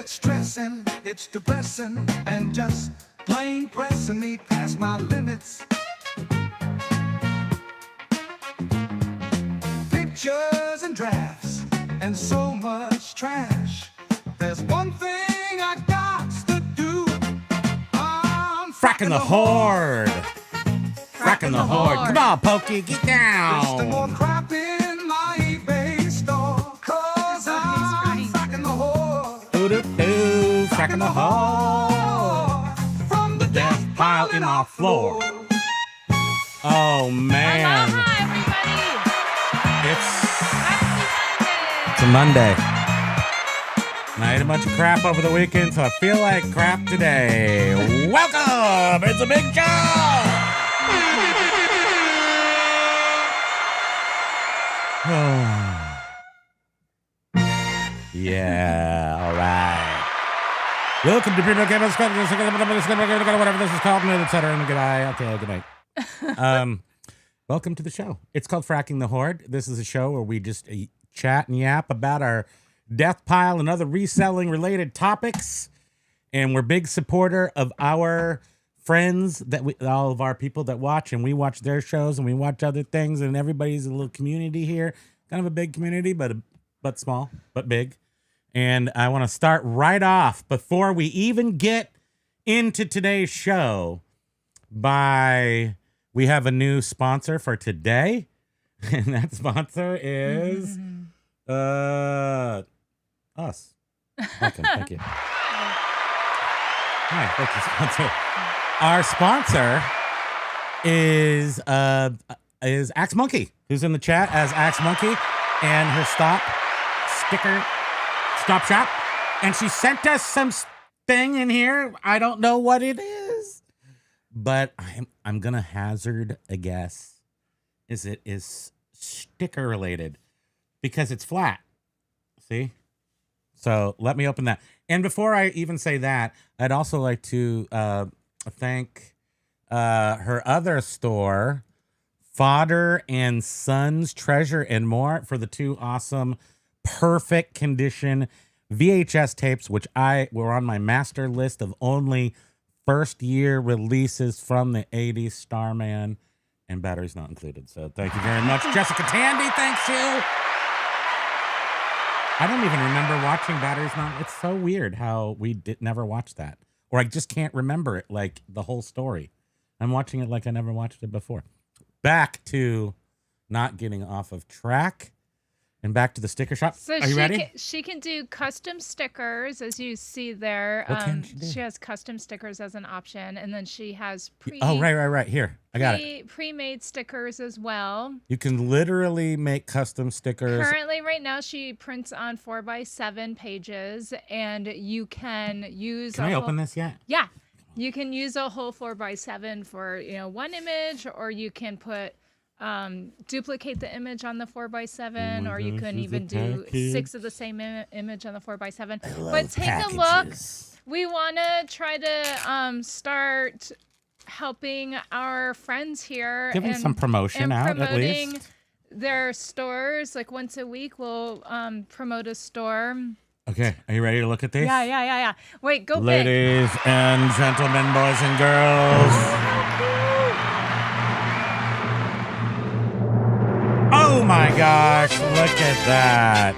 It's stressing, it's depressing, and just plain pressing me past my limits. Pictures and drafts, and so much trash. There's one thing I got to do. I'm Fracking the horde. Fracking the horde. Come on, Pokey, get There's more down. crap in my eBay store. Cause I'm fracking the horde. Ooh, fracking the horde. From the Death pile in our floor. Oh, man. Aloha, everybody. It's a Monday. And I ate a bunch of crap over the weekend, so I feel like crap today. Welcome! It's a big show! Yeah, all right. Welcome to Primo, whatever this is called, etc. Goodbye. Okay, good night. Welcome to the show. It's called Fracking the Horde. This is a show where we just chat and yap about our death pile and other reselling related topics. And we're big supporter of our friends, all of our people that watch, and we watch their shows and we watch other things, and everybody's a little community here. Kind of a big community, but small, but big. And I want to start right off before we even get into today's show we have a new sponsor for today. And that sponsor is us. Welcome. Thank you. Hi, thank you, sponsor. Our sponsor is Axe Monkey, who's in the chat as Axe Monkey, and her stop shop. And she sent us some thing in here. I don't know what it is, but I'm gonna hazard a guess. It is sticker related because it's flat. See? So let me open that. And before I even say that, I'd also like to thank her other store, Fodder and Sons Treasure and More, for the two awesome, perfect condition VHS tapes, which were on my master list of only first year releases from the 80s, Starman, and batteries not included. So thank you very much. Jessica Tandy, thanks you. I don't even remember watching Batteries Not. It's so weird how we never watched that. Or I just can't remember it, like the whole story. I'm watching it like I never watched it before. Back to not getting off of track and back to the sticker shop. So Are you ready? She can do custom stickers, as you see there. What can she do? She has custom stickers as an option, and then she has right. Here, I got it. Pre-made stickers as well. You can literally make custom stickers. Currently, right now, she prints on 4x7 pages, and you can use. Can I open this yet? Yeah, you can use a whole 4x7 for one image, or you can put. Duplicate the image on the 4x7, or you can even do 6 of the same image on the 4x7. But take a look. We want to try to start helping our friends here. Giving some promotion out, at least. Their stores. Like once a week, we'll promote a store. Okay, are you ready to look at these? Yeah. Wait, go Ladies and gentlemen, boys and girls. Oh my gosh, look at that.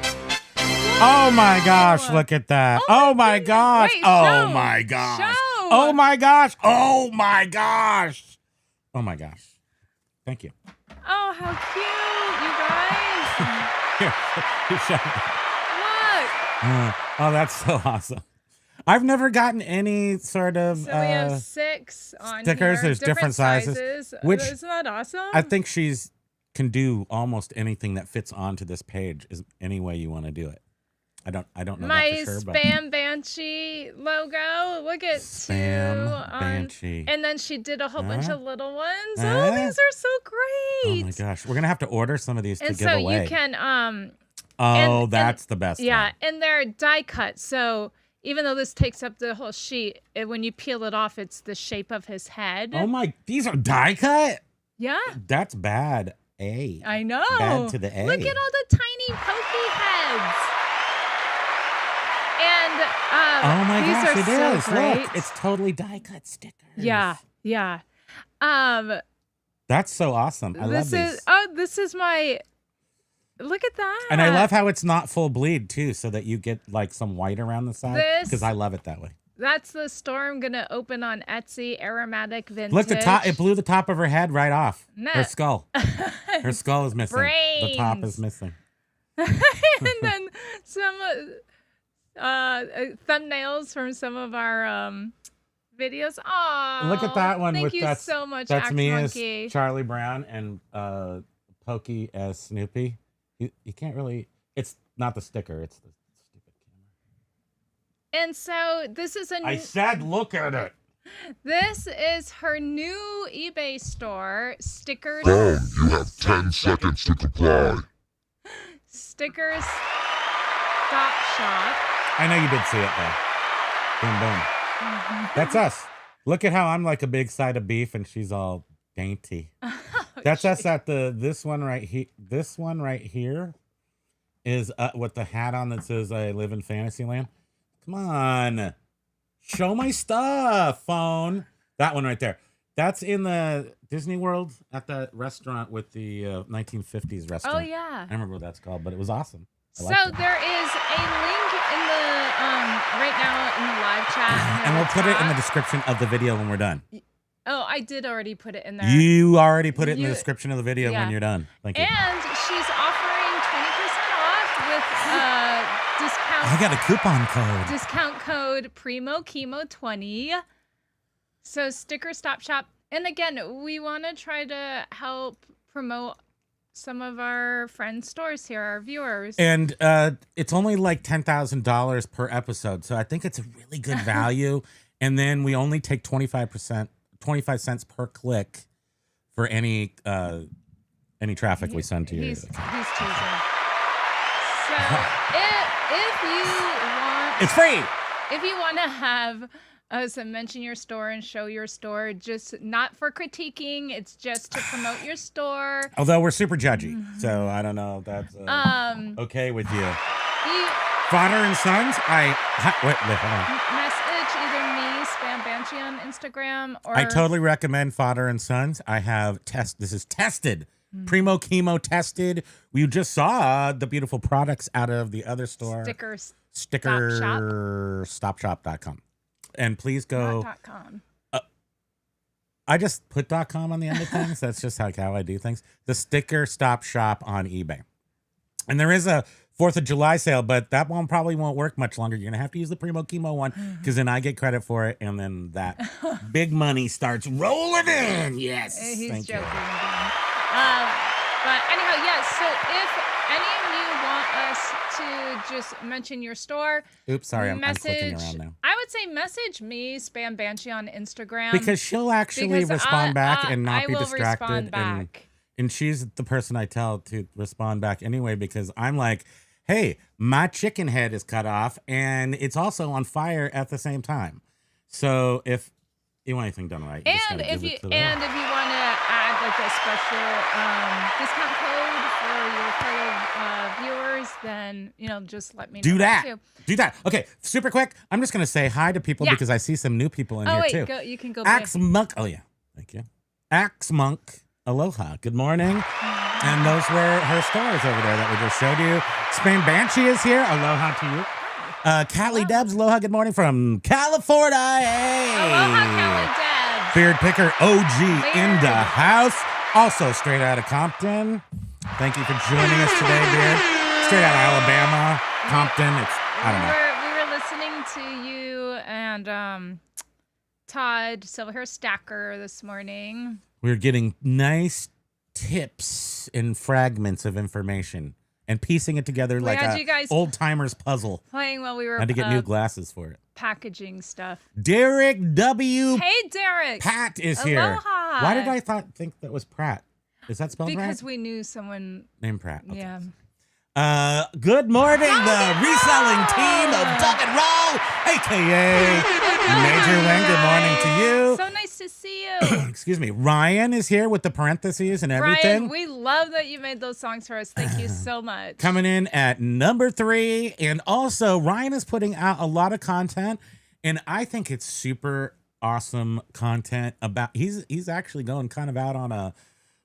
Oh my gosh, look at that. Oh my gosh. Oh my gosh. Oh my gosh. Oh my gosh. Oh my gosh. Thank you. Oh, how cute, you guys. Here, Look. Oh, that's so awesome. I've never gotten any sort of So we have 6 on stickers. Here, There's different sizes. Which isn't that awesome? I think can do almost anything that fits onto this page is any way you want to do it. I don't know my that for sure, Spam Banshee logo. Look at Spam Banshee. And then she did a whole bunch of little ones. Oh, these are so great. Oh my gosh, we're gonna have to order some of these to give away. And so you can that's the best. Yeah, one. and they're die cut. So even though this takes up the whole sheet, when you peel it off, it's the shape of his head. Oh my, these are die cut? Yeah. That's bad. I know. Bad to the A. Look at all the tiny pokey heads. And Oh my these gosh, are it so is. great. Look, it's totally die cut stickers. Yeah. That's so awesome. I love these. This is my. Look at that. And I love how it's not full bleed too, so that you get like some white around the side. Because I love it that way. That's the store I'm gonna open on Etsy. Aromatic vintage. Look, the top. It blew the top of her head right off. No. Her skull. Her skull is missing. The top is Brains. missing. And then some thumbnails from some of our videos. Oh, Look at that one. Thank you so much, That's Axe me Monkey. as Charlie Brown and Pokey as Snoopy. You can't really. It's not the sticker. It's the stupid camera. And so this is I said, look at it. This is her new eBay store. Stickers. Go, you have 10 seconds to comply. Stickers. Stop shop. I know you did see it though. Boom, boom. That's us. Look at how I'm like a big side of beef and she's all dainty. That's us at this one right here. This one right here is with the hat on that says I live in Fantasyland. Come on. Show my stuff, phone. That one right there. That's in the Disney World at that restaurant with the 1950s restaurant. Oh, yeah. I remember what that's called, but it was awesome. So there is a link in the right now in the live chat. And we'll put it in the description of the video when we're done. Oh, I did already put it in there. You already put it in the description of the video when you're done. Thank you. And she's offering 20% off with discount. I got a coupon code. Discount code Primo Kimo 20. So sticker stop shop. And again, we want to try to help promote some of our friends' stores here, our viewers. And it's only like $10,000 per episode. So I think it's a really good value. And then we only take 25 cents per click for any traffic we send to you. He's choosing. So if you want, it's free. If you want to have us mention your store and show your store, just not for critiquing, it's just to promote your store. Although we're super judgy, so I don't know if that's okay with you. Father and Sons, wait, hold on. Message either me, Spam Banshee on Instagram, or I totally recommend Father and Sons. I have this is tested. Primo Kimo tested. We just saw the beautiful products out of the other store. Stopshop.com. And please go. .com. I just put .com on the end of things. That's just how I do things. The Sticker Stop Shop on eBay. And there is a 4th of July sale, but that one probably won't work much longer. You're going to have to use the Primo Kimo one because then I get credit for it. And then that big money starts rolling in. Yes. He's joking again. But anyhow, yes. So if any of you want us to just mention your store, oops, sorry, I'm clicking around now. I would say message me, Spam Banshee on Instagram, because she'll actually respond back and not be distracted. Respond back. And she's the person I tell to respond back anyway, because I'm like, hey, my chicken head is cut off and it's also on fire at the same time. So if you want anything done right, and if you want to add like a special discount code for your fellow viewers, then just let me know. Do that. Too. Do that. Okay, super quick. I'm just gonna say hi to people because I see some new people in here too. Go, you can go. Axe Monk. Oh yeah, thank you. Axe Monk. Aloha. Good morning. And those were her stores over there that we just showed you. Spam Banshee is here. Aloha to you. Callie Debs, aloha, good morning from California. Hey. Aloha, Callie Debs. Beard Picker OG in the house. Also straight out of Compton. Thank you for joining us today, Beard. Straight out of Alabama, Compton. I don't know. We were listening to you and Todd Silverhair Stacker this morning. We were getting nice tips and fragments of information and piecing it together like a old timer's puzzle. Playing while we were had to get new glasses for it. Packaging stuff. Derek W. Hey, Derek. Pat is here. Aloha. Why did I think that was Pratt? Is that spelled right? Because we knew someone named Pratt. Okay. Yeah. Good morning, the reselling team of Doug and Roll, aka Major Wing, good morning to you. So nice to see you. Excuse me. Ryan is here with the parentheses and everything. Ryan, we love that you made those songs for us. Thank you so much. Coming in at number 3. And also, Ryan is putting out a lot of content. And I think it's super awesome content about, he's actually going kind of out on a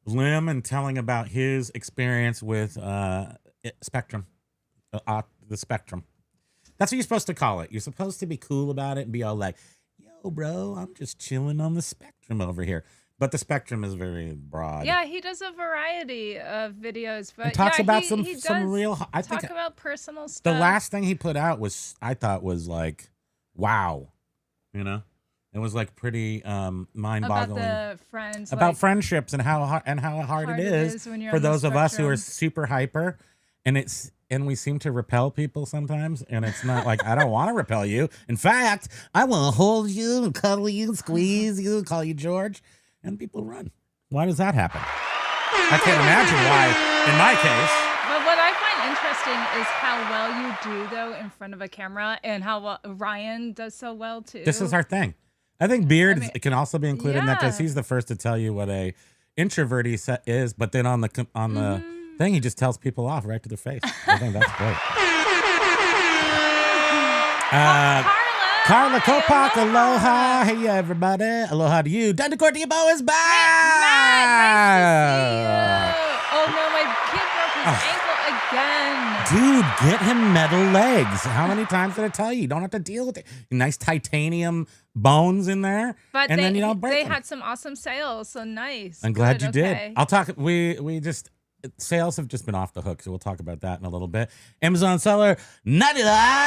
limb and telling about his experience with Spectrum, the Spectrum. That's what you're supposed to call it. You're supposed to be cool about it and be all like, yo, bro, I'm just chilling on the Spectrum over here. But the Spectrum is very broad. Yeah, he does a variety of videos, but and talks about he some does real. I talk think about personal stuff. the last thing he put out was, I thought, was like, wow, you know, it was like pretty mind-boggling about the friends, about like, friendships and how hard it is when you're for on the those of us who are spectrum. super hyper, and we seem to repel people sometimes, and it's not like I don't want to repel you. In fact, I want to hold you and cuddle you and squeeze you and call you George, and people run. Why does that happen? I can't imagine why, in my case. But what I find interesting is how well you do, though, in front of a camera, and how well Ryan does so well, too. This is our thing. I think Beard can also be included in that because yeah. he's the first to tell you what a introvert he is, but then on the thing, he just tells people off right to their face. I think that's great. Carla Kopak, aloha. Hey, everybody. Aloha to you. Dante Cortiabo is back. Nice to see you. Oh, no, my kid broke his ankle again. Dude, get him metal legs. How many times did I tell you? You don't have to deal with it. Nice titanium bones in there. But and then you don't break they them. had some awesome sales, so nice. I'm glad Good, you okay. did. I'll talk. We just sales have just been off the hook, so we'll talk about that in a little bit. Amazon seller Nadila.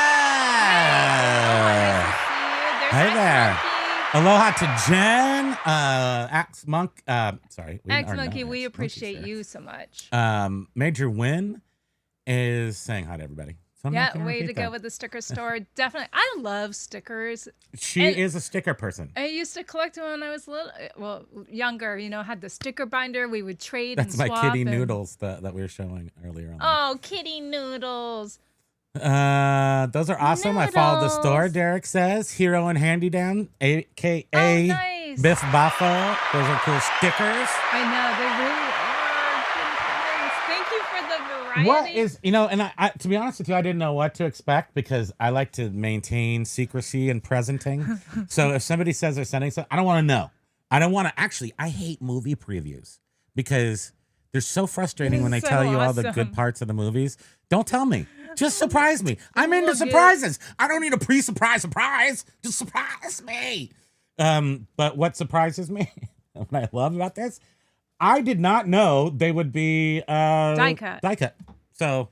Hey there. Aloha to Jen. Axe Monk. Sorry. Axe Monkey, we appreciate you so much. Major Win is saying hi to everybody. So I'm not Yeah, gonna way repeat to go that. with the sticker store. Definitely. I love stickers. She And- is a sticker person. I used to collect them when I was younger. You know, had the sticker binder. We would trade That's and my swap. kitty and- noodles that we were showing earlier on. Oh, kitty noodles. Those are awesome. I followed the store, Noodles. Derek says. Hero and Handy Down, aka Oh, nice. Biff Baffo. Those are cool stickers. I know, they really are. Thank you for the variety. What is, and I to be honest with you, I didn't know what to expect because I like to maintain secrecy and presenting. So if somebody says they're sending something, I don't want to know. I don't want to, actually, I hate movie previews because they're so frustrating when they So tell you all the good awesome. parts of the movies. Don't tell me. Just surprise me. I'm into We'll get- surprises. I don't need a pre-surprise surprise. Just surprise me. But what surprises me, what I love about this, I did not know they would be die cut. So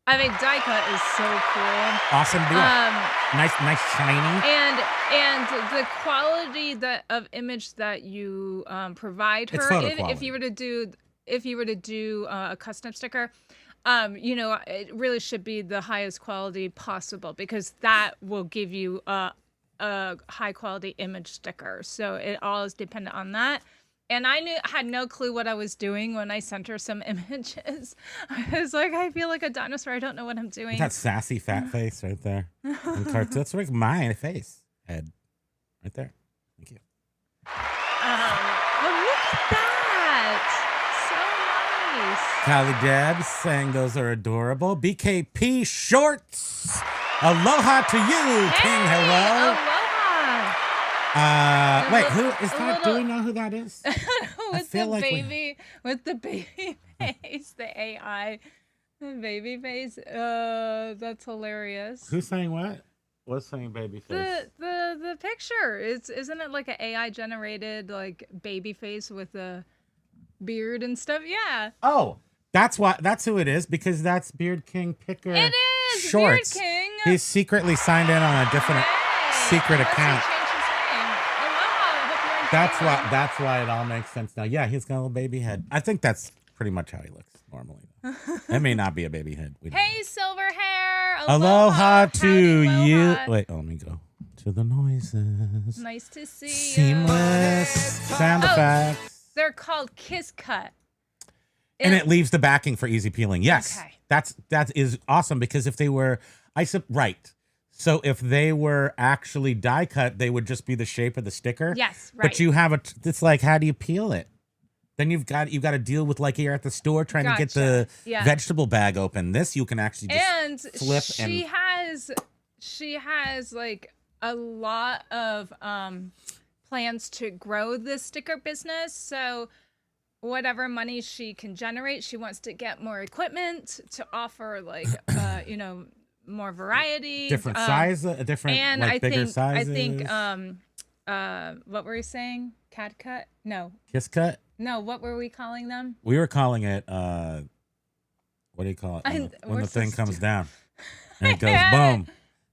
I mean, die cut is so cool. awesome deal. Nice shiny. And the quality of image that you provide It's her, photo if quality. you were to do a custom sticker, it really should be the highest quality possible because that will give you a high quality image sticker. So it all is dependent on that. And I had no clue what I was doing when I sent her some images. I was like, I feel like a dinosaur. I don't know what I'm doing. That sassy fat face right there. That's like my face head right there. Thank you. Oh, look at that. So nice. Callie Debs saying those are adorable. BKP Shorts. Aloha to you, King. Hello. Aloha. Wait, who is a that? Do we little- know who that is? with feel the like baby, with the baby face, the AI baby face. That's hilarious. Who's saying what? What's saying baby face? The picture isn't it like an AI generated like baby face with a beard and stuff? Yeah, Oh, that's who it is because that's Beard King Picker. it is Shorts. Beard King. He's secretly signed in on a different Hey, secret unless he account. changed his name. Aloha. Hope you're enjoying. That's why it all makes sense now. Yeah, he's got a little baby head. I think that's pretty much how he looks normally. It may not be a baby head. We don't Hey, silver hair. Aloha to Howdy, you. aloha. Wait, let me go to the noises. Nice to see you. Seamless sound Oh. effects. They're called Kiss Cut. And it leaves the backing for easy peeling. Yes. Okay. That is awesome because if they were right. So if they were actually die cut, they would just be the shape of the sticker. Yes, right. But you have it's like, how do you peel it? Then you've got to deal with like you're at the store trying to get the vegetable bag open. This you can actually just flip she has like a lot of plans to grow this sticker business. So whatever money she can generate, she wants to get more equipment to offer like more variety, different sizes, different and like bigger sizes. I think what were we saying? Cat cut? No. Kiss cut? No, what were we calling them? We were calling it what do you call it? When the thing comes down and it goes boom.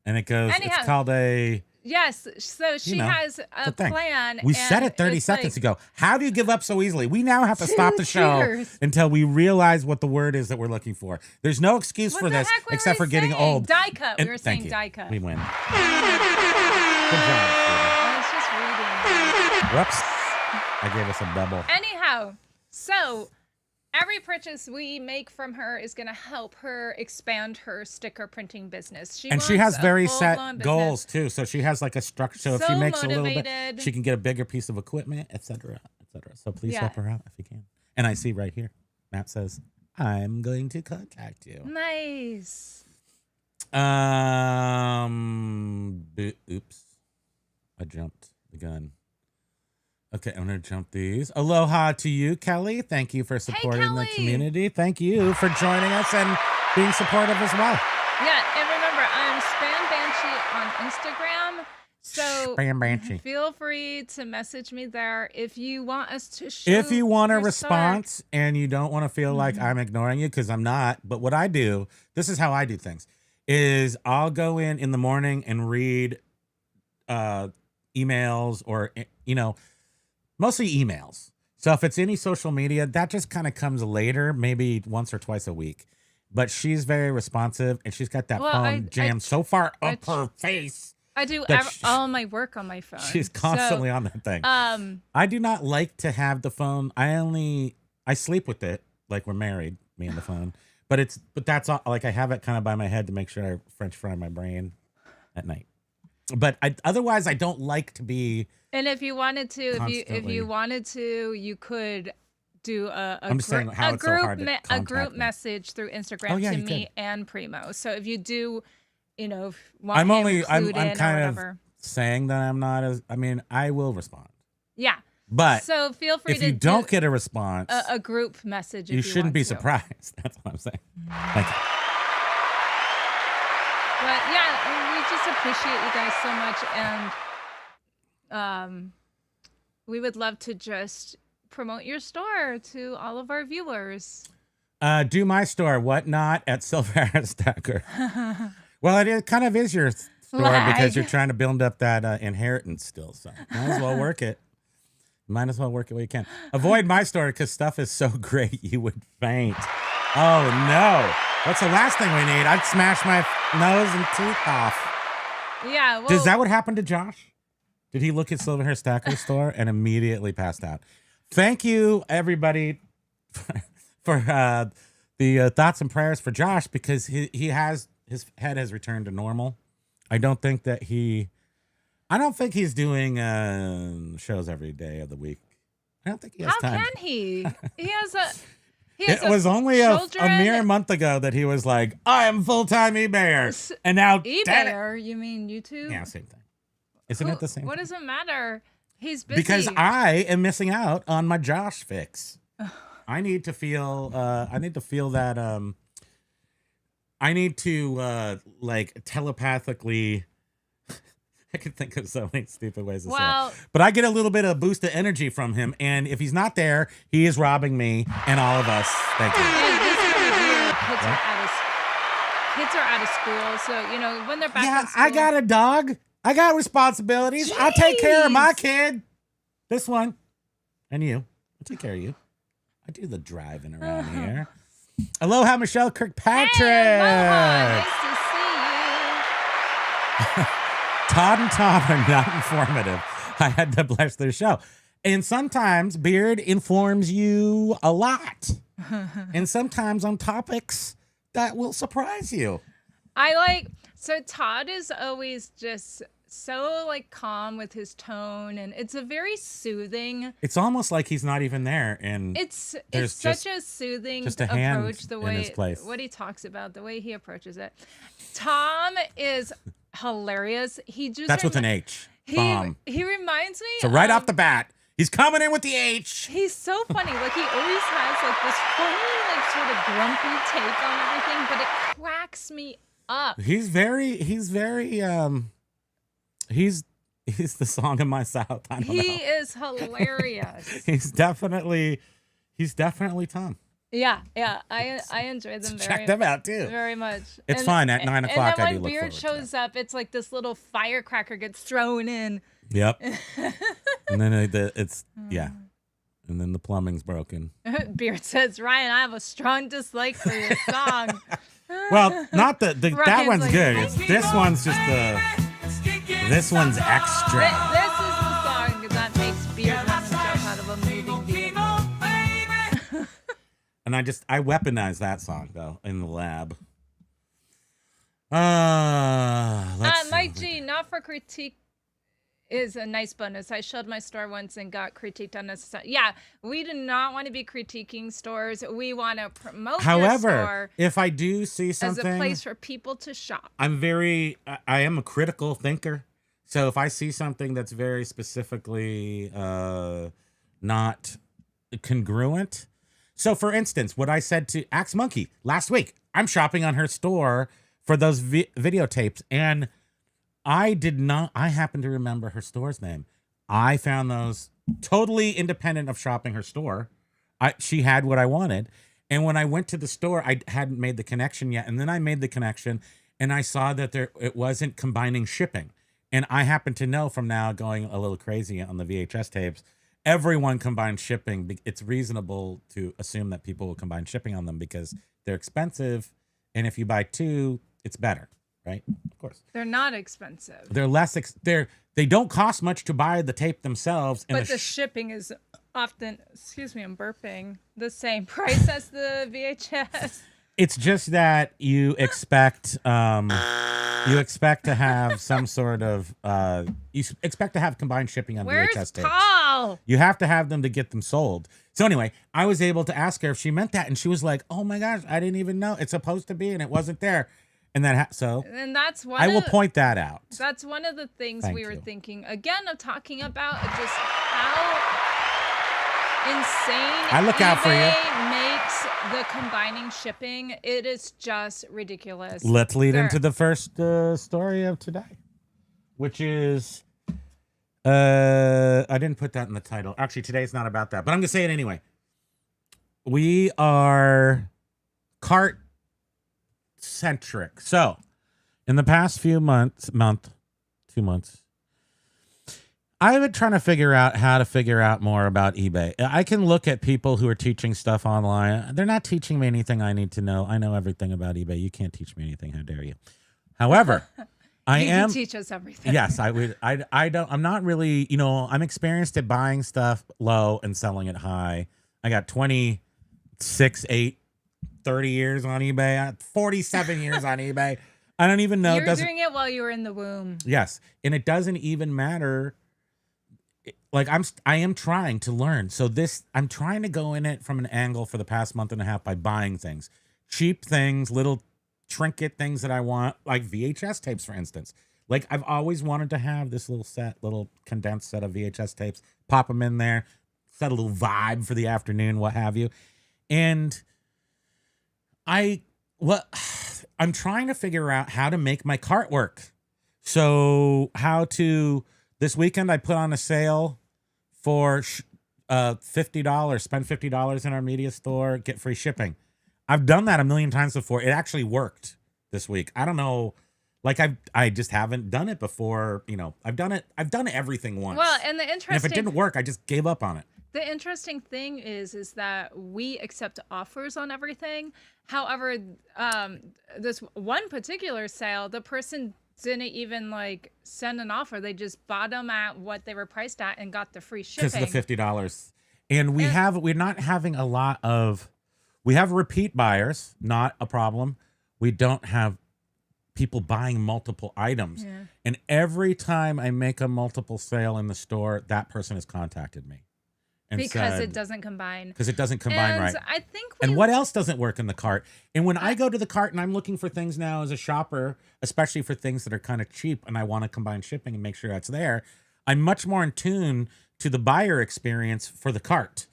And it goes Anyhow, it's called a yes, so she has a plan. We said it 30 seconds ago. How do you give up so easily? We now have to stop the show until we realize what the word is that we're looking for. There's no excuse for this except for getting old. Die cut. We were saying die cut. We win. Good job. I was just reading. Whoops. I gave us a double. Anyhow, so every purchase we make from her is going to help her expand her sticker printing business. She has very set goals too. So she has like a structure. So if she makes a little bit, she can get a bigger piece of equipment, etc., etc. So please help her out if you can. And I see right here, Matt says, "I'm going to contact you." Nice. Oops, I jumped the gun. Okay, I'm going to jump these. Aloha to you, Kelly. Thank you for supporting the community. Thank you for joining us and being supportive as well. Yeah, and remember, I'm Spam Banshee on Instagram. So Spam Banshee. Feel free to message me there if you want us to show. If you want a response and you don't want to feel like I'm ignoring you, because I'm not. But what I do, this is how I do things, is I'll go in the morning and read emails or, mostly emails. So if it's any social media, that just kind of comes later, maybe once or twice a week. But she's very responsive, and she's got that phone jammed so far up her face. I do all my work on my phone. She's constantly on that thing. I do not like to have the phone. I sleep with it, like we're married, me and the phone. But that's all. Like I have it kind of by my head to make sure I French fry my brain at night. But otherwise, I don't like to be. And if you wanted to, you could do a group message through Instagram to me and Primo. So if you do, want I'm kind of saying that I'm not as. I mean, I will respond. Yeah. But so feel free if you don't get a response, a group message. You shouldn't be surprised. That's what I'm saying. Thank you. But yeah, we just appreciate you guys so much, and we would love to just promote your store to all of our viewers. Do my store, Whatnot at Silver Stacker. Well, it kind of is your store because you're trying to build up that inheritance still. So might as well work it. Might as well work it where you can. Avoid my store because stuff is so great you would faint. Oh no! What's the last thing we need? I'd smash my nose and teeth off. Yeah. Well, is that what happened to Josh? Did he look at Silver Hair Stacker's store and immediately passed out? Thank you, everybody, for the thoughts and prayers for Josh because he has his head has returned to normal. I don't think he's doing shows every day of the week. I don't think he has time. How can he? He has a. It was only a mere month ago that he was like, I am full-time eBayer. And now eBayer? You mean YouTube? Yeah, same thing. Isn't it the same What thing? does it matter? He's busy. Because I am missing out on my Josh fix. I need to feel that I need to like telepathically I could think of so many stupid ways to say it. But I get a little bit of boost of energy from him. And if he's not there, he is robbing me and all of us. Thank you. And this time of year, kids are out of school. So, when they're back in school. I got a dog. I got responsibilities. Jeez. I'll take care of my kid. This one. And you. I'll take care of you. I do the driving around here. Aloha, Michelle Kirkpatrick. Hey, aloha. Nice to see you. Todd and Tom are not informative. I had to bless their show. And sometimes Beard informs you a lot. And sometimes on topics that will surprise you. So Todd is always just so like calm with his tone, and it's a very soothing. It's almost like he's not even there, and It's there's such a soothing just a hand approach. The in his way place. what he talks about, the way he approaches it. Tom is hilarious. He just That's with an H. Tom. He reminds me. So right off the bat, he's coming in with the H. He's so funny. Like he always has like this funny, like sort of grumpy take on everything, but it cracks me up. He's the song of my South. I don't know. He is hilarious. He's definitely Tom. Yeah. I enjoy them Check them out too. very much. It's fun at 9 o'clock. And I then do when look Beard forward to shows up, it's like this little firecracker gets thrown in. Yep. And then it's and then the plumbing's broken. Beard says, "Ryan, I have a strong dislike for your song." Well, not that Ryan's one's like, good. This one's just this one's extra. This is the song that makes Beard want to jump out of a moving vehicle. And I weaponized that song though in the lab. Mike G, not for critique is a nice bonus. I showed my store once and got critiqued unnecessarily. Yeah, we do not want to be critiquing stores. We want to promote your store if I do see as something, a place for people to shop. I am a critical thinker. So if I see something that's very specifically not congruent. So for instance, what I said to Axe Monkey last week, I'm shopping on her store for those videotapes, and I happen to remember her store's name. I found those totally independent of shopping her store. She had what I wanted. And when I went to the store, I hadn't made the connection yet. And then I made the connection and I saw that it wasn't combining shipping. And I happen to know from now going a little crazy on the VHS tapes, everyone combines shipping. It's reasonable to assume that people will combine shipping on them because they're expensive. And if you buy two, it's better. Right? Of course. They're not expensive. They're less. They don't cost much to buy the tape themselves. And But the shipping is often, excuse me, I'm burping, the same price as the VHS. It's just that you expect to have some sort of you expect to have combined shipping on Where's VHS tapes. Paul? You have to have them to get them sold. So anyway, I was able to ask her if she meant that, and she was like, "Oh my gosh, I didn't even know it's supposed to be, and it wasn't there." And and that's one. I will point that out. That's one of the things Thank we were you. thinking again of talking about just how insane I look out for you. eBay makes the combining shipping. It is just ridiculous. Let's lead into the first story of today, which is I didn't put that in the title. Actually, today's not about that, but I'm gonna say it anyway. We are cart centric. So, in the past few months, 2 months, I've been trying to figure out more about eBay. I can look at people who are teaching stuff online. They're not teaching me anything I need to know. I know everything about eBay. You can't teach me anything. How dare you? However, You can teach us everything. Yes, I would. I'm not really, I'm experienced at buying stuff low and selling it high. I got 26, 8, 30 years on eBay, 47 years on eBay. I don't even know. You were doing it while you were in the womb. Yes. And it doesn't even matter. Like I am trying to learn. So I'm trying to go in it from an angle for the past month and a half by buying things, cheap things, little trinket things that I want, like VHS tapes, for instance. Like I've always wanted to have this little condensed set of VHS tapes, pop them in there, set a little vibe for the afternoon, what have you. And I'm trying to figure out how to make my cart work. So this weekend I put on a sale for $50, spend $50 in our media store, get free shipping. I've done that a million times before. It actually worked this week. I don't know. Like I just haven't done it before. I've done everything once. Well, and if it didn't work, I just gave up on it. The interesting thing is that we accept offers on everything. However, this one particular sale, the person didn't even send an offer. They just bought them at what they were priced at and got the free shipping. Because of the $50. And we're not having a lot of, we have repeat buyers, not a problem. We don't have people buying multiple items. Yeah. And every time I make a multiple sale in the store, that person has contacted me. And Because said, it doesn't combine. Because it doesn't combine And right. I think And what else doesn't work in the cart? And when I go to the cart and I'm looking for things now as a shopper, especially for things that are kind of cheap and I want to combine shipping and make sure that's there, I'm much more in tune to the buyer experience for the cart.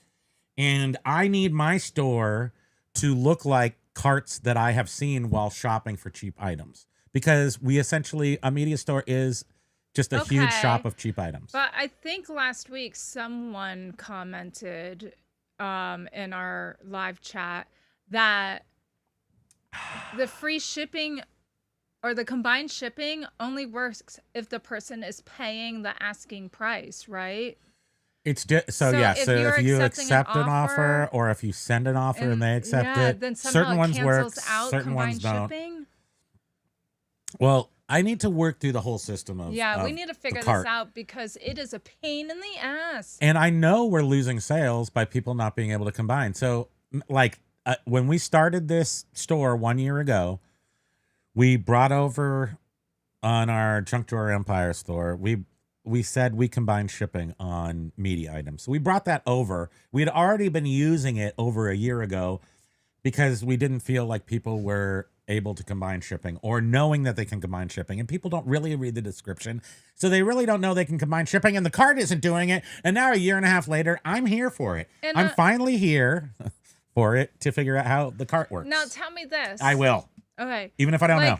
And I need my store to look like carts that I have seen while shopping for cheap items. Because we essentially, a media store is just a huge shop of cheap items. But I think last week someone commented in our live chat that the free shipping or the combined shipping only works if the person is paying the asking price, right? It's so if you accept an offer or if you send an offer and they accept it, then certain ones work, certain ones don't. Shipping. Well, I need to work through the whole system of we need to figure this out because it is a pain in the ass. And I know we're losing sales by people not being able to combine. So, like when we started this store 1 year ago, we brought over on our Junk Drawer Empire store. We said we combined shipping on media items. So we brought that over. We had already been using it over a year ago because we didn't feel like people were able to combine shipping or knowing that they can combine shipping. And people don't really read the description. So they really don't know they can combine shipping and the cart isn't doing it. And now a year and a half later, I'm here for it. And I'm finally here for it to figure out how the cart works. Now tell me this. I will. Okay. Even if I don't know.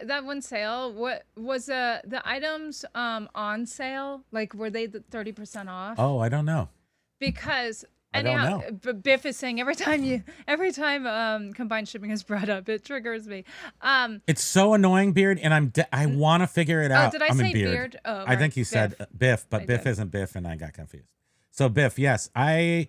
That one sale, what was the items on sale? Like, were they the 30% off? Oh, I don't know. Because I don't know. But Biff is saying every time combined shipping is brought up, it triggers me. It's so annoying, Beard, and I want to figure it out. Did I say Beard? Oh, I think you said Biff, but Biff isn't Biff, and I got confused. So Biff, yes, I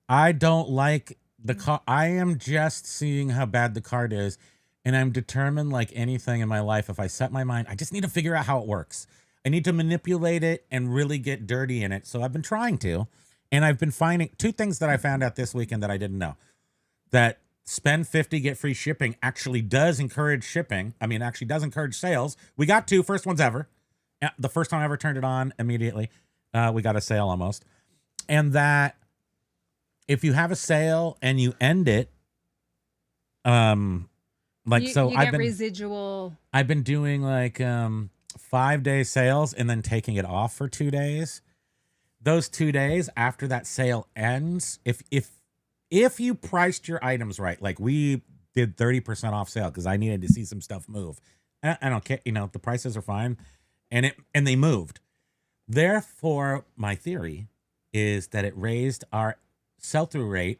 don't like the car. I am just seeing how bad the cart is. And I'm determined, like anything in my life, if I set my mind, I just need to figure out how it works. I need to manipulate it and really get dirty in it. So I've been trying to. And I've been finding two things that I found out this weekend that I didn't know. That spend 50, get free shipping actually does encourage shipping. I mean, actually does encourage sales. We got two, first ones ever. The first time I ever turned it on immediately. We got a sale almost. And that if you have a sale and you end it, you get residual. I've been doing like 5-day sales and then taking it off for 2 days. Those 2 days after that sale ends, if you priced your items right, like we did 30% off sale because I needed to see some stuff move. I don't care, the prices are fine, and they moved. Therefore, my theory is that it raised our sell-through rate,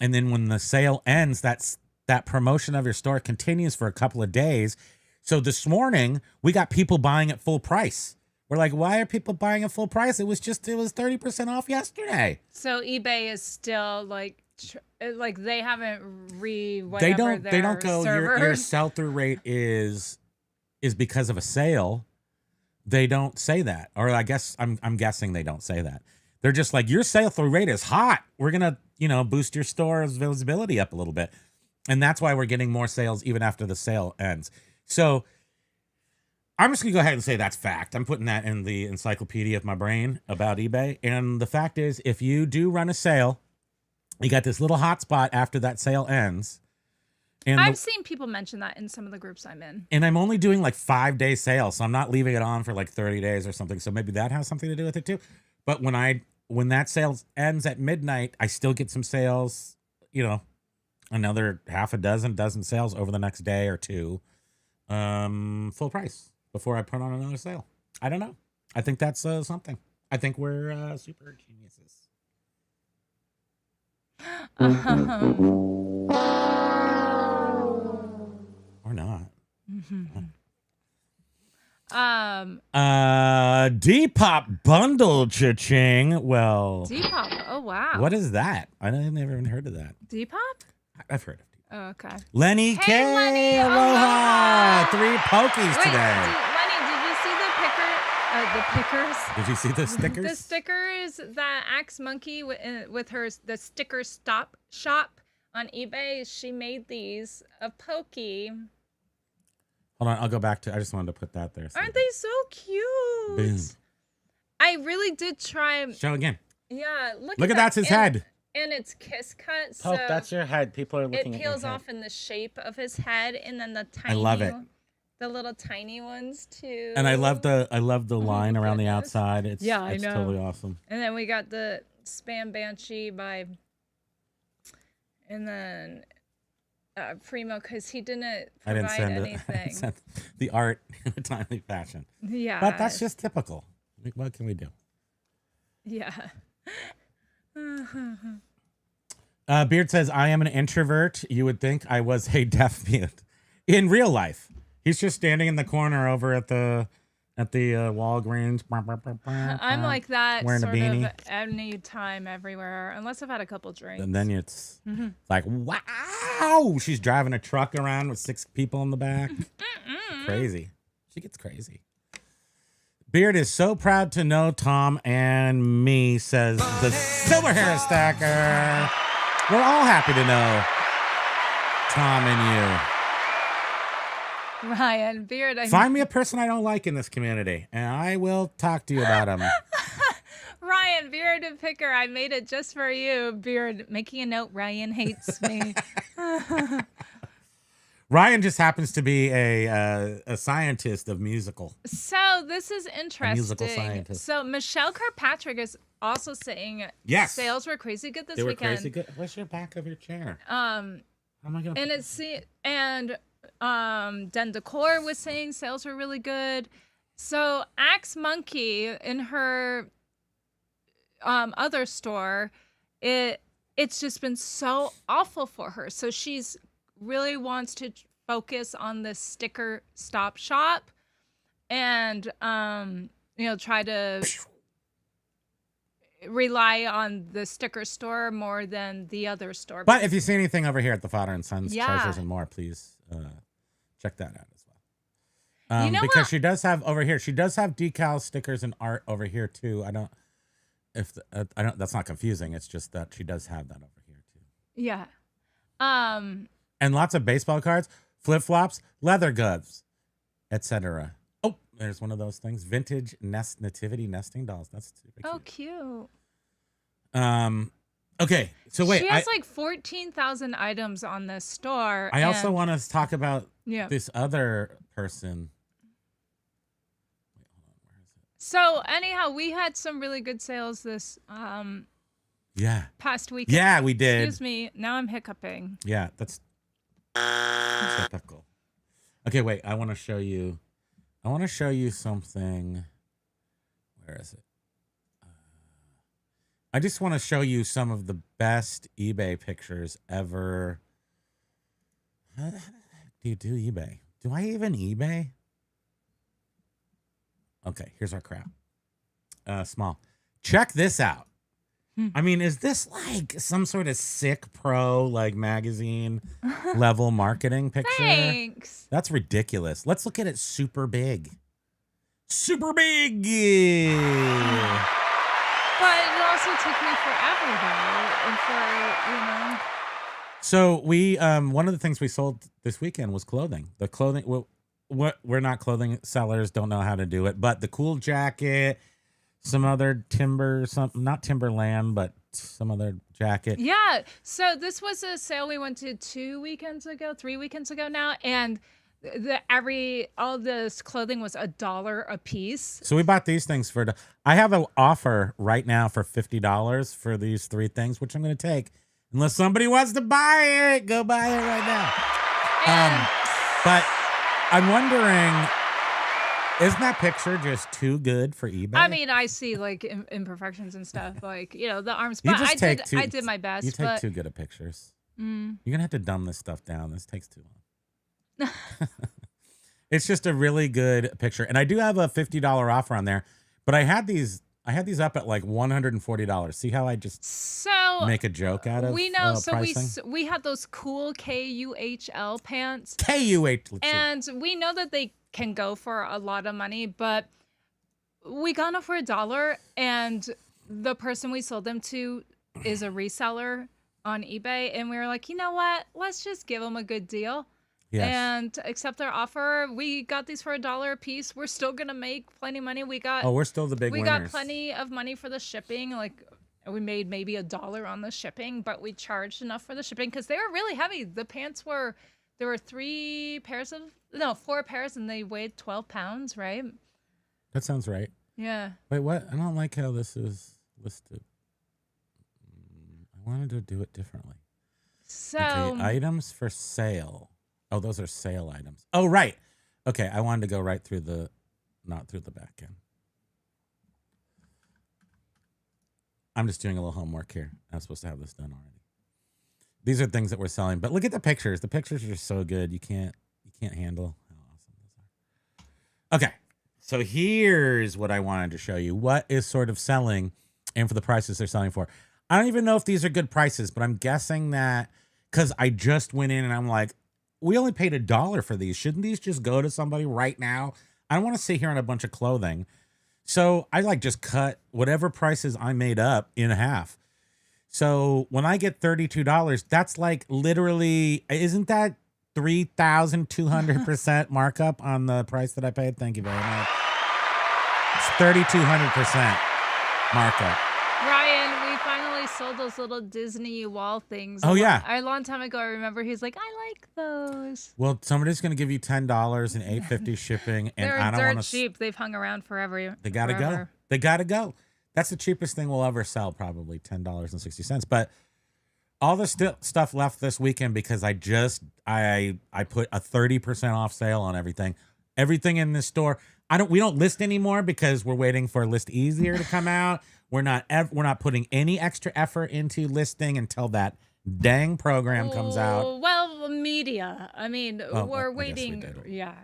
and then when the sale ends, that promotion of your store continues for a couple of days. So this morning, we got people buying at full price. We're like, why are people buying at full price? It was 30% off yesterday. So eBay is still like they haven't they don't go your sell-through rate is because of a sale. They don't say that. Or I guess I'm guessing they don't say that. They're just like, your sell-through rate is hot. We're going to, boost your store's visibility up a little bit. And that's why we're getting more sales even after the sale ends. So I'm just going to go ahead and say that's fact. I'm putting that in the encyclopedia of my brain about eBay. And the fact is, if you do run a sale, you got this little hot spot after that sale ends. And I've seen people mention that in some of the groups I'm in. And I'm only doing like 5-day sales. So I'm not leaving it on for like 30 days or something. So maybe that has something to do with it too. But when that sale ends at midnight, I still get some sales, another half a dozen sales over the next day or two, full price before I put on another sale. I don't know. I think that's something. I think we're super geniuses. Or not. Mm-hmm. Depop bundle cha-ching. Well, Depop. Oh wow. What is that? I never even heard of that. Depop? I've heard of it. Oh, okay. Lenny Hey, K. Lenny. Aloha. 3 pokies Wait, today. Lenny, did you see the pickers? Did you see the stickers? The stickers that Axe Monkey with the sticker stop shop on eBay, she made these of Pokey. Hold on, I'll go back to. I just wanted to put that there. Aren't they so cute? Boom. I really did try. Show again. Yeah, Look at that's his head. And it's kiss cut, so Poke, that's your head. People are looking at your it peels head. off in the shape of his head, and then the tiny. I love it. The little tiny ones too. And I love the line around the outside. It's I it's know. totally awesome. And then we got the Spam Banshee and then Primo, because he didn't provide I didn't anything. send the art in a timely fashion. Yeah. But that's just typical. What can we do? Yeah. Beard says, I am an introvert. You would think I was a deaf mute. In real life. He's just standing in the corner over at the Walgreens. I'm like that wearing sort a beanie. of any time, everywhere, unless I've had a couple drinks. And then it's like, wow, she's driving a truck around with 6 people in the back. Crazy. She gets crazy. Beard is so proud to know Tom and me, says the silver hair stacker. We're all happy to know Tom and you. Ryan, Beard. Find me a person I don't like in this community, and I will talk to you about him. Ryan, Beard and Picker, I made it just for you. Beard, making a note, Ryan hates me. Ryan just happens to be a scientist of musical. So this is interesting. musical scientist. So Michelle Kirkpatrick is also saying Yes. sales were crazy good this They were weekend. crazy good. Where's your back of your chair? How am I gonna? And Den Decor was saying sales were really good. So Axe Monkey in her other store, it's just been so awful for her. So she's really wants to focus on the sticker stop shop and try to rely on the sticker store more than the other store. But if you see anything over here at the Father and Sons Treasures and More, please check that out as well. You know because what? she does have over here. She does have decals, stickers, and art over here too. I don't. That's not confusing. It's just that she does have that over here too. Yeah. And lots of baseball cards, flip flops, leather gloves, etc. Oh, there's one of those things. Vintage nativity nesting dolls. That's super cute. Oh, cute. Okay, so wait. She has like 14,000 items on this store. I also want to talk about this other person. Wait, hold on. Where is it? So anyhow, we had some really good sales this past weekend. Yeah, we did. Excuse me. Now I'm hiccuping. Yeah, that's typical. Okay, wait. I want to show you something. Where is it? I just want to show you some of the best eBay pictures ever. How the heck do you do eBay? Do I even eBay? Okay, here's our crap. Small. Check this out. I mean, is this like some sort of sick pro like magazine level marketing picture? Thanks. That's ridiculous. Let's look at it super big. Super big. Yeah. But it also took me forever though, and for. So we one of the things we sold this weekend was clothing. The clothing. Well, we're not clothing sellers. Don't know how to do it. But the cool jacket. Some other not Timberland, but some other jacket. Yeah. So this was a sale we went to 3 weekends ago now, and all this clothing was $1 a piece. So we bought these things I have an offer right now for $50 for these 3 things, which I'm going to take. Unless somebody wants to buy it, go buy it right now. But I'm wondering, isn't that picture just too good for eBay? I mean, I see like imperfections and stuff, like the arms. You But just I did my best. You take too good of pictures. You're gonna have to dumb this stuff down. This takes too long. It's just a really good picture, and I do have a $50 offer on there. But I had these up at like $140. See how I just make a joke out of we know. So pricing? we had those cool KUHL pants. KUH, and we know that they can go for a lot of money, but we got them for $1, and the person we sold them to is a reseller on eBay, and we were like, you know what? Let's just give them a good deal. Yes. and accept our offer. We got these for $1 a piece. We're still gonna make plenty of money. We're still the big we winners. got plenty of money for the shipping. Like we made maybe $1 on the shipping, but we charged enough for the shipping because they were really heavy. The pants were there were 4 pairs, and they weighed 12 pounds, right? That sounds right. Yeah. Wait, what? I don't like how this is listed. I wanted to do it differently. So Okay, items for sale. Oh, those are sale items. Oh, right. Okay, I wanted to go right through not through the back end. I'm just doing a little homework here. I'm supposed to have this done already. These are things that we're selling, but look at the pictures. The pictures are so good. You can't handle how awesome those are. Okay, so here's what I wanted to show you. What is sort of selling and for the prices they're selling for. I don't even know if these are good prices, but I'm guessing that because I just went in and I'm like, we only paid $1 for these. Shouldn't these just go to somebody right now? I don't want to sit here on a bunch of clothing. So I just cut whatever prices I made up in half. So when I get $32, that's literally, isn't that 3,200% markup on the price that I paid? Thank you very much. It's 3,200% markup. Ryan, we finally sold those little Disney wall things. Oh, yeah. A long time ago, I remember he's like, I like those. Well, somebody's going to give you $10 and $8.50 shipping, and They're I don't want dirt to. Cheap. They've hung around forever. They gotta go. They gotta go. That's the cheapest thing we'll ever sell, probably $10.60. But all the stuff left this weekend because I put a 30% off sale on everything. Everything in this store. We don't list anymore because we're waiting for List Easier to come out. We're not putting any extra effort into listing until that dang program comes out. Well, media. I mean, we're I guess waiting. we did. Yeah.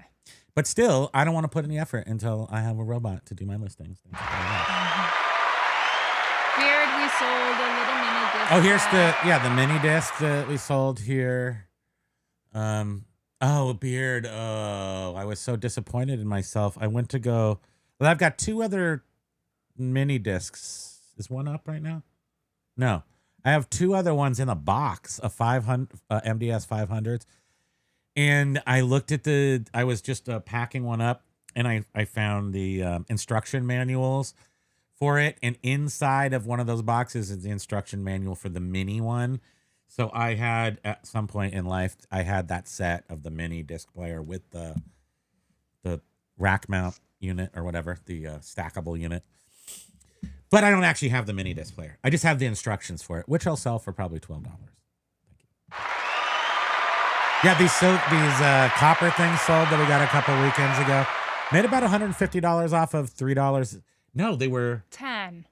But still, I don't want to put any effort until I have a robot to do my listings. Thank you very much. Beard, we sold a little mini disc. Oh, here's the mini disc that we sold here. Beard. Oh, I was so disappointed in myself. I went to go. Well, I've got 2 other mini discs. Is one up right now? No, I have 2 other ones in a box of 500 MDS 500s. And I looked at I was just packing one up, and I found the instruction manuals for it. And inside of one of those boxes is the instruction manual for the mini one. So I had, at some point in life, I had that set of the mini disc player with the rack mount unit or whatever, the stackable unit. But I don't actually have the mini disc player. I just have the instructions for it, which I'll sell for probably $12. Thank you. Yeah, these copper things sold that we got a couple weekends ago. Made about $150 off of $3. No, they were 10.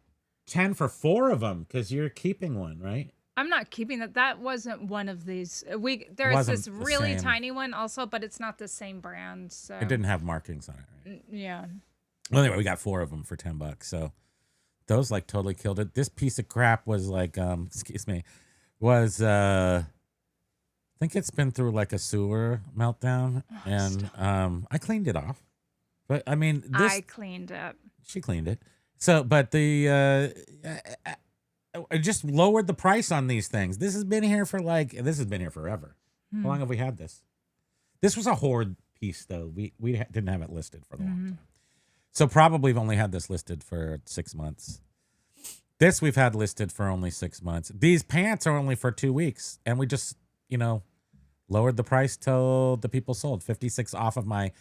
10 for 4 of them because you're keeping one, right? I'm not keeping that. That wasn't one of these. There's Wasn't this the really same. tiny one also, but it's not the same brand. So It didn't have markings on it, right? Yeah. Well, anyway, we got 4 of them for $10. So those totally killed it. This piece of crap was I think it's been through a sewer meltdown, and I cleaned it off. But I mean, I cleaned it. She cleaned it. So, but I just lowered the price on these things. This has been here for forever. How long have we had this? This was a hoard piece, though. We didn't have it listed for a long time. So probably we've only had this listed for 6 months. This we've had listed for only 6 months. These pants are only for 2 weeks, and we just lowered the price till the people sold. 56 off of my.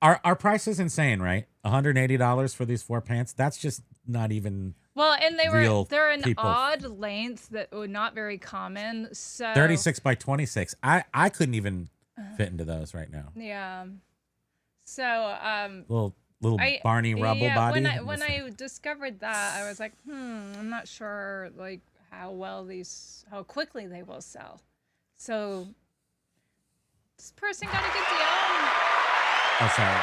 Our price is insane, right? $180 for these 4 pants. That's just not even. Well, and they're an people. odd length that were not very common. So 36 by 26. I couldn't even fit into those right now. Yeah. So Little Barney Rubble body. When I discovered that, I was like, I'm not sure how quickly they will sell. So this person got a good deal. Oh, sorry.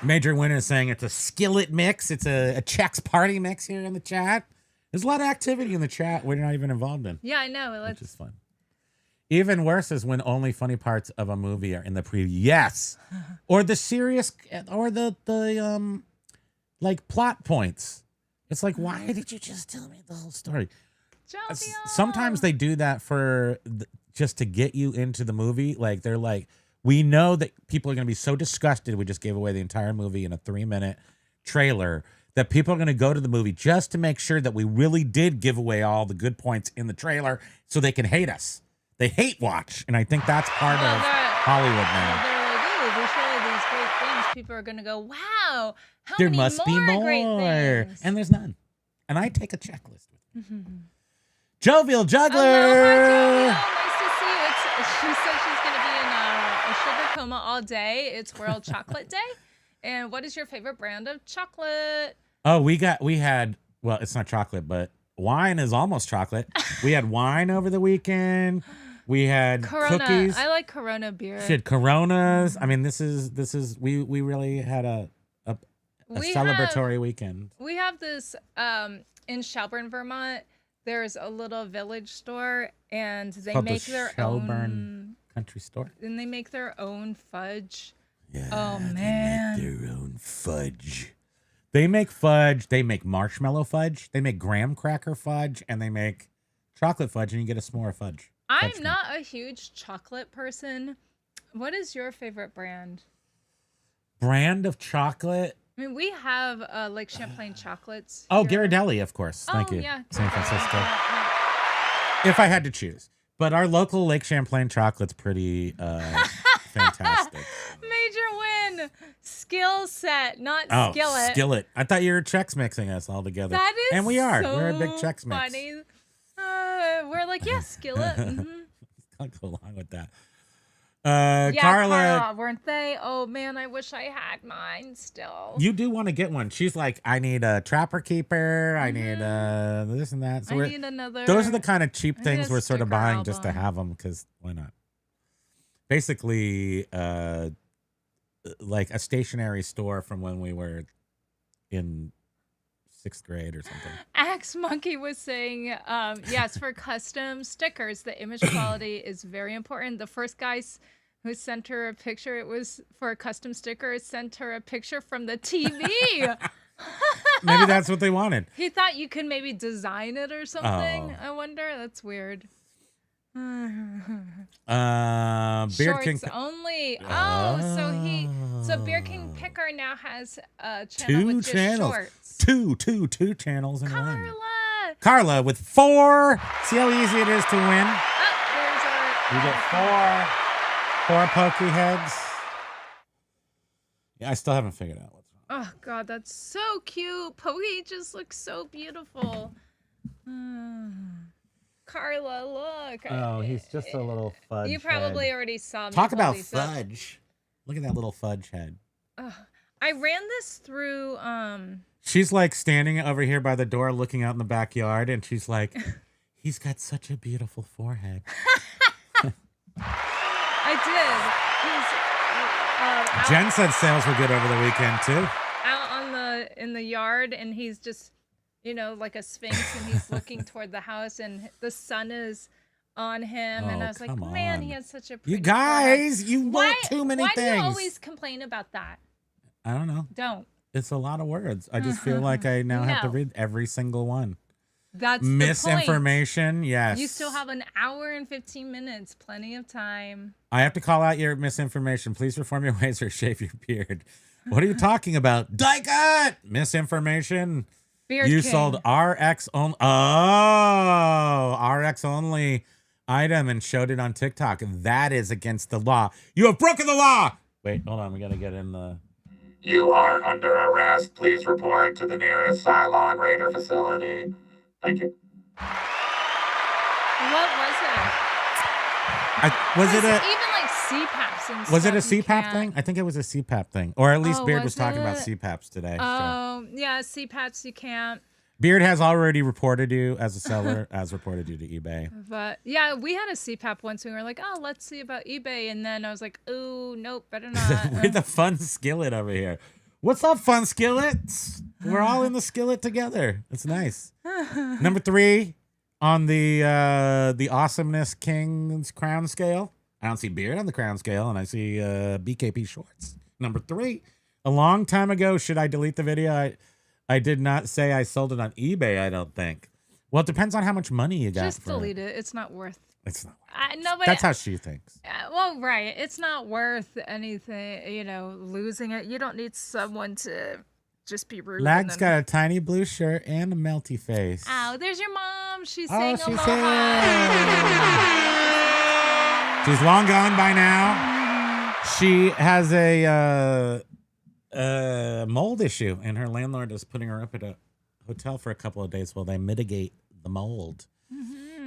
Major Winner is saying it's a skillet mix. It's a Chex party mix here in the chat. There's a lot of activity in the chat we're not even involved in. Yeah, I know. Which is fun. Even worse is when only funny parts of a movie are in the preview. Yes. Or the serious, or the plot points. It's why did you just tell me the whole story? Sometimes they do that for just to get you into the movie. Like they're like, we know that people are going to be so disgusted. We just gave away the entire movie in a 3-minute trailer that people are going to go to the movie just to make sure that we really did give away all the good points in the trailer so they can hate us. They hate watch. And I think that's part of Hollywood now. They're like, ooh, we show these great things. People are going to go, wow, how There many must be more. great things? And there's none. And I take a checklist with me. Jovial Juggler. Hello, hi, Jovial. Nice to see you. She said she's going to be in a sugar coma all day. It's World Chocolate Day. And what is your favorite brand of chocolate? Oh, we had, well, it's not chocolate, but wine is almost chocolate. We had wine over the weekend. We had Corona. cookies. I like Corona beer. Shit, Coronas. I mean, this is we really had a celebratory weekend. We have this in Shelburne, Vermont. There's a little village store, and they make their Shelburne Country Store. And they make their own fudge. Yeah. Oh man. They make their own fudge. They make fudge. They make marshmallow fudge. They make graham cracker fudge, and they make chocolate fudge, and you get a s'more fudge. I'm not a huge chocolate person. What is your favorite brand? Brand of chocolate? I mean, we have like Champlain chocolates. Oh, here. Ghirardelli, of course. Thank you. Yeah. San Francisco. If I had to choose. But our local Lake Champlain chocolate's pretty fantastic. Major win. Skill set, not Oh, skillet. skillet. I thought you were Chex mixing us all together. That is and we are. so We're a big Chex mix. funny. We're like, yeah, skillet. Mm-hmm. I'll go along with that. Yeah, Carla, weren't they? Oh man, I wish I had mine still. you do want to get one. She's like, I need a trapper keeper. I need this and that. So I need another. those are the kind of cheap things a we're sort of sticker buying just to album. have them because why not? Basically, like a stationery store from when we were in 6th grade or something. Axe Monkey was saying, yes, for custom stickers, the image quality is very important. The first guy who sent her a picture, it was for a custom sticker, sent her a picture from the TV. Maybe that's what they wanted. He thought you could maybe design it or something. Oh. I wonder. That's weird. Beard King. Shorts only. So Beard King Picker now has a channel Two with just channels. shorts. Two channels in one. Carla. Carla with 4. See how easy it is to win? Oh, there's our. You get 4 pokey heads. Yeah, I still haven't figured out what's wrong. Oh God, that's so cute. Pokey just looks so beautiful. Carla, look. Oh, he's just a little fudge. You probably head. already saw me. Talk pull about these up. fudge. Look at that little fudge head. I ran this through. She's like standing over here by the door looking out in the backyard, and she's like, he's got such a beautiful forehead. I did. Jen said sales were good over the weekend, too. Out in the yard, and he's just, like a sphinx, and he's looking toward the house, and the sun is on him, and I was like, come man, on. he has such a pretty You guys, forehead. you want too many why things. do you always complain about that? I don't know. Don't. It's a lot of words. I just feel like I now have to No. read every single one. That's the Misinformation, yes. point. You still have an hour and 15 minutes, plenty of time. I have to call out your misinformation. Please reform your ways or shave your beard. What are you talking about? Dyke! Misinformation. Beard You King. sold RX only. Oh, RX only item and showed it on TikTok. That is against the law. You have broken the law. Wait, hold on. We got to get in the. You are under arrest. Please report to the nearest Cylon Raider facility. Thank you. What was it? Was it a? Even like CPAPs and Was it a stuff, you CPAP can't- thing? I think it was a CPAP thing, or at least Oh, Beard was was talking about it? CPAPs today. so. Oh, yeah, CPAPs you can't. Beard has already reported you as a seller, as reported you to eBay. But yeah, we had a CPAP once. We were like, oh, let's see about eBay. And then I was like, oh, nope, better not. We're the fun skillet over here. What's up, fun skillets? We're all in the skillet together. It's nice. Number 3 on the awesomeness king's crown scale. I don't see Beard on the crown scale, and I see BKP shorts. Number 3. A long time ago, should I delete the video? I did not say I sold it on eBay, I don't think. Well, it depends on how much money you got. Just delete it. It's not worth. It's not. No, but That's how she thinks. well, right. It's not worth anything. You know, losing it. You don't need someone to just be rude. Lag's got a tiny blue shirt and a melty face. Ow, there's your mom. She's Oh, saying she's aloha. here. She's long gone by now. She has a mold issue, and her landlord is putting her up at a hotel for a couple of days while they mitigate the mold,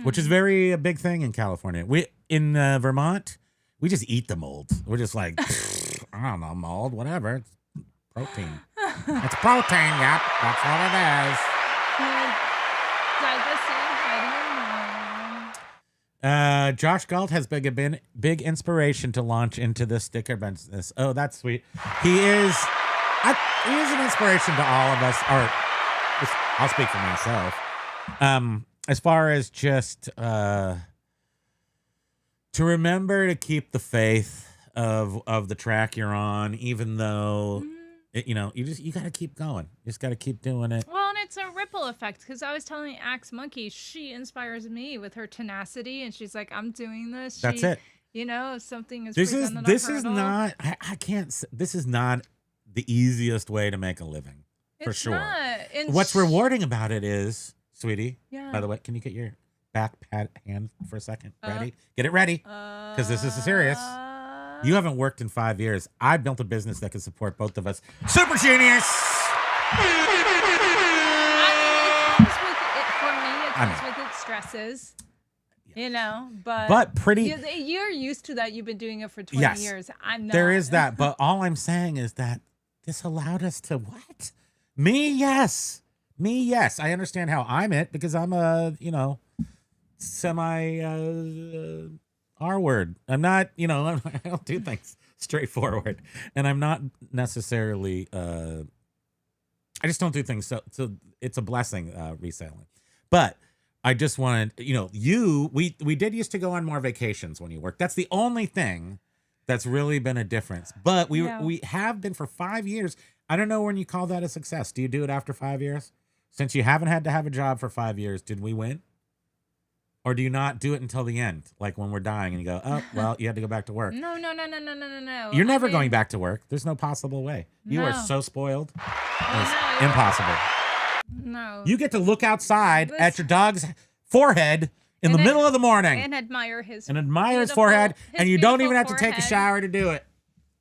which is a big thing in California. We in Vermont, we just eat the mold. We're just like, I don't know, mold, whatever. It's protein. It's protein. Yep, that's what it is. Douglas saying hi to your mom. Josh Galt has been a big inspiration to launch into this sticker business. Oh, that's sweet. He is an inspiration to all of us. Or I'll speak for myself. As far as just to remember to keep the faith of the track you're on, even though you got to keep going. You just got to keep doing it. Well, and it's a ripple effect because I was telling Axe Monkey, she inspires me with her tenacity, and she's like, "I'm doing this." That's it. You know, something is. This is hurdle. not. I can't. This is not the easiest way to make a living, for It's sure. Not. And What's rewarding about it is, sweetie. Yeah. By the way, can you get your back pat hand for a second? Ready? Get it ready, because this is serious. You haven't worked in 5 years. I built a business that can support both of us. Super genius. It comes with its stresses. You know, But pretty. You're used to that. You've been doing it for 20 Yes. years. I'm not. There is that, but all I'm saying is that this allowed us to what? Me, yes. I understand how I'm it because I'm a, semi R word. I'm not, I don't do things straightforward, and I'm not necessarily. I just don't do things so it's a blessing reselling, but. I just wanted, we did used to go on more vacations when you worked. That's the only thing that's really been a difference. But we have been for 5 years. I don't know when you call that a success. Do you do it after 5 years? Since you haven't had to have a job for 5 years, did we win? Or do you not do it until the end? Like when we're dying and you go, oh, well, you had to go back to work. No. You're never going back to work. There's no possible way. You are so spoiled. It's impossible. No. You get to look outside at your dog's forehead in the middle of the morning and admire his forehead, and you don't even have to forehead. take a shower to do it.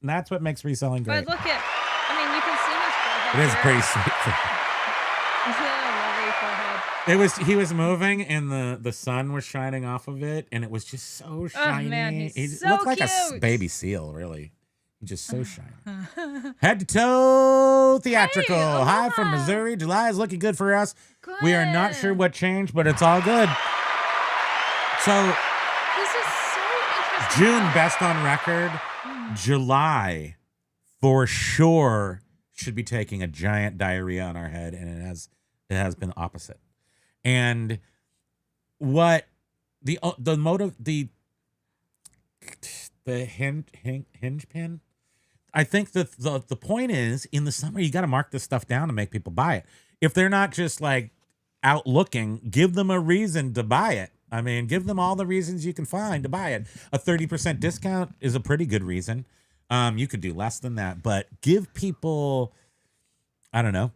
And that's what makes reselling great. But look at, you can see his forehead. It is here. pretty sweet. He's got a lovely forehead. He was moving, and the sun was shining off of it, and it was just so shiny. Oh man, he's he so looked like cute. a baby seal, really. He's just so shiny. Head to toe theatrical. Hey, Hi aloha. from Missouri. July is looking good for us. Good. We are not sure what changed, but it's all good. So This is so interesting. June, best on record. July, for sure, should be taking a giant diarrhea on our head, and it has been opposite. And what the motive, the hinge pin. I think the point is, in the summer you got to mark this stuff down to make people buy it. If they're not just like out looking, give them a reason to buy it. I mean, give them all the reasons you can find to buy it. A 30% discount is a pretty good reason. You could do less than that, but give people, I don't know,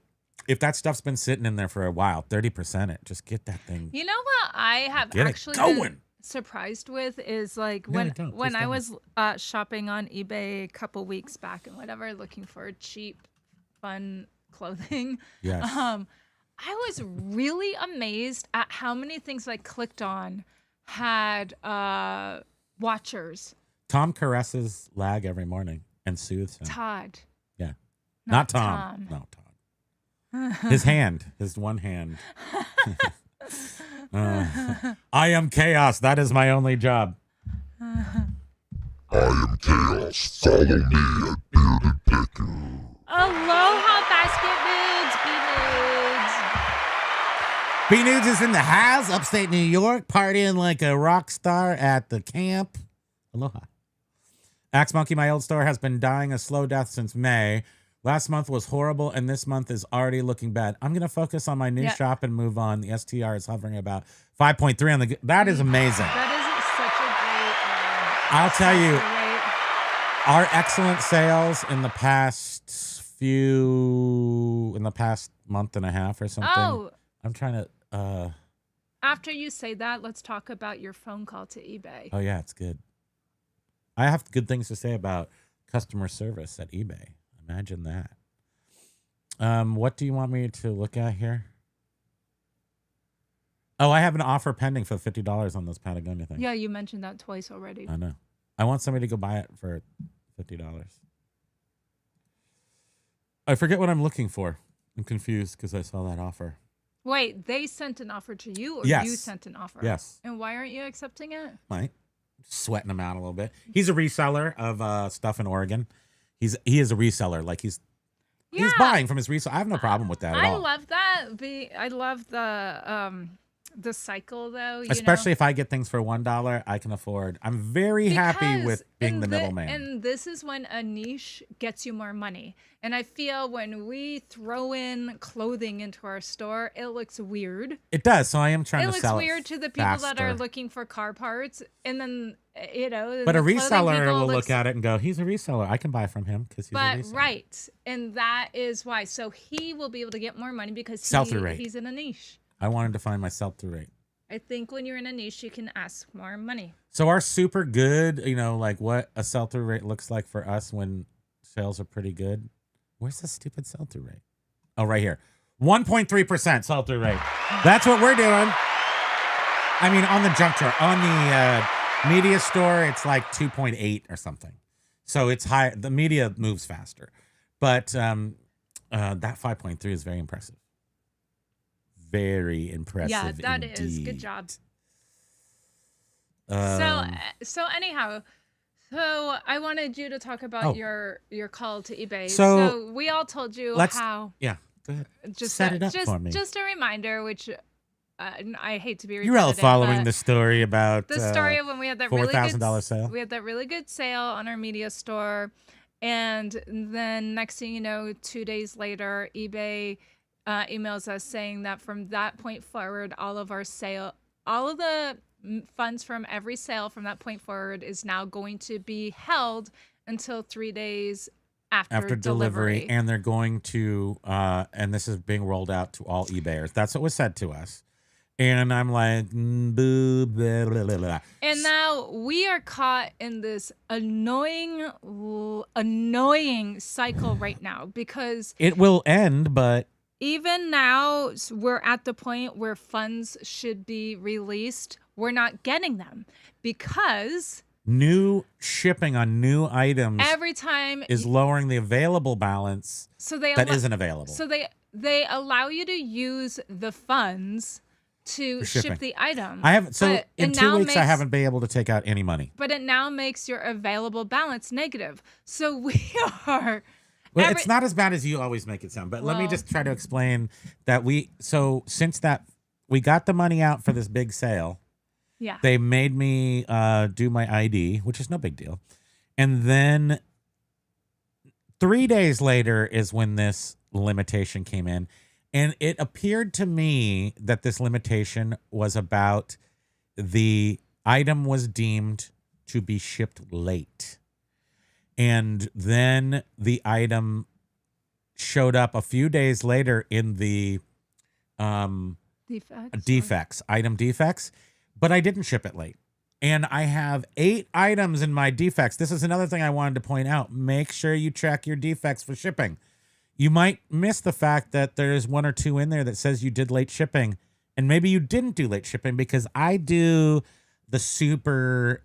if that stuff's been sitting in there for a while, 30% it. Just get that thing. You know what I have Get it actually going. been surprised with is like No, when don't. when Please I don't. was shopping on eBay a couple weeks back and whatever, looking for cheap, fun clothing. Yes. I was really amazed at how many things I clicked on had watchers. Tom caresses Lag every morning and soothes him. Todd. Yeah. Not Not Tom. No, Todd. His hand. His one hand. I am chaos. That is my only job. I am chaos. Follow me at Bearded Picker. Aloha basket nudes, B Nudes is in the house, upstate New York, partying like a rock star at the camp. Aloha. Axe Monkey, my old store, has been dying a slow death since May. Last month was horrible, and this month is already looking bad. I'm going to focus on my new shop and move on. The STR is hovering about 5.3 on the. That is amazing. That is such a great. I'll tell you, rate. our excellent sales in the past month and a half or something. Oh. I'm trying to. After you say that, let's talk about your phone call to eBay. Oh yeah, it's good. I have good things to say about customer service at eBay. Imagine that. What do you want me to look at here? Oh, I have an offer pending for $50 on those Patagonia things. Yeah, you mentioned that twice already. I know. I want somebody to go buy it for $50. I forget what I'm looking for. I'm confused because I saw that offer. Wait, they sent an offer to you, or Yes. you sent an offer? Yes. And why aren't you accepting it? Right. Sweating him out a little bit. He's a reseller of stuff in Oregon. He is a reseller. Like he's buying from his reseller. I have no problem with that at all. I love that. I love the cycle though. Especially if I get things for $1, I can afford. I'm very happy with being the middleman. And this is when a niche gets you more money. And I feel when we throw in clothing into our store, it looks weird. It does. So I am trying It to sell looks it weird to the people that are faster. looking for car parts, and then But a the clothing reseller people will looks- look at it and go, "He's a reseller. I can buy from him because he's a But reseller." right, and that is why. So he will be able to get more money because Sell-through rate. he's in a niche. I wanted to find my sell-through rate. I think when you're in a niche, you can ask more money. So our super good, like what a sell-through rate looks like for us when sales are pretty good. Where's the stupid sell-through rate? Oh, right here. 1.3% sell-through rate. That's what we're doing. I mean, on the junk drawer, on the media store, it's like 2.8 or something. So it's high. The media moves faster. But that 5.3 is very impressive. Very impressive. Yeah, that indeed. is good job. Um, So anyhow, so I wanted you to talk about Oh. your call to eBay. So, we all told you let's- how. Yeah, go ahead. Just Set it up just, for me. Just a reminder, which I hate to be You're all repetitive, following but the story about the story of when we had that really good $4,000 sale. We had that really good sale on our media store, and then next thing you know, 2 days later, eBay emails us saying that from that point forward, all of the funds from every sale from that point forward is now going to be held until 3 days after delivery. And they're going to and this is being rolled out to all eBayers. That's what was said to us. And I'm like, boo, blah, blah, blah, blah. And now we are caught in this annoying cycle right now because It will end, but even now we're at the point where funds should be released. We're not getting them because new shipping on new items every time is lowering the available balance so they that allo- isn't available. So they allow you to use the funds to For shipping. ship the item. I haven't. So but in it 2 now weeks, I makes- haven't been able to take out any money. But it now makes your available balance negative. So we are. Well, it's not as bad as you always make it sound. But let me Well- just try to explain that since we got the money out for this big sale, Yeah. they made me do my ID, which is no big deal. And then 3 days later is when this limitation came in. And it appeared to me that this limitation was about the item was deemed to be shipped late. And then the item showed up a few days later in the item defects, but I didn't ship it late. And I have 8 items in my defects. This is another thing I wanted to point out. Make sure you check your defects for shipping. You might miss the fact that there's 1 or 2 in there that says you did late shipping, and maybe you didn't do late shipping because I do the super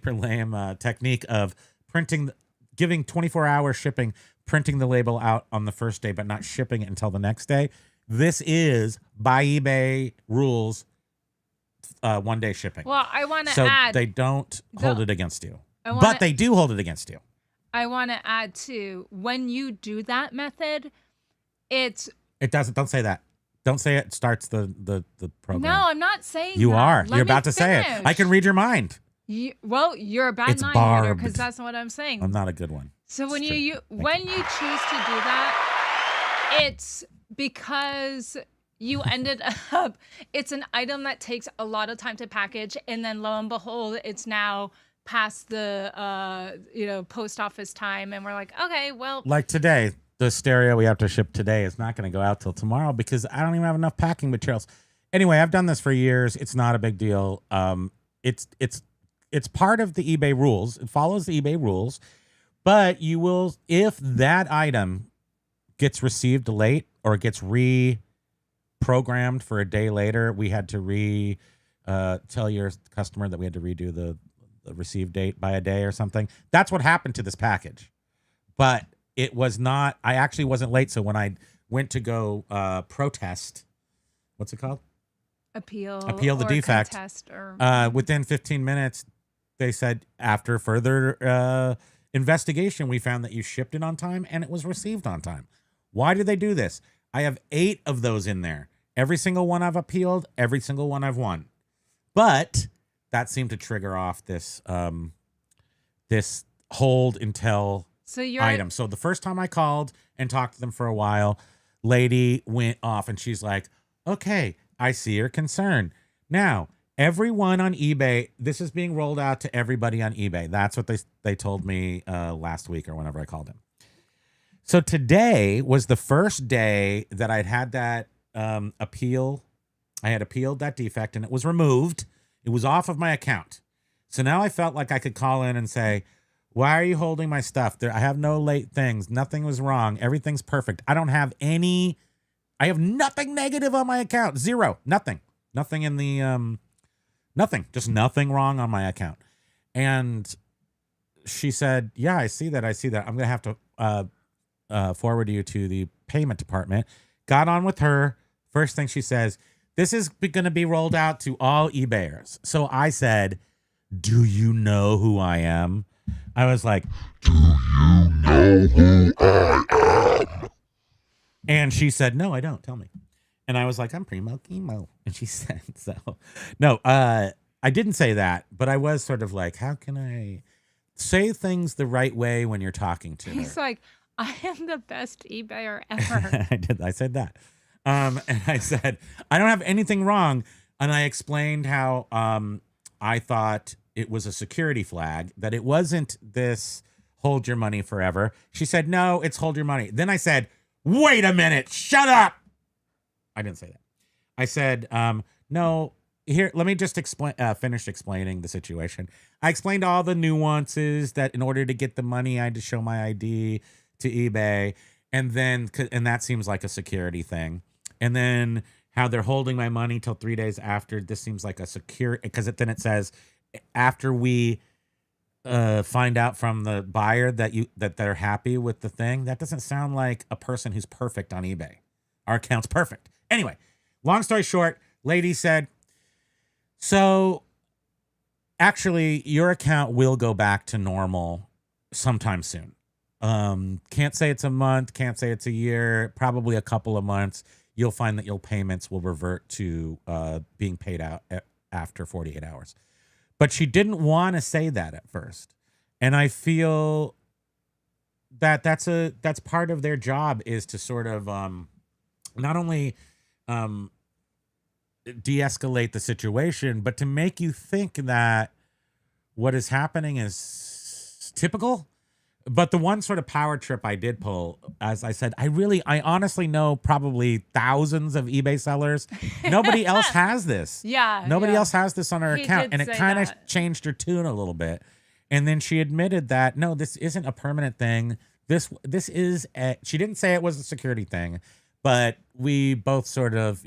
lame technique of giving 24-hour shipping, printing the label out on the first day, but not shipping it until the next day. This is by eBay rules, 1 day shipping. Well, I want to So add. they don't hold it against you, I wanna- but they do hold it against you. I want to add too. When you do that method, it's It doesn't. Don't say that. Don't say it starts the program. no. I'm not saying You that. are. Let You're me about to say it. finish. I can read your mind. You're a bad It's mind reader barbed. because that's what I'm saying. I'm not a good one. So when It's you true. when you choose to do that, it's because you ended up. It's an item that takes a lot of time to package, and then lo and behold, it's now past the post office time, and we're like, okay, well, Like today, the stereo we have to ship today is not going to go out till tomorrow because I don't even have enough packing materials. Anyway, I've done this for years. It's not a big deal. It's part of the eBay rules. It follows the eBay rules, but you will, if that item gets received late or gets reprogrammed for a day later, we had to tell your customer that we had to redo the receive date by a day or something. That's what happened to this package. But it was not, I actually wasn't late. So when I went to go protest, what's it called? appeal the or defect. contest or Within 15 minutes, they said after further investigation, we found that you shipped it on time and it was received on time. Why did they do this? I have 8 of those in there. Every single one I've appealed, every single one I've won. But that seemed to trigger off this this hold until item. So the first time I called and talked to them for a while, lady went off and she's like, okay, I see your concern. Now, everyone on eBay, this is being rolled out to everybody on eBay. That's what they told me last week or whenever I called them. So today was the first day that I'd had that appeal. I had appealed that defect and it was removed. It was off of my account. So now I felt like I could call in and say, why are you holding my stuff? I have no late things. Nothing was wrong. Everything's perfect. I have nothing negative on my account. Zero. Nothing in the, nothing. Just nothing wrong on my account. And she said, yeah, I see that. I'm going to have to forward you to the payment department. Got on with her. First thing she says, this is going to be rolled out to all eBayers. So I said, do you know who I am? I was like, Do you know who I am? and she said, no, I don't. Tell me. And I was like, I'm Primo Kimo. And she said, so no, I didn't say that, but I was sort of like, how can I say things the right way when you're talking to he's her? like, I am the best eBayer ever. I said that. And I said, I don't have anything wrong. And I explained how I thought it was a security flag, that it wasn't this hold your money forever. She said, no, it's hold your money. Then I said, wait a minute, shut up. I didn't say that. I said, no, here, let me just finish explaining the situation. I explained all the nuances that in order to get the money, I had to show my ID to eBay. And that seems like a security thing. And then how they're holding my money till 3 days after. This seems like a secure, because then it says after we find out from the buyer that they're happy with the thing. That doesn't sound like a person who's perfect on eBay. Our account's perfect. Anyway, long story short, lady said, so actually your account will go back to normal sometime soon. Can't say it's a month, can't say it's a year, probably a couple of months. You'll find that your payments will revert to being paid out after 48 hours. But she didn't want to say that at first. And I feel that that's part of their job, is to sort of not only de-escalate the situation, but to make you think that what is happening is typical. But the one sort of power trip I did pull, as I said, I honestly know probably thousands of eBay sellers. Nobody else has this. Yeah. Nobody yeah. else has this on her He account. did And it say kind of that. changed her tune a little bit. And then she admitted that, no, this isn't a permanent thing. This is, she didn't say it was a security thing, but we both sort of,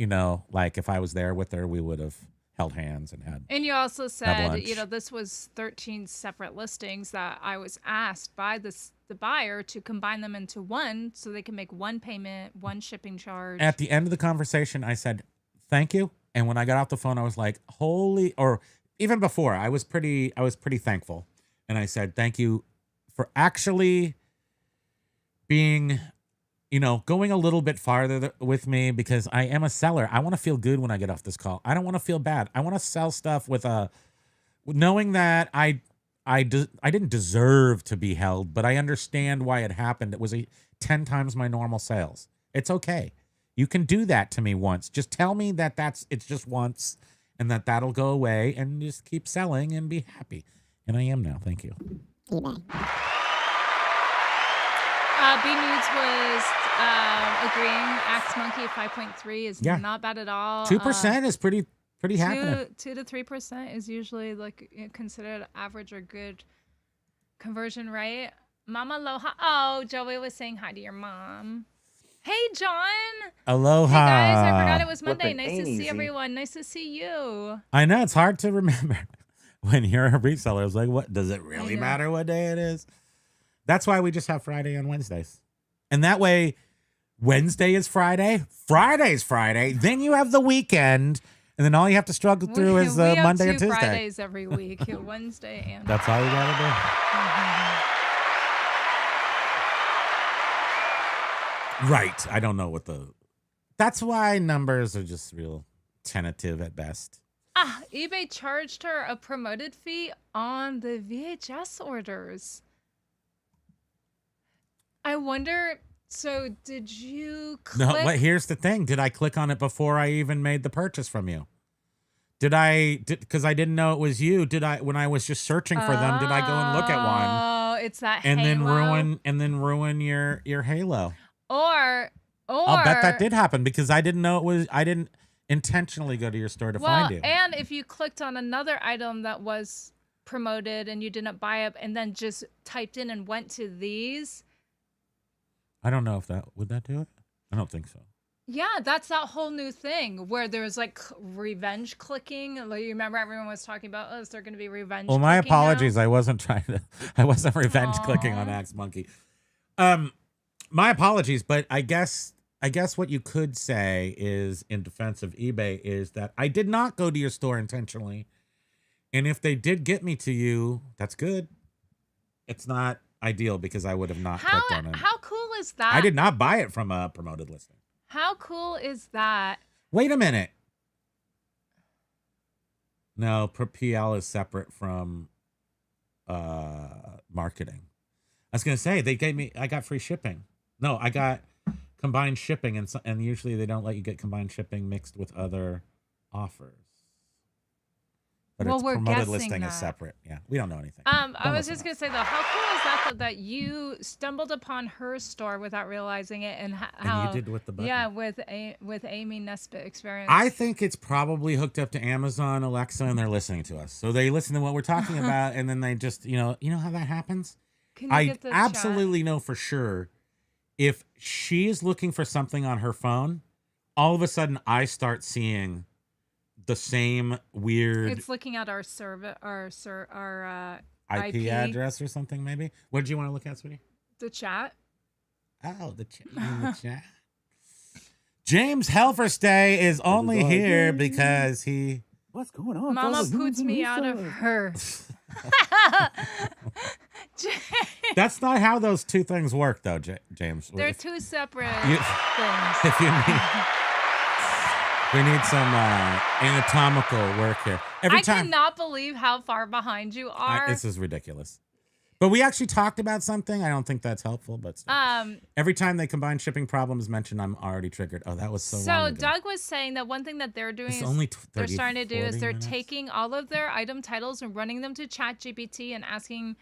like if I was there with her, we would have held hands and had. And you also said, lunch. this was 13 separate listings that I was asked by the buyer to combine them into one so they can make one payment, one shipping charge. At the end of the conversation, I said, thank you. And when I got off the phone, I was like, or even before, I was pretty thankful. And I said, thank you for actually being, going a little bit farther with me, because I am a seller. I want to feel good when I get off this call. I don't want to feel bad. I want to sell stuff with knowing that I didn't deserve to be held, but I understand why it happened. It was 10 times my normal sales. It's okay. You can do that to me once. Just tell me that it's just once and that'll go away and just keep selling and be happy. And I am now. Thank you. B Nudes was agreeing. Axe Monkey 5.3 is not bad at all. 2% is pretty happening. 2 to 3% is usually like considered average or good conversion rate. Mama Aloha. Oh, Joey was saying hi to your mom. Hey, John. Aloha. Hey, guys. I forgot it was Monday. Nice to see everyone. Nice to see you. I know. It's hard to remember when you're a reseller. It's like, what? Does it really matter what day it is? That's why we just have Friday and Wednesdays. And that way, Wednesday is Friday. Friday's Friday. Then you have the weekend. And then all you have to struggle through is Monday and Tuesday. Fridays every week. Wednesday and That's all you got to do. Right. I don't know what that's why numbers are just real tentative at best. eBay charged her a promoted fee on the VHS orders. I wonder, so did you click? No, but here's the thing. Did I click on it before I even made the purchase from you? Because I didn't know it was you. When I was just searching for them, did I go and look at one? Oh, it's that and Halo. then ruin your Halo. Or I'll bet that did happen because I didn't know it was. I didn't intentionally go to your store to find you. And if you clicked on another item that was promoted and you didn't buy it, and then just typed in and went to these. I don't know if would that do it. I don't think so. Yeah, that's that whole new thing where there's like revenge clicking. Like, you remember everyone was talking about, is there going to be revenge? Well, my apologies. Now? I wasn't revenge clicking on Axe Monkey. My apologies, but I guess what you could say is in defense of eBay is that I did not go to your store intentionally. And if they did get me to you, that's good. It's not ideal because I would have not clicked on it. How cool is that? I did not buy it from a promoted listing. How cool is that? Wait a minute. No, PL is separate from marketing. I was going to say, I got free shipping. No, I got combined shipping, and usually they don't let you get combined shipping mixed with other offers. But Well, its we're promoted guessing listing that. is separate. Yeah, we don't know anything. I was just gonna say though, how cool is that that you stumbled upon her store without realizing it, and how And you did with the button. Yeah, with Amy Nesbitt experience. I think it's probably hooked up to Amazon Alexa, and they're listening to us. So they listen to what we're talking about, and then they just, you know how that happens. Can you I get the absolutely know for sure if she is looking for something on her phone, all of a sudden I start seeing the same weird. It's looking at our IP address or something, maybe. What did you want to look at, sweetie? The chat. Oh, the chat. James Helferstay is only here because he. What's going on? Mama fellas? puts me out of her. That's not how those two things work, though, James. They're two separate You- things. If you need, we need some anatomical work here. Every I time. cannot believe how far behind you are. This is ridiculous. But we actually talked about something. I don't think that's helpful, but still. Every time they combine shipping problems mentioned, I'm already triggered. Oh, that was so long So ago. Doug was saying that one thing that they're doing It's is only they're 30, starting to do is 40 they're minutes. taking all of their item titles and running them to ChatGPT and asking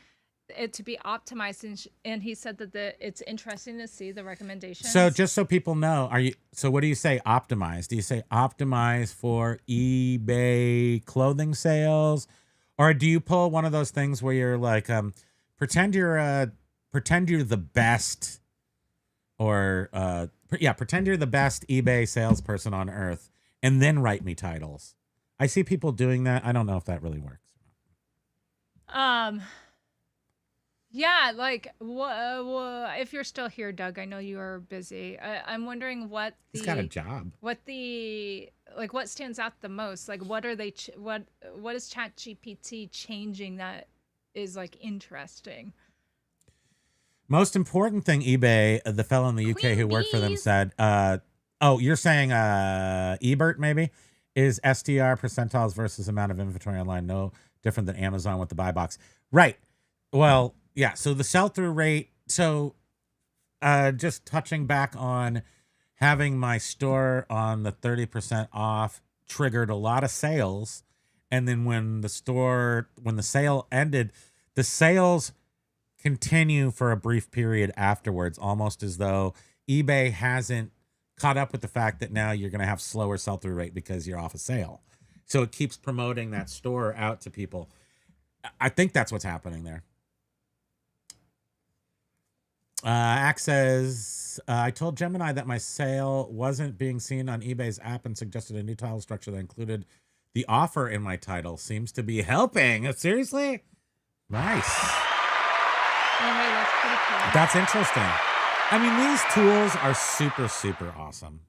it to be optimized. And he said that it's interesting to see the recommendations. So just so people know, so what do you say optimize? Do you say optimize for eBay clothing sales? Or do you pull one of those things where you're like, pretend you're the best, or pretend you're the best eBay salesperson on earth, and then write me titles. I see people doing that. I don't know if that really works. Yeah, like if you're still here, Doug, I know you are busy. I'm wondering what He's got a job. what stands out the most. Like, what are they? What is ChatGPT changing that is like interesting? Most important thing, eBay, the fellow in the UK who worked for them said, you're saying Ebert maybe? Is SDR percentiles versus amount of inventory online no different than Amazon with the buy box? Right. Well, yeah. So the sell-through rate. So just touching back on having my store on the 30% off triggered a lot of sales. And then when the sale ended, the sales continue for a brief period afterwards, almost as though eBay hasn't caught up with the fact that now you're going to have slower sell-through rate because you're off a sale. So it keeps promoting that store out to people. I think that's what's happening there. Axe says, I told Gemini that my sale wasn't being seen on eBay's app and suggested a new title structure that included the offer in my title. Seems to be helping. Seriously? Nice. Oh, hey, that's pretty cool. That's interesting. I mean, these tools are super, super awesome.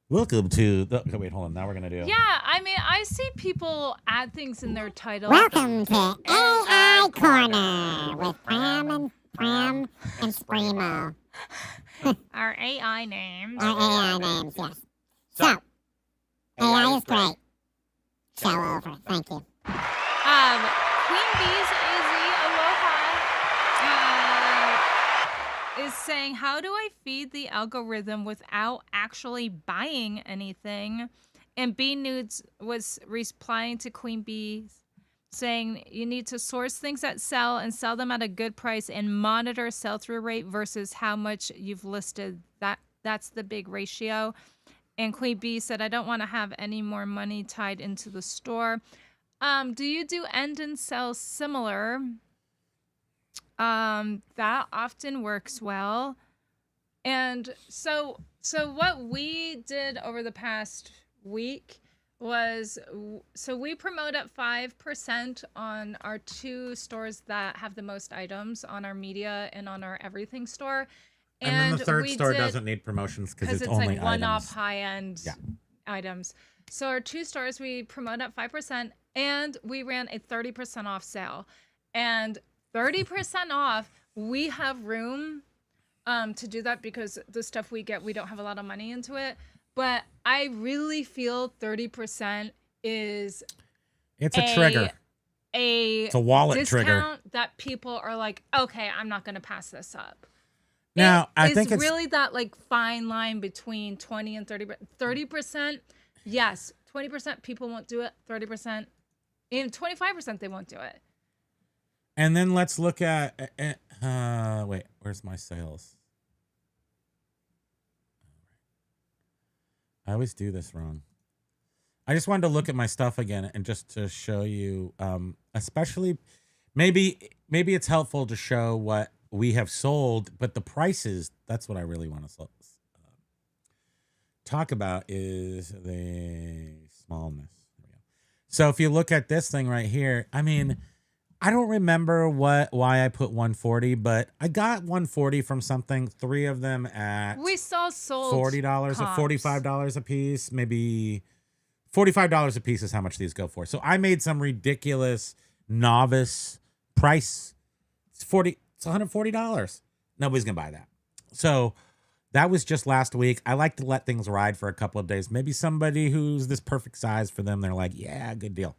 Welcome to the... Okay, wait, hold on. Now we're going to do... Yeah, I mean, I see people add things in their title. Welcome to AI Corner with Primo and Primo. Our AI names. Our AI names, yes. So, AI is great. Show over. Thank you. Queen Bee's Izzy Aloha is saying, how do I feed the algorithm without actually buying anything? And B Nudes was replying to Queen Bee saying you need to source things that sell and sell them at a good price and monitor sell-through rate versus how much you've listed. That's the big ratio. And Queen Bee said, I don't want to have any more money tied into the store. Do you do end and sell similar? That often works well. And so what we did over the past week was, so we promote at 5% on our 2 stores that have the most items, on our media and on our everything store. And then the third store doesn't need promotions because it's only like one-off items. high-end items. So our 2 stores, we promote at 5%, and we ran a 30% off sale. And 30% off, we have room to do that because the stuff we get, we don't have a lot of money into it. But I really feel 30% is... It's a trigger. It's a wallet discount trigger that people are like, okay, I'm not going to pass this up. Now, I think it's really that like fine line between 20 and 30. 30%, yes. 20% people won't do it. 30%, even 25% they won't do it. And then let's look at, wait, where's my sales? I always do this wrong. I just wanted to look at my stuff again and just to show you, especially, maybe it's helpful to show what we have sold, but the prices, that's what I really want to talk about is the smallness. So if you look at this thing right here, I mean, I don't remember why I put 140, but I got 140 from something, 3 of them at we saw sold $40 or $45 a piece, maybe $45 a piece is how much these go for. So I made some ridiculous novice price. It's $140. Nobody's gonna buy that. So that was just last week. I like to let things ride for a couple of days. Maybe somebody who's this perfect size for them, they're like, yeah, good deal.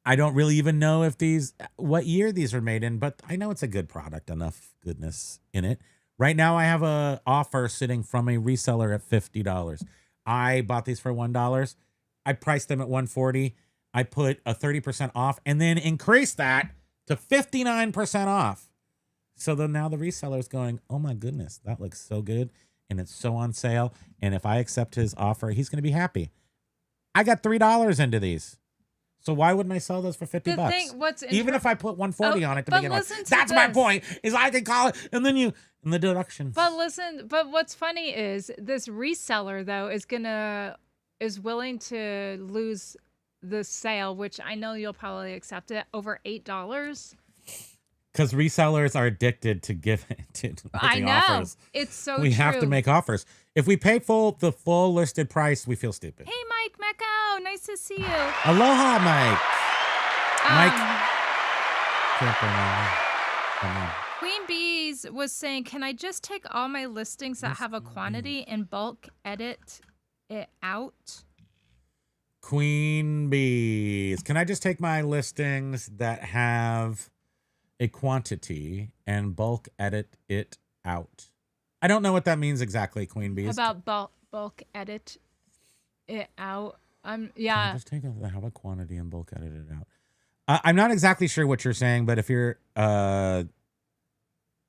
I don't really even know if what year these are made in, but I know it's a good product, enough goodness in it. Right now I have a offer sitting from a reseller at $50. I bought these for $1. I priced them at $140. I put a 30% off and then increased that to 59% off. So then now the reseller is going, oh my goodness, that looks so good. And it's so on sale. And if I accept his offer, he's going to be happy. I got $3 into these. So why wouldn't I sell those for $50? Even if I put 140 on it to begin with. That's my point, is I can call it, and then and the deductions. But what's funny is this reseller though is willing to lose the sale, which I know you'll probably accept it, over $8. Because resellers are addicted to giving offers. It's so true. We have to make offers. If we pay the full listed price, we feel stupid. Hey, Mike Mecco, nice to see you. Aloha, Mike. Mike. Queen Bees was saying, can I just take all my listings that have a quantity and bulk edit it out? Queen bees. Can I just take my listings that have a quantity and bulk edit it out? I don't know what that means exactly, Queen bees. About bulk edit it out. Can I Yeah. just take have a quantity and bulk edit it out? I'm not exactly sure what you're saying, but if you're, I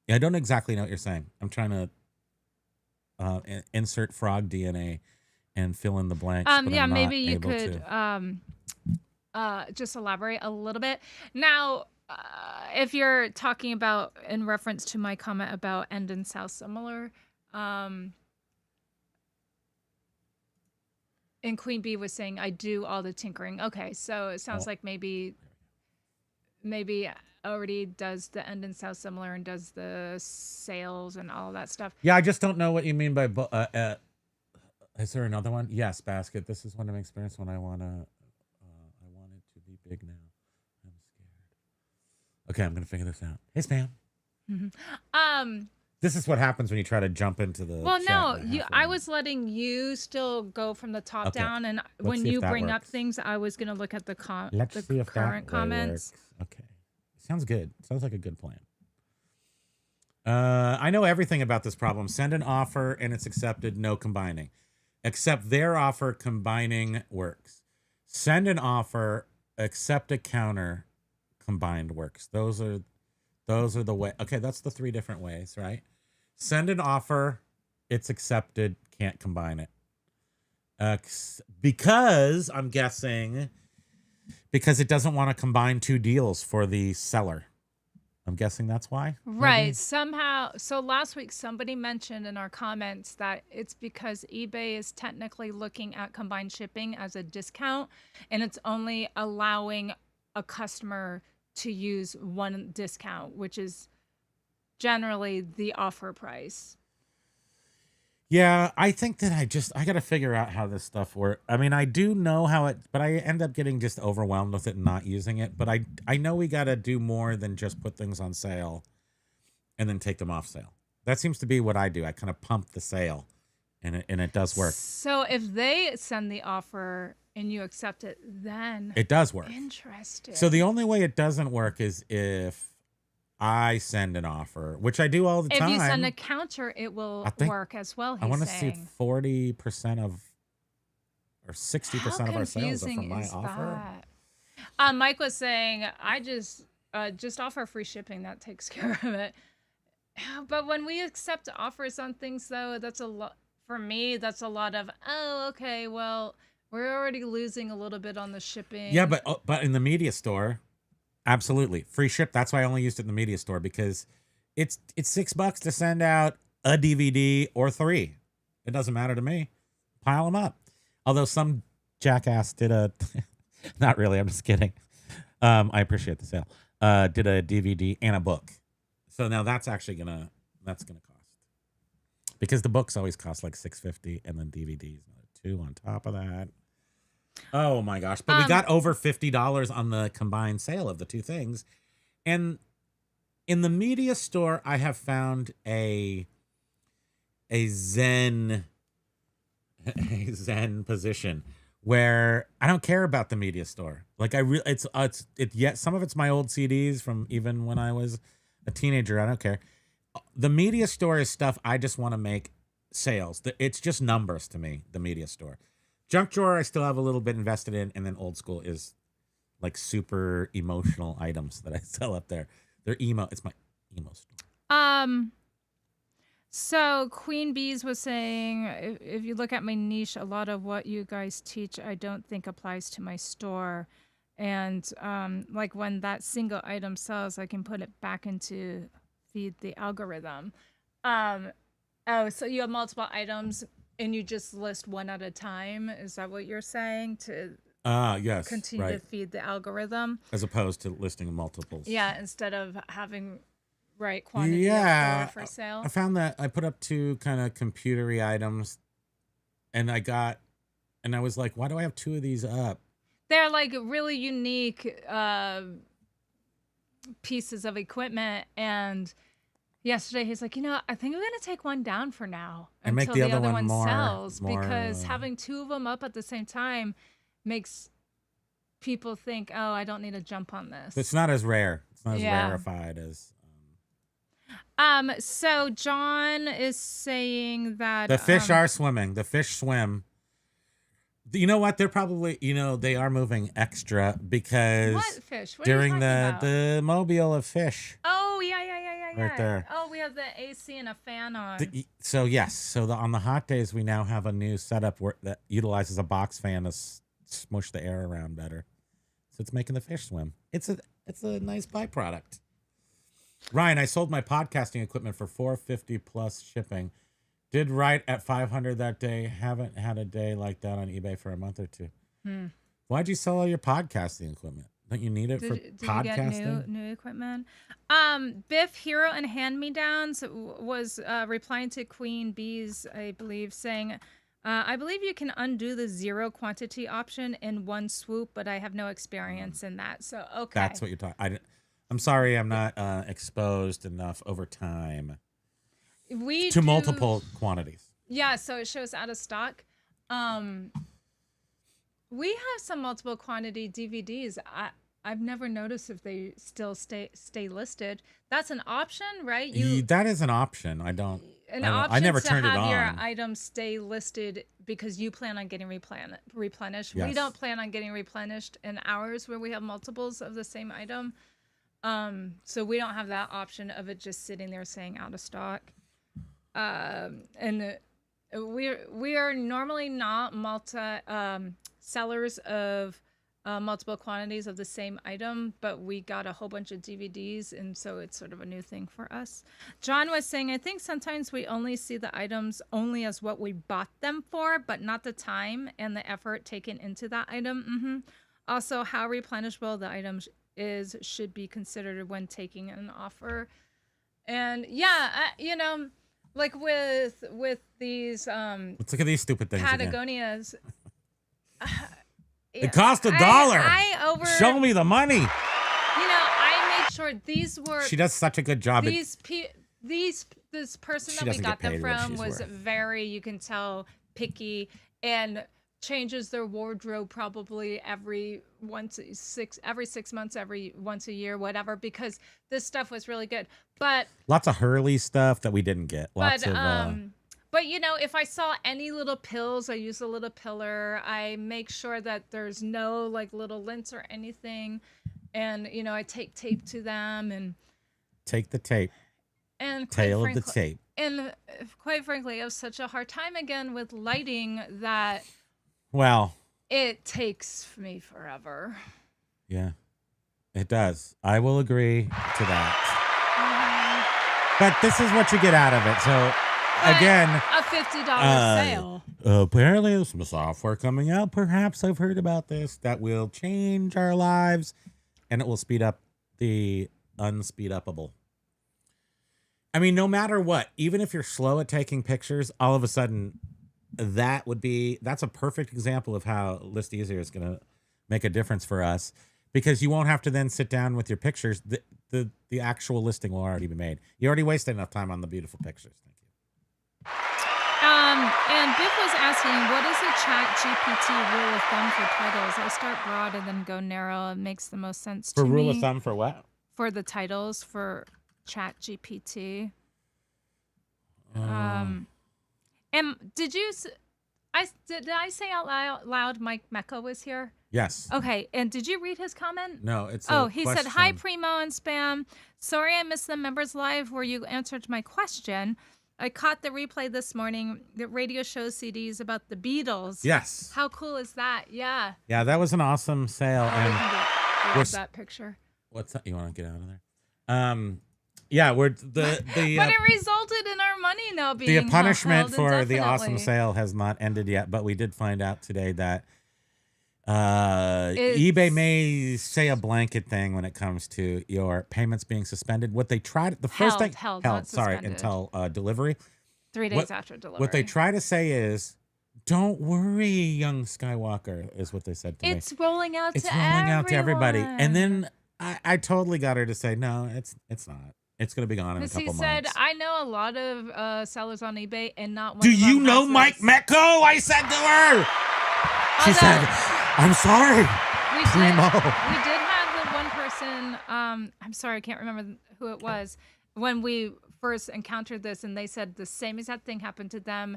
don't exactly know what you're saying. I'm trying to insert frog DNA and fill in the blanks. But Yeah, I'm not maybe you able could just elaborate a little bit. Now, if you're talking about in reference to my comment about end and south similar, and Queen Bee was saying I do all the tinkering. Okay, so it sounds like maybe already does the end and south similar and does the sales and all that stuff. Yeah, I just don't know what you mean by. Is there another one? Yes, basket. This is one of my experience when I want it to be big now. I'm scared. Okay, I'm gonna figure this out. Hey, spam. This is what happens when you try to jump into the. Well, chat no, and halfway I in. was letting you still go from the top Okay. down, and Let's when see if you that bring up works. things, I was gonna look at the Let's see if current that way comments. works. Okay, sounds good. Sounds like a good plan. I know everything about this problem. Send an offer and it's accepted. No combining. Accept their offer. Combining works. Send an offer. Accept a counter. Combined works. Those are the way. Okay, that's the 3 different ways, right? Send an offer. It's accepted. Can't combine it. Because I'm guessing because it doesn't want to combine 2 deals for the seller. I'm guessing that's why. Right. maybe? Somehow, so last week somebody mentioned in our comments that it's because eBay is technically looking at combined shipping as a discount, and it's only allowing a customer to use one discount, which is generally the offer price. Yeah, I think that I got to figure out how this stuff works. I mean, I do know how it, but I end up getting just overwhelmed with it and not using it. But I know we got to do more than just put things on sale and then take them off sale. That seems to be what I do. I kind of pump the sale and it does work. So if they send the offer and you accept it, then It does work. interesting. So the only way it doesn't work is if I send an offer, which I do all the if time. you send a counter, it will I think- work as well. He's I want to see saying. 40% of or 60% How of our sales are confusing from my is offer. that? Mike was saying, I just offer free shipping. That takes care of it. But when we accept offers on things, though, that's a lot. For me, that's a lot of, oh, okay, well, we're already losing a little bit on the shipping. Yeah, but in the media store, absolutely free ship. That's why I only used it in the media store because it's $6 to send out a DVD or 3. It doesn't matter to me. Pile them up. Although some jackass did a, not really. I'm just kidding. I appreciate the sale. Did a DVD and a book. So now that's actually gonna cost because the books always cost like $6.50 and then DVDs another $2 on top of that. Oh my gosh. But we got over $50 on the combined sale of the 2 things. And in the media store, I have found a zen position where I don't care about the media store. Like yet some of it's my old CDs from even when I was a teenager. I don't care. The media store is stuff I just want to make sales. It's just numbers to me, the media store. Junk drawer, I still have a little bit invested in, and then old school is like super emotional items that I sell up there. They're emo. It's my emo store. So Queen Bees was saying, if you look at my niche, a lot of what you guys teach, I don't think applies to my store. And like when that single item sells, I can put it back into feed the algorithm. Oh, so you have multiple items and you just list one at a time? Is that what you're saying? To Yes. continue to feed the algorithm? As opposed to listing multiples. Yeah, instead of having quantity of for sale. I found that I put up 2 kind of computery items and I was like, why do I have 2 of these up? They're like really unique pieces of equipment. And yesterday he's like, I think I'm going to take one down for now And make until the other one more- sells more, because having 2 of them up at the same time makes people think, oh, I don't need to jump on this. It's not as rare. It's not as Yeah. rarefied as So John is saying that the fish are swimming. The fish swim. You know what? They're probably, they are moving extra because what fish? What are you during talking the about? the mobile of fish. Oh yeah. Right there. Oh, we have the AC and a fan on. So yes, on the hot days we now have a new setup that utilizes a box fan to smush the air around better. So it's making the fish swim. It's a nice byproduct. Ryan, I sold my podcasting equipment for $450 plus shipping. Did right at $500 that day. Haven't had a day like that on eBay for a month or two. Why'd you sell all your podcasting equipment? Don't you need it for podcasting? You get new equipment? Biff Hero and Hand Me Downs was replying to Queen Bee's, I believe, saying, I believe you can undo the 0 quantity option in one swoop, but I have no experience in that. So okay, That's what you're talking. I'm sorry, I'm not exposed enough over time to multiple quantities. Yeah, so it shows out of stock. We have some multiple quantity DVDs. I've never noticed if they still stay listed. That's an option, right? That is an option. I never turned it on. To have your items stay listed because you plan on getting replenished. Yes. We don't plan on getting replenished in hours where we have multiples of the same item. So we don't have that option of it just sitting there saying out of stock. And we are normally not sellers of multiple quantities of the same item, but we got a whole bunch of DVDs, and so it's sort of a new thing for us. John was saying, I think sometimes we only see the items only as what we bought them for, but not the time and the effort taken into that item. Also, how replenishable the item should be considered when taking an offer. And like with these Let's look at these stupid things Patagonias. It cost $1. Show me the money. I made sure these were. She does such a good job. This person that we got them from was very, you can tell, picky and changes their wardrobe probably every 6 months, once a year, whatever, because this stuff was really good. But lots of Hurley stuff that we didn't get. But if I saw any little pills, I use a little pillar. I make sure that there's no like little lints or anything, and I take tape to them and take the tape. And tail of the tape. And quite frankly, I have such a hard time again with lighting that. Well, it takes me forever. Yeah, it does. I will agree to that. But this is what you get out of it. So. Again, a $50 sale. Apparently, there's some software coming out. Perhaps I've heard about this that will change our lives, and it will speed up the unspeed-upable. I mean, no matter what, even if you're slow at taking pictures, all of a sudden, that's a perfect example of how List Easier is going to make a difference for us, because you won't have to then sit down with your pictures. The actual listing will already be made. You already wasted enough time on the beautiful pictures. Thank you. And Biff was asking, what is the Chat GPT rule of thumb for titles? I start broad and then go narrow. It makes the most sense to me. For rule of thumb for what? For the titles for Chat GPT. And did I say out loud Mike Mecca was here? Yes. Okay, and did you read his comment? No, it's he said, hi, Primo and Spam. Sorry I missed the members live where you answered my question. I caught the replay this morning. The radio show CDs about the Beatles. Yes. How cool is that? Yeah. Yeah, that was an awesome sale. And that picture. What's that? You want to get out of there? Yeah, we're the but it resulted in our money now being the punishment for indefinitely. the awesome sale has not ended yet, but we did find out today that eBay may say a blanket thing when it comes to your payments being suspended. What they tried, the first thing held, until delivery. 3 days after delivery. What they try to say is, "Don't worry, young Skywalker," is what they said to me. It's rolling out to everybody. And then I totally got her to say, "No, it's not. It's going to be gone in a couple months." He said, "I know a lot of sellers on eBay, and not one." Do you know Mike Mecco? I said to her. She said, I'm sorry. We Primo. did have the one person. I'm sorry, I can't remember who it was when we first encountered this, and they said the same exact thing happened to them.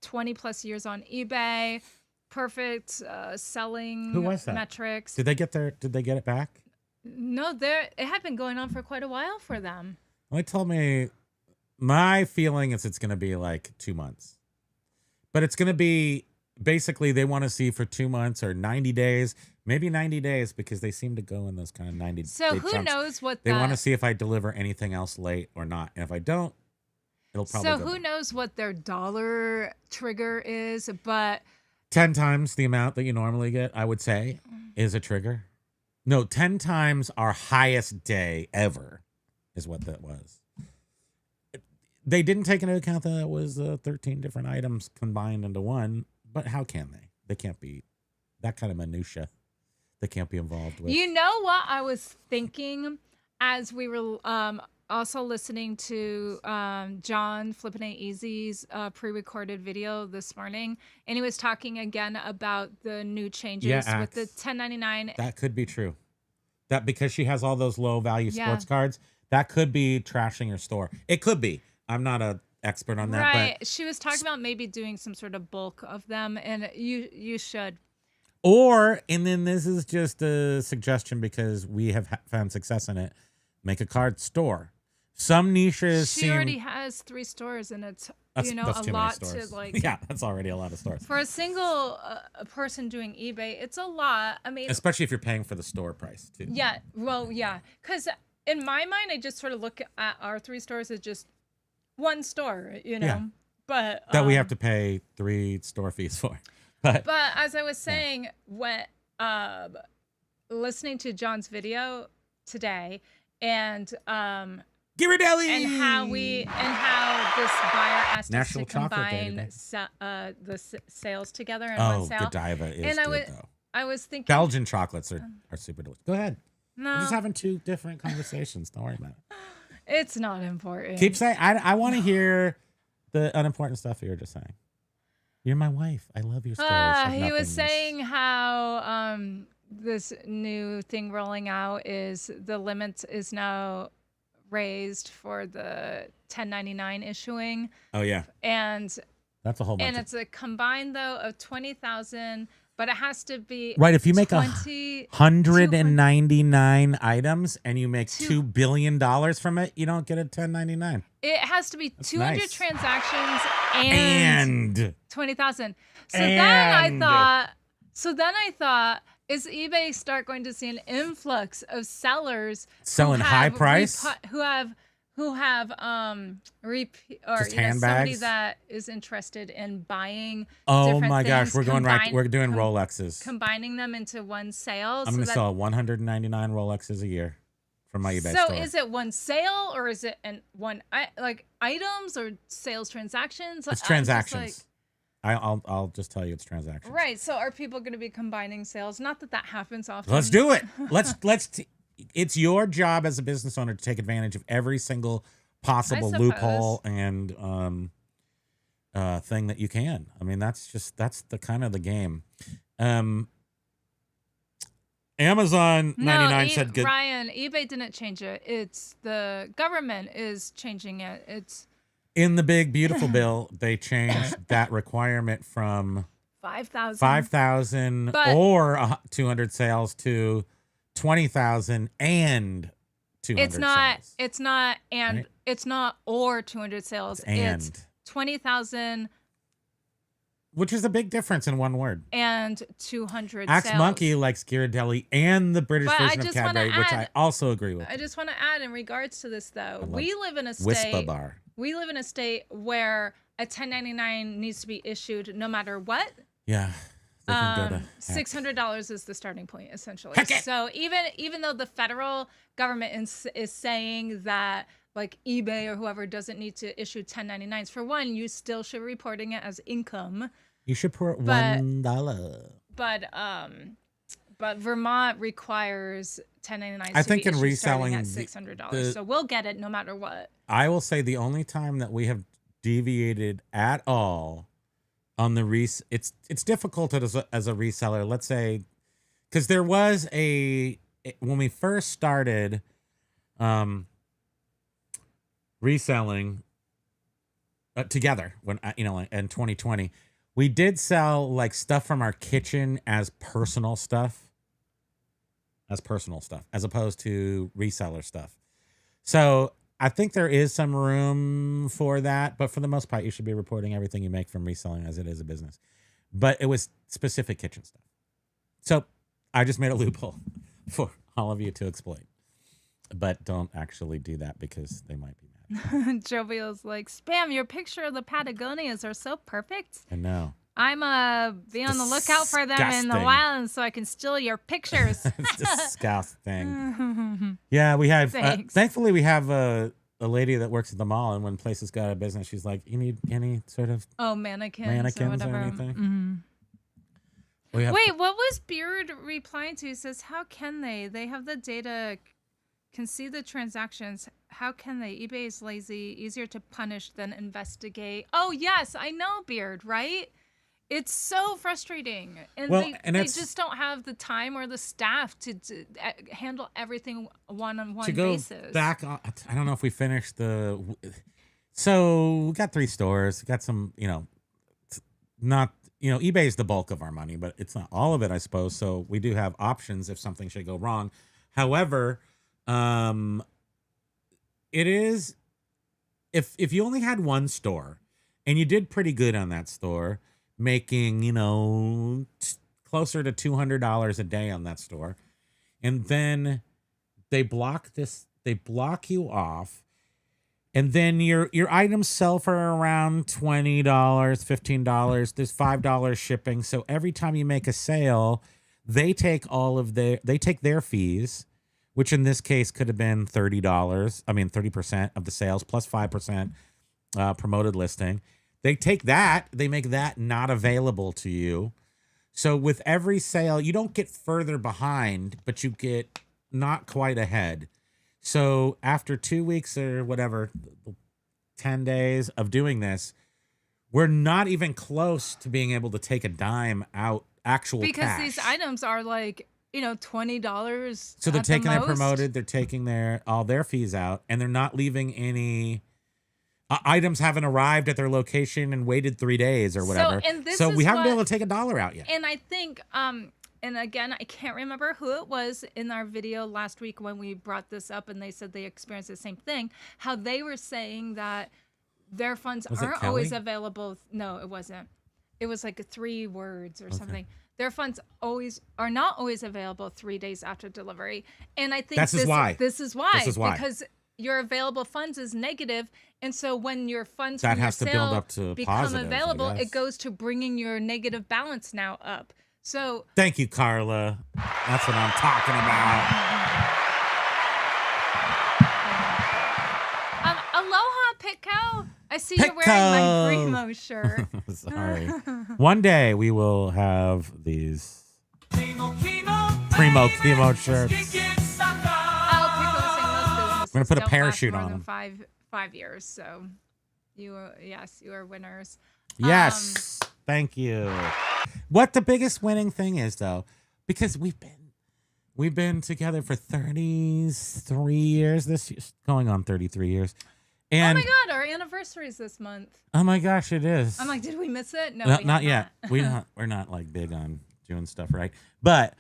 20 plus years on eBay, perfect selling Who was that? metrics. Did they get it back? No, it had been going on for quite a while for them. Well, they told me, my feeling is it's going to be like 2 months. But it's going to be, basically, they want to see for 2 months or 90 days, maybe 90 days, because they seem to go in those kind of 90 So day who chunks. knows what They want to see if I deliver anything else late or not. And if I don't, it'll probably So go who down. knows what their dollar trigger is, but 10 times the amount that you normally get, I would say, is a trigger. No, 10 times our highest day ever is what that was. They didn't take into account that it was 13 different items combined into one, but how can they? They can't be that kind of minutia. They can't be involved with. you know what I was thinking as we were also listening to John Flippin' It Easy's pre-recorded video this morning, and he was talking again about the new changes with the 1099. That could be true. That because she has all those low value sports cards, that could be trashing your store. It could be. I'm not an expert on that, Right. but She was talking about maybe doing some sort of bulk of them, and you should. and then this is just a suggestion because we have found success in it. Make a card store. Some niches She seem already has 3 stores, and it's that's a too many lot stores. to like. Yeah, that's already a lot of stores. For a single person doing eBay, it's a lot. I mean, Especially if you're paying for the store price too. yeah, well, yeah, because in my mind, I just sort of look at our 3 stores as just one store, Yeah. But That we have to pay 3 store fees for. But as I was saying, when listening to John's video today, and Ghirardelli! and how this buyer asked National us to Chocolate Day combine today. sales together in one sale. Godiva is And good though. I was thinking, Belgian chocolates are super delicious. Go ahead. no, We're just having 2 different conversations. Don't worry about it. it's not important. Keep saying. I want to hear the unimportant stuff you were just saying. You're my wife. I love your stories. of He was nothingness. saying how this new thing rolling out is the limit is now raised for the 1099 issuing, Oh yeah, and that's a whole bunch. and it's a combined though of 20,000, but it has to be Right, if you make 20 199 items and you make $2 billion from it, you don't get a 1099. It has to be 200 nice. transactions and 20,000. So then I thought, is eBay start going to see an influx of sellers Selling who high have price? who have Just somebody handbags? that is interested in buying Oh different my gosh, things, we're going right. We're doing Rolexes. combining them into one sale. I'm going to sell 199 Rolexes a year from my eBay so store. is it one sale or is it like items or sales transactions? It's I'm just transactions. I'll just tell you it's transactions. Right. So are people going to be combining sales? Not that happens often. Let's do it. It's your job as a business owner to take advantage of every single possible suppose. loophole and thing that you can. I mean, that's the kind of the game. Amazon 99 said good. Ryan, eBay didn't change it. It's the government is changing it. It's In the big beautiful bill, they changed that requirement from 5,000. 5,000 But- or 200 sales to 20,000 and 200 It's not. sales. It's not. And Right? it's not or 200 sales. And. It's 20,000 Which is a big difference in one word. and 200 Axe sales. Monkey likes Ghirardelli and the British But I version of just wanna Cadbury, which I add- also agree with. I just want to add in regards to this though. love We live in a Whisper state. bar. We live in a state where a 1099 needs to be issued no matter what. Yeah. They can go to heck. $600 is the starting point, essentially. Heck it. So even though the federal government is saying that like eBay or whoever doesn't need to issue 1099s, for one, you still should be reporting it as income. You should put But- $1. But Vermont requires 1099s. I to think be in issued reselling starting at the- $600. So we'll get it no matter what. I will say the only time that we have deviated at all on the it's difficult as a reseller. Let's say, because there was when we first started reselling together when in 2020, we did sell like stuff from our kitchen as personal stuff, as opposed to reseller stuff. So I think there is some room for that, but for the most part, you should be reporting everything you make from reselling as it is a business. But it was specific kitchen stuff. So I just made a loophole for all of you to exploit. But don't actually do that because they might be mad. Jovial's like, Spam, your picture of the Patagonias are so perfect. I know. I'm be on the lookout for them in the Disgusting. wild so I can steal your pictures. It's disgusting. Yeah, we have. Thankfully, we have a lady that works at the mall, and when places go out of business, she's like, "You need any sort of mannequins or whatever. anything?" Mm-hmm. Wait, what was Beard replying to? He says, "How can they? They have the data, can see the transactions. How can they? eBay is lazy, easier to punish than investigate." Oh yes, I know, Beard. Right? It's so frustrating, and they just don't have the time or the staff to handle everything one-on-one basis. To go back, I don't know if we finished the. So we got 3 stores. We got some, not eBay is the bulk of our money, but it's not all of it, I suppose. So we do have options if something should go wrong. However, it is if you only had one store and you did pretty good on that store, making, closer to $200 a day on that store. And then they block you off. And then your items sell for around $20, $15. There's $5 shipping. So every time you make a sale, they take their fees, which in this case could have been $30. I mean, 30% of the sales plus 5% promoted listing. They take that, they make that not available to you. So with every sale, you don't get further behind, but you get not quite ahead. So after 2 weeks or whatever, 10 days of doing this, we're not even close to being able to take a dime out actual because cash. These items are like, $20. So they're taking their promoted, they're taking all their fees out, and they're not leaving any items haven't arrived at their location and waited 3 days or whatever. So we haven't been able to take $1 out yet. And I think, and again, I can't remember who it was in our video last week when we brought this up and they said they experienced the same thing, how they were saying that their funds aren't always available. No, it wasn't. It was like 3 words or something. Their funds are not always available 3 days after delivery. And I think this is why. Because your available funds is negative, and so when your funds that from has your to build sale up to become positives, available, it goes to bringing your negative balance now up. So thank you, Carla. That's what I'm talking about. Aloha, Pitco. I see you're wearing my Primo shirt. Sorry. One day we will have these Primo Kimo shirts. We're gonna put a parachute on them. 5 years, so you are winners. Yes, thank you. What the biggest winning thing is, though, because we've been together for 33 years this year, going on 33 years. And oh my God, our anniversary is this month. Oh my gosh, it is. I'm like, did we miss it? No, not yet. We're not like big on doing stuff, right? But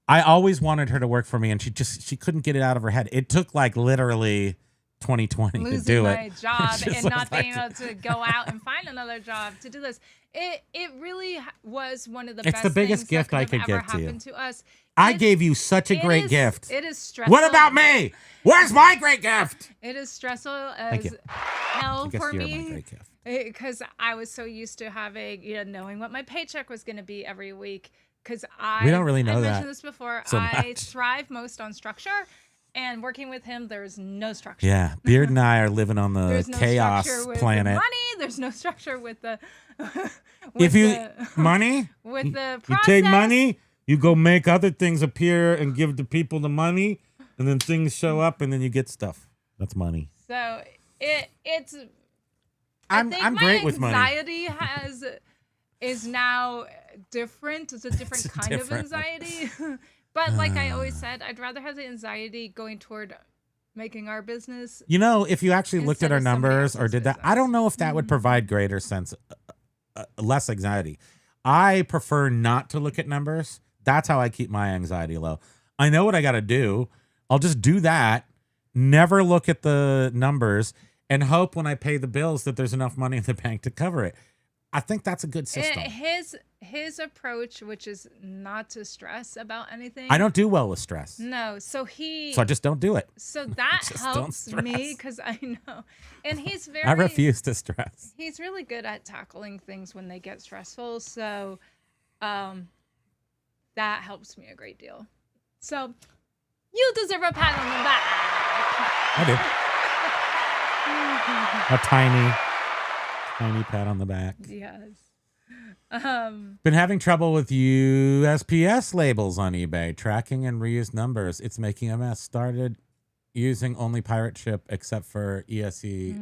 I always wanted her to work for me, and she couldn't get it out of her head. It took like literally 2020 to do it. Losing my job and not being able to go out and find another job to do this. It really was one of the best. It's the biggest things gift that I could could have give to you. happened to us. I gave you such a great gift. It is stressful. What about me? Where's my great gift? It is stressful as hell for me because I was so used to having, knowing what my paycheck was going to be every week. Because we don't really know I that. mentioned this before. So I thrive most on structure, and working with him, there's no structure. Yeah, Beard and I are living on the chaos planet. Money, there's no structure with the. Money with the process. You take money, you go make other things appear and give the people the money, and then things show up, and then you get stuff. That's money. So it's. I'm great with money. Anxiety is now different. It's a different It's kind different. of anxiety. But like I always said, I'd rather have the anxiety going toward making our business. You know, if you actually looked at Instead our of somebody numbers or else's did that, I business. don't know if that would provide greater sense, less anxiety. I prefer not to look at numbers. That's how I keep my anxiety low. I know what I got to do. I'll just do that. Never look at the numbers and hope when I pay the bills that there's enough money in the bank to cover it. I think that's a good system. His approach, which is not to stress about anything. I don't do well with stress. No, so I just don't do it. So that Just don't helps me stress. because I know, and he's very. I refuse to stress. He's really good at tackling things when they get stressful. So, that helps me a great deal. So, you deserve a pat on the back. I do. A tiny pat on the back. Yes. Been having trouble with USPS labels on eBay, tracking and reused numbers. It's making a mess. Started using only pirate ship except for ESE.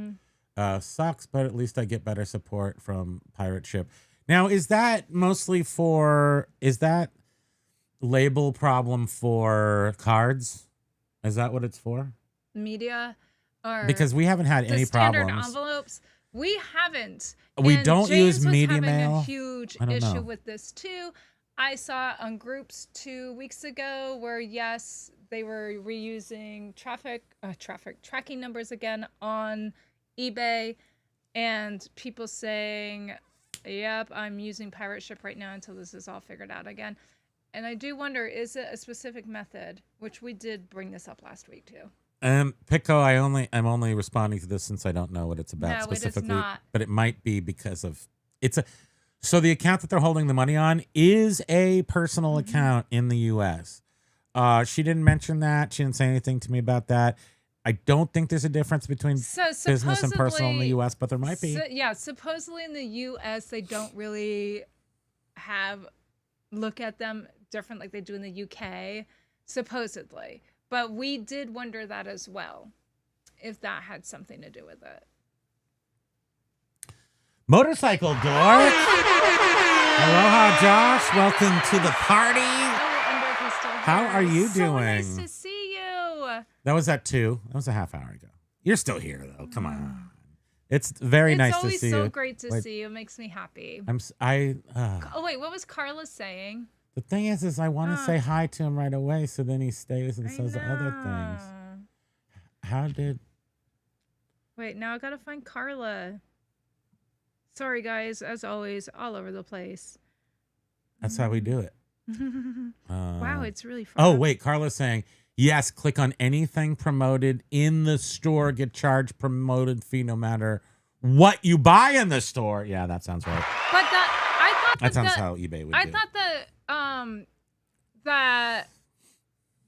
Sucks, but at least I get better support from pirate ship. Now, is that label problem for cards? Is that what it's for? Media, or Because we haven't had the any standard problems. envelopes. We haven't. We And don't James use was media having mail? a huge I don't issue know. with this too. I saw on groups 2 weeks ago where yes, they were reusing tracking numbers again on eBay, and people saying, "Yep, I'm using pirate ship right now until this is all figured out again." And I do wonder, is it a specific method? Which we did bring this up last week too. Pico, I'm only responding to this since I don't know what it's about No, it is specifically. not. But it might be because of so the account that they're holding the money on is a personal Mm-hmm. account in the US. She didn't mention that. She didn't say anything to me about that. I don't think there's a difference between So business and personal in the US, but there might be. Yeah, supposedly in the US they don't really look at them different like they do in the UK, supposedly. But we did wonder that as well, if that had something to do with it. Motorcycle dork. Aloha, Josh. Welcome to the party. Oh, Under Crystal How Hair. are you So doing? nice to see you. That was at 2. That was a half hour ago. You're still here though. Come on. It's very It's nice to always see so you. great to Wait. see you. It makes me happy. Oh, wait, what was Carla saying? the thing is I want to say hi to him right away, so then he stays and says other things. know. How did? Wait, now I gotta find Carla. Sorry, guys. As always, all over the place. That's how we do it. Wow, it's really far. Oh wait, Carla's saying yes. Click on anything promoted in the store. Get charged promoted fee no matter what you buy in the store. Yeah, that sounds right. But I thought That sounds the- how eBay would I do. thought that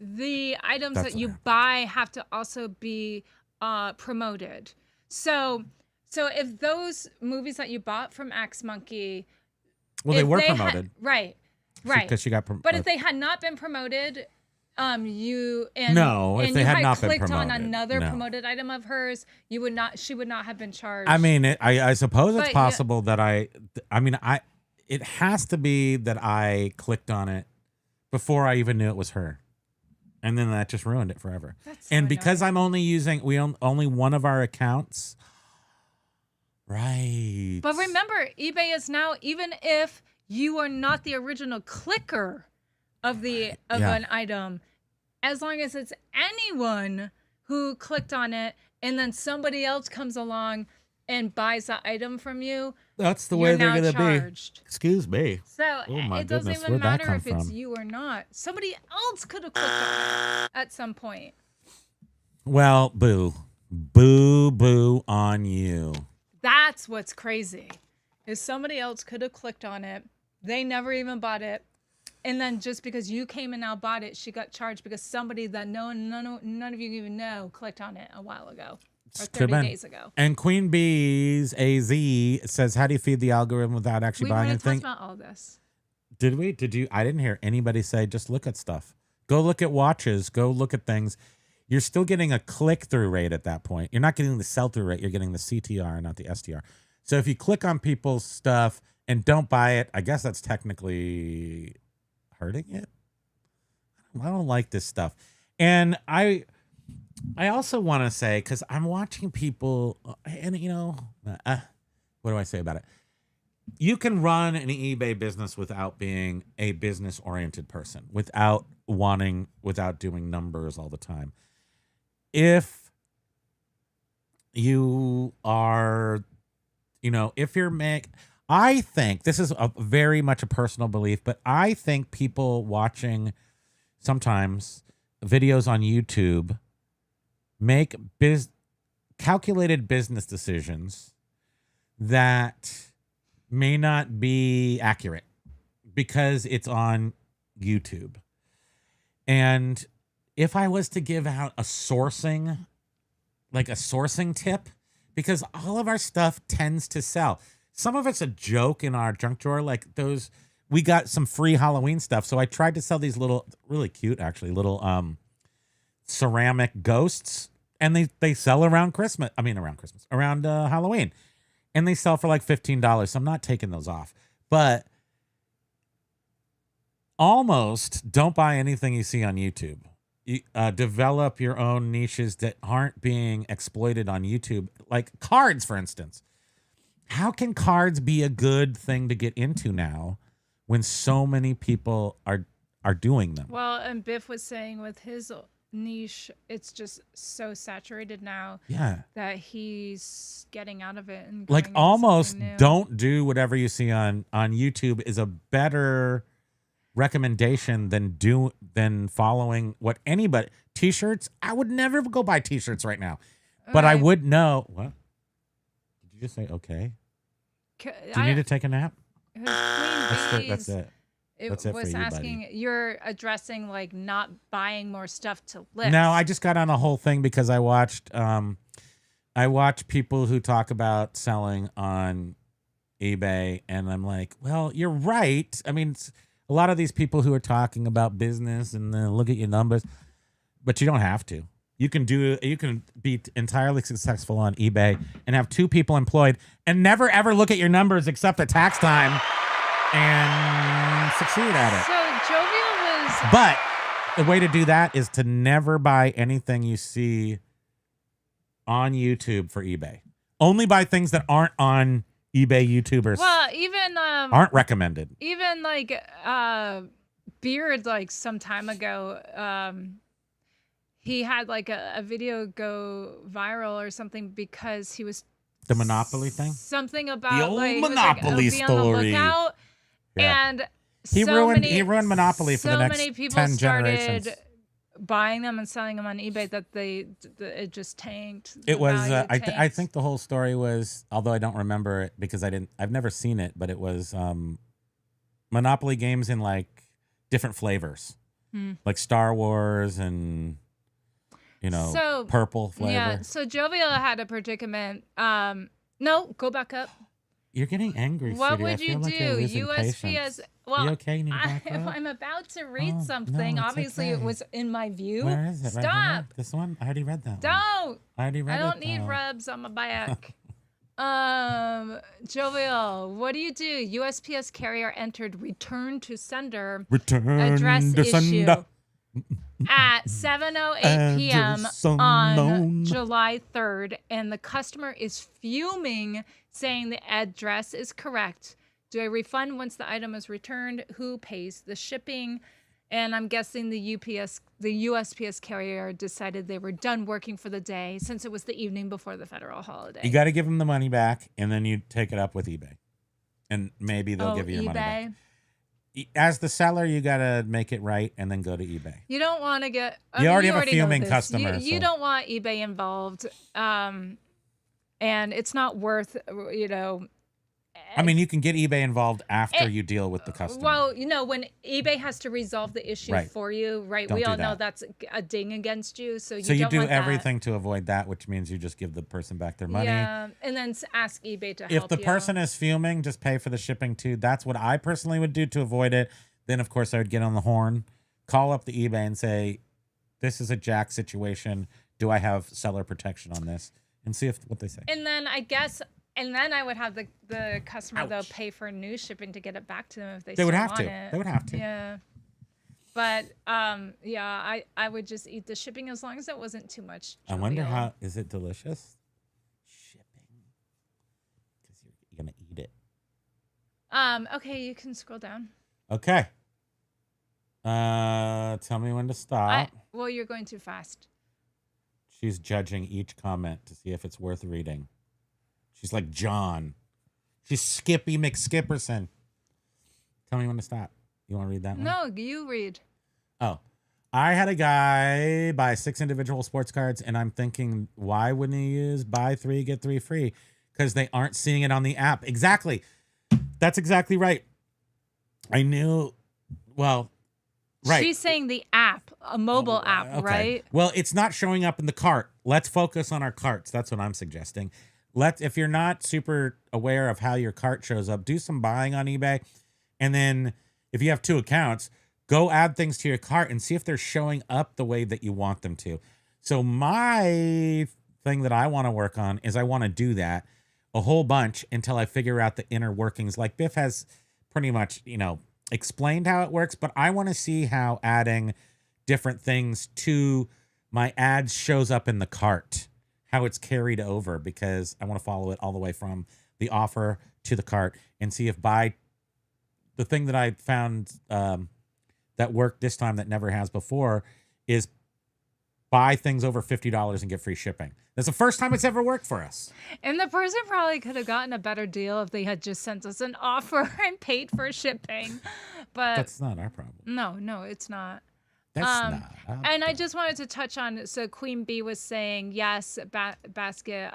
the items That's that you fair. buy have to also be promoted. So if those movies that you bought from Axe Monkey, Well, they if were had- promoted, right? Because she got promoted. But if they had not been promoted, you if and they you had not been clicked on promoted, another no. promoted item of hers, she would not have been charged. I mean, I suppose it's But, possible that it has to be that I clicked on it before I even knew it was her. And then that just ruined it forever. That's so And because annoying. I'm only using, only one of our accounts. Right. But remember, eBay is now, even if you are not the original clicker of Yeah. an item, as long as it's anyone who clicked on it and then somebody else comes along and buys the item from you, That's the you're way they're now going to be. charged. Excuse me. So Oh my it doesn't goodness, even where'd that matter come if it's from? you or not. Somebody else could have clicked on it at some point. Well, boo. Boo, boo on you. That's what's crazy. Is somebody else could have clicked on it. They never even bought it. And then just because you came and now bought it, she got charged because somebody that none of you even know clicked on it a while ago. Or 30 days ago. And Queen Bees AZ says, how do you feed the algorithm without actually We buying already talked anything? about all this. Did we? Did you? I didn't hear anybody say just look at stuff. Go look at watches. Go look at things. You're still getting a click-through rate at that point. You're not getting the sell-through rate. You're getting the CTR, not the STR. So if you click on people's stuff and don't buy it. I guess that's technically hurting it. I don't like this stuff. And I also want to say, because I'm watching people, and what do I say about it? You can run an eBay business without being a business-oriented person, without doing numbers all the time. If you are, I think, this is very much a personal belief, but I think people watching sometimes videos on YouTube make calculated business decisions that may not be accurate because it's on YouTube. And if I was to give out a sourcing tip, because all of our stuff tends to sell. Some of it's a joke in our junk drawer, like those. We got some free Halloween stuff, so I tried to sell these little, really cute actually, little ceramic ghosts, and they sell around Halloween, and they sell for like $15. So I'm not taking those off, but almost don't buy anything you see on YouTube. You, develop your own niches that aren't being exploited on YouTube, like cards, for instance. How can cards be a good thing to get into now when so many people are doing them? Well, and Biff was saying with his niche, it's just so saturated now that he's getting out of it and like going into almost something new. don't do whatever you see on YouTube is a better recommendation than following what anybody. T-shirts, I would never go buy T-shirts right now, but I would know. What did you just say? Okay, do you need to take a nap? That's it. That's it for was you, asking, buddy. you're addressing like not buying more stuff to list. No, I just got on a whole thing because I watched people who talk about selling on eBay, and I'm like, well, you're right. I mean, a lot of these people who are talking about business and look at your numbers, but you don't have to. You can be entirely successful on eBay and have 2 people employed and never ever look at your numbers except at tax time and succeed at it. So Jovial was. But the way to do that is to never buy anything you see on YouTube for eBay. Only buy things that aren't on eBay YouTubers. Well, even aren't recommended. Even like Beard, like some time ago, he had like a video go viral or something because he was The Monopoly thing? something about The old like, he was Monopoly like, be on the story. lookout. Yeah. And He ruined Monopoly for the next so many people 10 started generations. buying them and selling them on eBay that it just tanked. It The was value I tanked. think the whole story was, although I don't remember it because I've never seen it, but it was Monopoly games in like different flavors. Like Star Wars and purple flavor. Yeah, so Jovial had a predicament. No, go back up. You're getting angry, What sweetie. I would you feel like you're do? losing USPS. patience. Well, You okay? You need to back up? I'm about to read Oh, something. no, it's Obviously, okay. it was in my view. Where is it? Right Stop. here? This one? I already read that one. Don't. I already read I it. don't need though. rubs on my back. Jovial, what do? USPS carrier entered return to sender Return address to issue sender. at 7:08 p.m. Address on unknown. July 3rd, and the customer is fuming, saying the address is correct. Do I refund once the item is returned? Who pays the shipping? And I'm guessing the USPS carrier decided they were done working for the day since it was the evening before the federal holiday. You got to give them the money back, and then you take it up with eBay, and maybe they'll give you your money back. As the seller, you got to make it right, and then go to eBay. You don't want to get. You already have a know fuming this. customer, You so- don't want eBay involved, and it's not worth. I mean, you can get eBay involved after you deal with the customer. Well, when eBay has to resolve the issue Right. for you, right? Don't We do all know that. that's a ding against you. So so you don't do want that. everything to avoid that, which means you just give the person back their money. Yeah, and then ask eBay to help If the you. person is fuming, just pay for the shipping too. That's what I personally would do to avoid it. Then, of course, I would get on the horn, call up the eBay and say, this is a jack situation. Do I have seller protection on this? And see what they say. And then I guess And then I would have the customer though Ouch. pay for new shipping to get it back to them if they They still would have want to. it. They would have to. Yeah. But I would just eat the shipping as long as it wasn't too much. I wonder jovial. is it delicious? Shipping. Because you're going to eat it. Okay, you can scroll down. Okay. Tell me when to stop. Well, you're going too fast. She's judging each comment to see if it's worth reading. She's like John. She's Skippy McSkipperson. Tell me when to stop. You want to read that one? No, you read. Oh. I had a guy buy 6 individual sports cards, and I'm thinking, why wouldn't he use buy 3, get 3 free? Because they aren't seeing it on the app. Exactly. That's exactly right. I knew, well, right. She's saying the app, a mobile app, Okay. right? Well, it's not showing up in the cart. Let's focus on our carts. That's what I'm suggesting. If you're not super aware of how your cart shows up, do some buying on eBay. And then if you have 2 accounts, go add things to your cart and see if they're showing up the way that you want them to. So my thing that I want to work on is I want to do that a whole bunch until I figure out the inner workings. Like Biff has pretty much, explained how it works, but I want to see how adding different things to my ads shows up in the cart, how it's carried over, because I want to follow it all the way from the offer to the cart and see if the thing that I found that worked this time that never has before is buy things over $50 and get free shipping. That's the first time it's ever worked for us. And the person probably could have gotten a better deal if they had just sent us an offer and paid for shipping. But That's not our problem. no, it's not. That's not. And I just wanted to touch on, so Queen Bee was saying, yes, basket,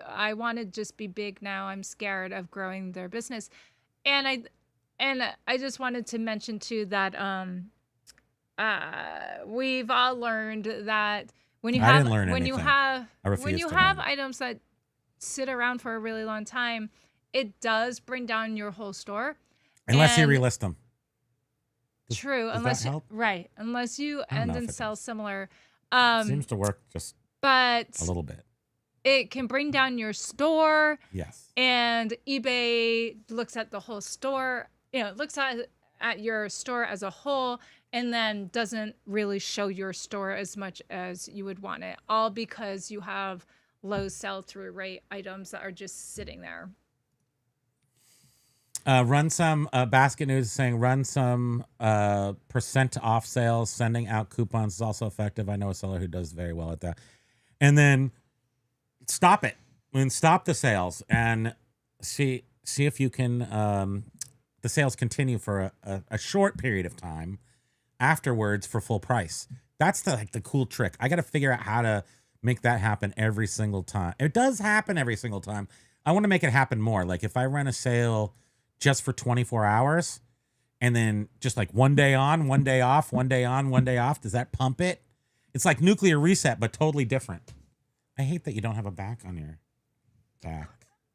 I want to just be big now. I'm scared of growing their business. And I just wanted to mention too that we've all learned that when you I have didn't learn when you anything. have I refuse when you to have learn. items that sit around for a really long time, it does bring down your whole store. Unless you And- relist them. True, does unless that help? unless you I don't end know and if it sell similar. Seems to work just But a little bit. it can bring down your store, Yes. and eBay looks at the whole store. Looks at your store as a whole, and then doesn't really show your store as much as you would want it. All because you have low sell-through rate items that are just sitting there. Run some Basket News is saying run some percent off sales. Sending out coupons is also effective. I know a seller who does very well at that. And then stop it. Stop the sales and see if you can the sales continue for a short period of time afterwards for full price. That's the cool trick. I got to figure out how to make that happen every single time. It does happen every single time. I want to make it happen more. Like if I run a sale just for 24 hours and then just like one day on, one day off, one day on, one day off, does that pump it? It's like nuclear reset, but totally different. I hate that you don't have a back on your back.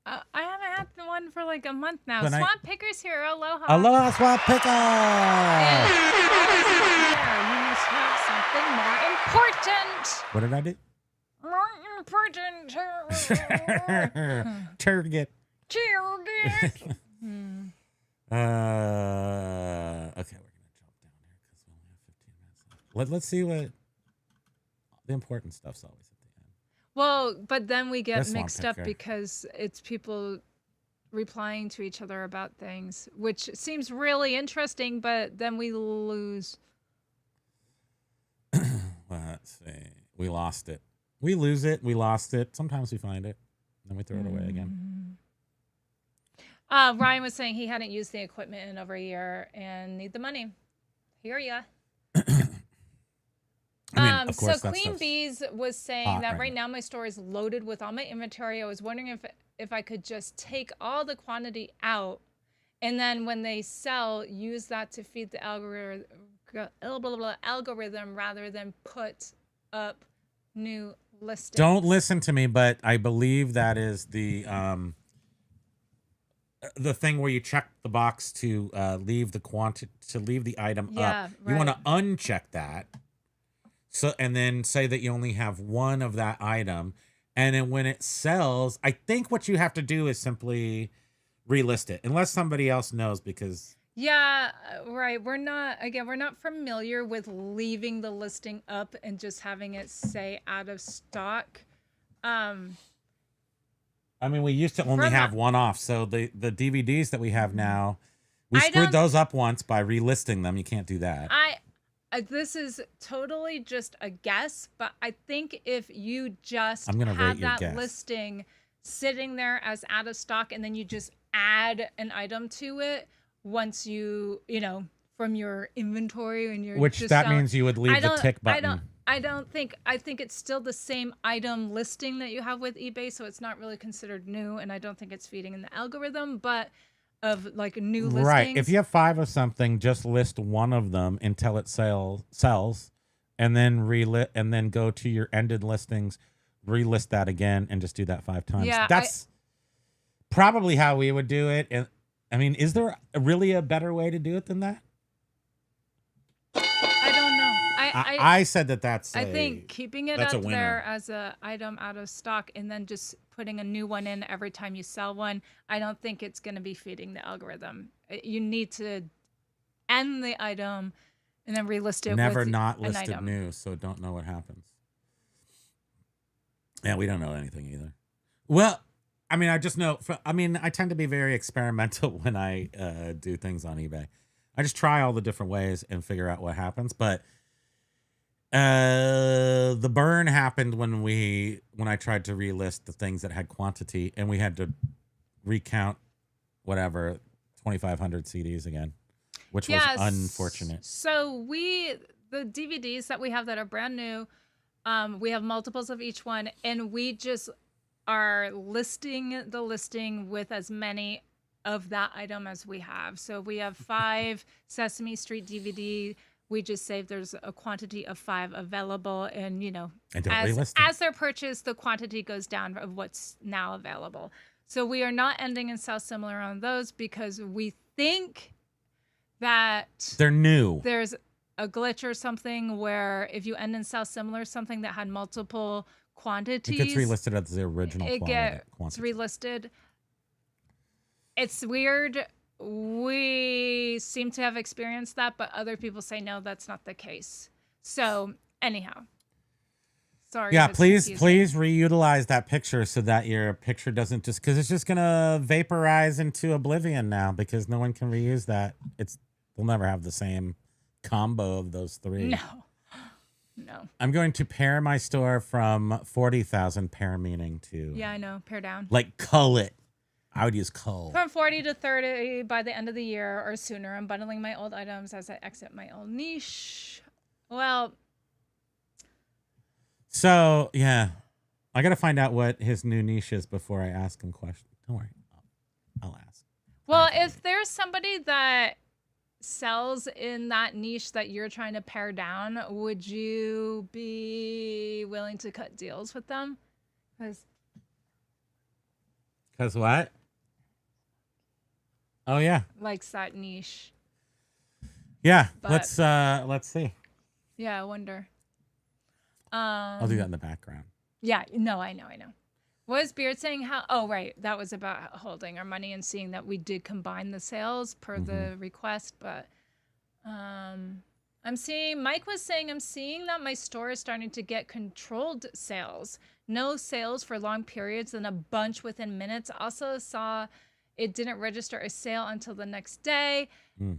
I haven't had the one for like a month now. But Swamp Picker's here. Aloha. Aloha, Swamp Picker! And you must have something more important. What did I do? More important. Target. Target. Okay, we're gonna jump down here because we only have 15 minutes left. Let's see what the important stuff's always at the end. Well, but then we get That's Swamp mixed up Picker. because it's people replying to each other about things, which seems really interesting, but then we lose. Let's see. We lost it. We lose it. We lost it. Sometimes we find it, then we throw it away again. Ryan was saying he hadn't used the equipment in over a year and need the money. Hear ya. I mean, of course, So that Queen stuff's Bees was saying hot that right right now my store is loaded with all my inventory. I was wondering if I could just take all the quantity out, and then when they sell, use that to feed the algorithm rather than put up new listings. Don't listen to me, but I believe that is the thing where you check the box to leave the item Yeah, up. You want to right. uncheck that. So and then say that you only have one of that item, And then when it sells, I think what you have to do is simply relist it, unless somebody else knows, because Yeah, right. We're not familiar with leaving the listing up and just having it say out of stock. Um, I mean, we used to only From have a- one off. So the DVDs that we have now, we I screwed don't- those up once by relisting them. You can't do that. this is totally just a guess, but I think if you just I'm gonna rate had your that guess. listing sitting there as out of stock and then you just add an item to it once you know, from your inventory and you're Which just that selling- means you would leave the tick button. I think it's still the same item listing that you have with eBay, so it's not really considered new, and I don't think it's feeding in the algorithm, but of like new listings. Right. If you have 5 of something, just list one of them until it sells, and then go to your ended listings, relist that again, and just do that 5 times. Yeah, That's probably how we would do it. And I mean, is there really a better way to do it than that? I don't know. I said that's. I think keeping it that's a up winner. there as a item out of stock and then just putting a new one in every time you sell one, I don't think it's going to be feeding the algorithm. You need to end the item and then relist it. Never with not an listed item. new, so don't know what happens. Yeah, we don't know anything either. Well, I mean, I just know. I tend to be very experimental when I do things on eBay. I just try all the different ways and figure out what happens. But the burn happened when I tried to relist the things that had quantity, and we had to recount 2,500 CDs again, which was unfortunate. So the DVDs that we have that are brand new, we have multiples of each one, and we just are listing the listing with as many of that item as we have. So we have 5 Sesame Street DVD. We just say there's a quantity of 5 available, and And don't relist them. as they're purchased, the quantity goes down of what's now available. So we are not ending in sell similar on those because we think that They're new. there's a glitch or something where if you end in sell similar, something that had multiple quantities, It gets relisted as the original it gets quantity. relisted. It's weird. We seem to have experienced that, but other people say no, that's not the case. So anyhow, sorry. Yeah, if it's please confusing. reutilize that picture so that your picture doesn't just, because it's just gonna vaporize into oblivion now because no one can reuse that. We'll never have the same combo of those 3. No. I'm going to pare my store from 40,000 pare meaning to Yeah, I know. Pare down. like cull it. I would use cull. From 40 to 30 by the end of the year or sooner. I'm bundling my old items as I exit my old niche. Well, So yeah, I gotta find out what his new niche is before I ask him questions. Don't worry, I'll ask. well, if there's somebody that sells in that niche that you're trying to pare down, would you be willing to cut deals with them? Cause what? Oh yeah, Likes that niche. yeah. But- Let's see. Yeah, I wonder. I'll do that in the background. Yeah, no, I know. What is Beard saying? How? Oh, right. That was about holding our money and seeing that we did combine the sales per the request. But I'm seeing, Mike was saying, I'm seeing that my store is starting to get controlled sales. No sales for long periods and a bunch within minutes. Also saw it didn't register a sale until the next day.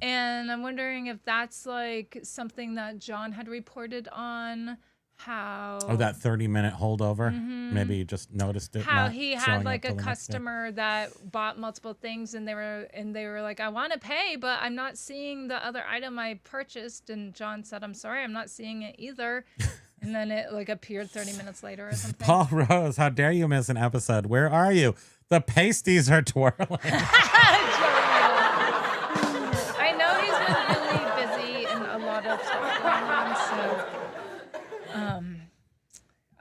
And I'm wondering if that's like something that John had reported on. How Oh, that 30-minute holdover. Maybe you just noticed it. how not he showing had up like till a the next day. customer that bought multiple things and they were like, I want to pay, but I'm not seeing the other item I purchased. And John said, I'm sorry, I'm not seeing it either. And then it like appeared 30 minutes later or something. Paul Rose, how dare you miss an episode? Where are you? The pasties are twirling. I know he's been really busy and a lot of stuff going on, so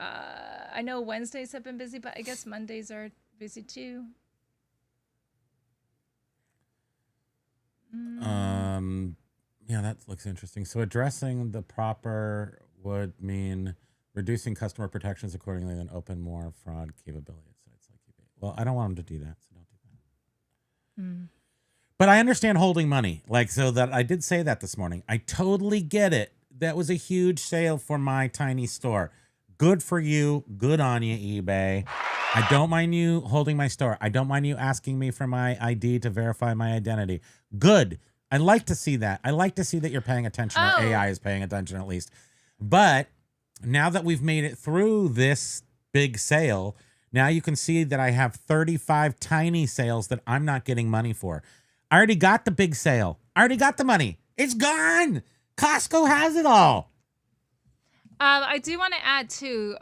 I know Wednesdays have been busy, but I guess Mondays are busy too. Yeah, that looks interesting. So addressing the proper would mean reducing customer protections accordingly, then open more fraud capability at sites like eBay. Well, I don't want them to do that, so don't do that. But I understand holding money. Like, so that I did say that this morning. I totally get it. That was a huge sale for my tiny store. Good for you. Good on you, eBay. I don't mind you holding my store. I don't mind you asking me for my ID to verify my identity. Good. I like to see that. I like to see that you're paying attention, or AI is paying attention at least. But now that we've made it through this big sale, now you can see that I have 35 tiny sales that I'm not getting money for. I already got the big sale. I already got the money. It's gone. Costco has it all. I do want to add too,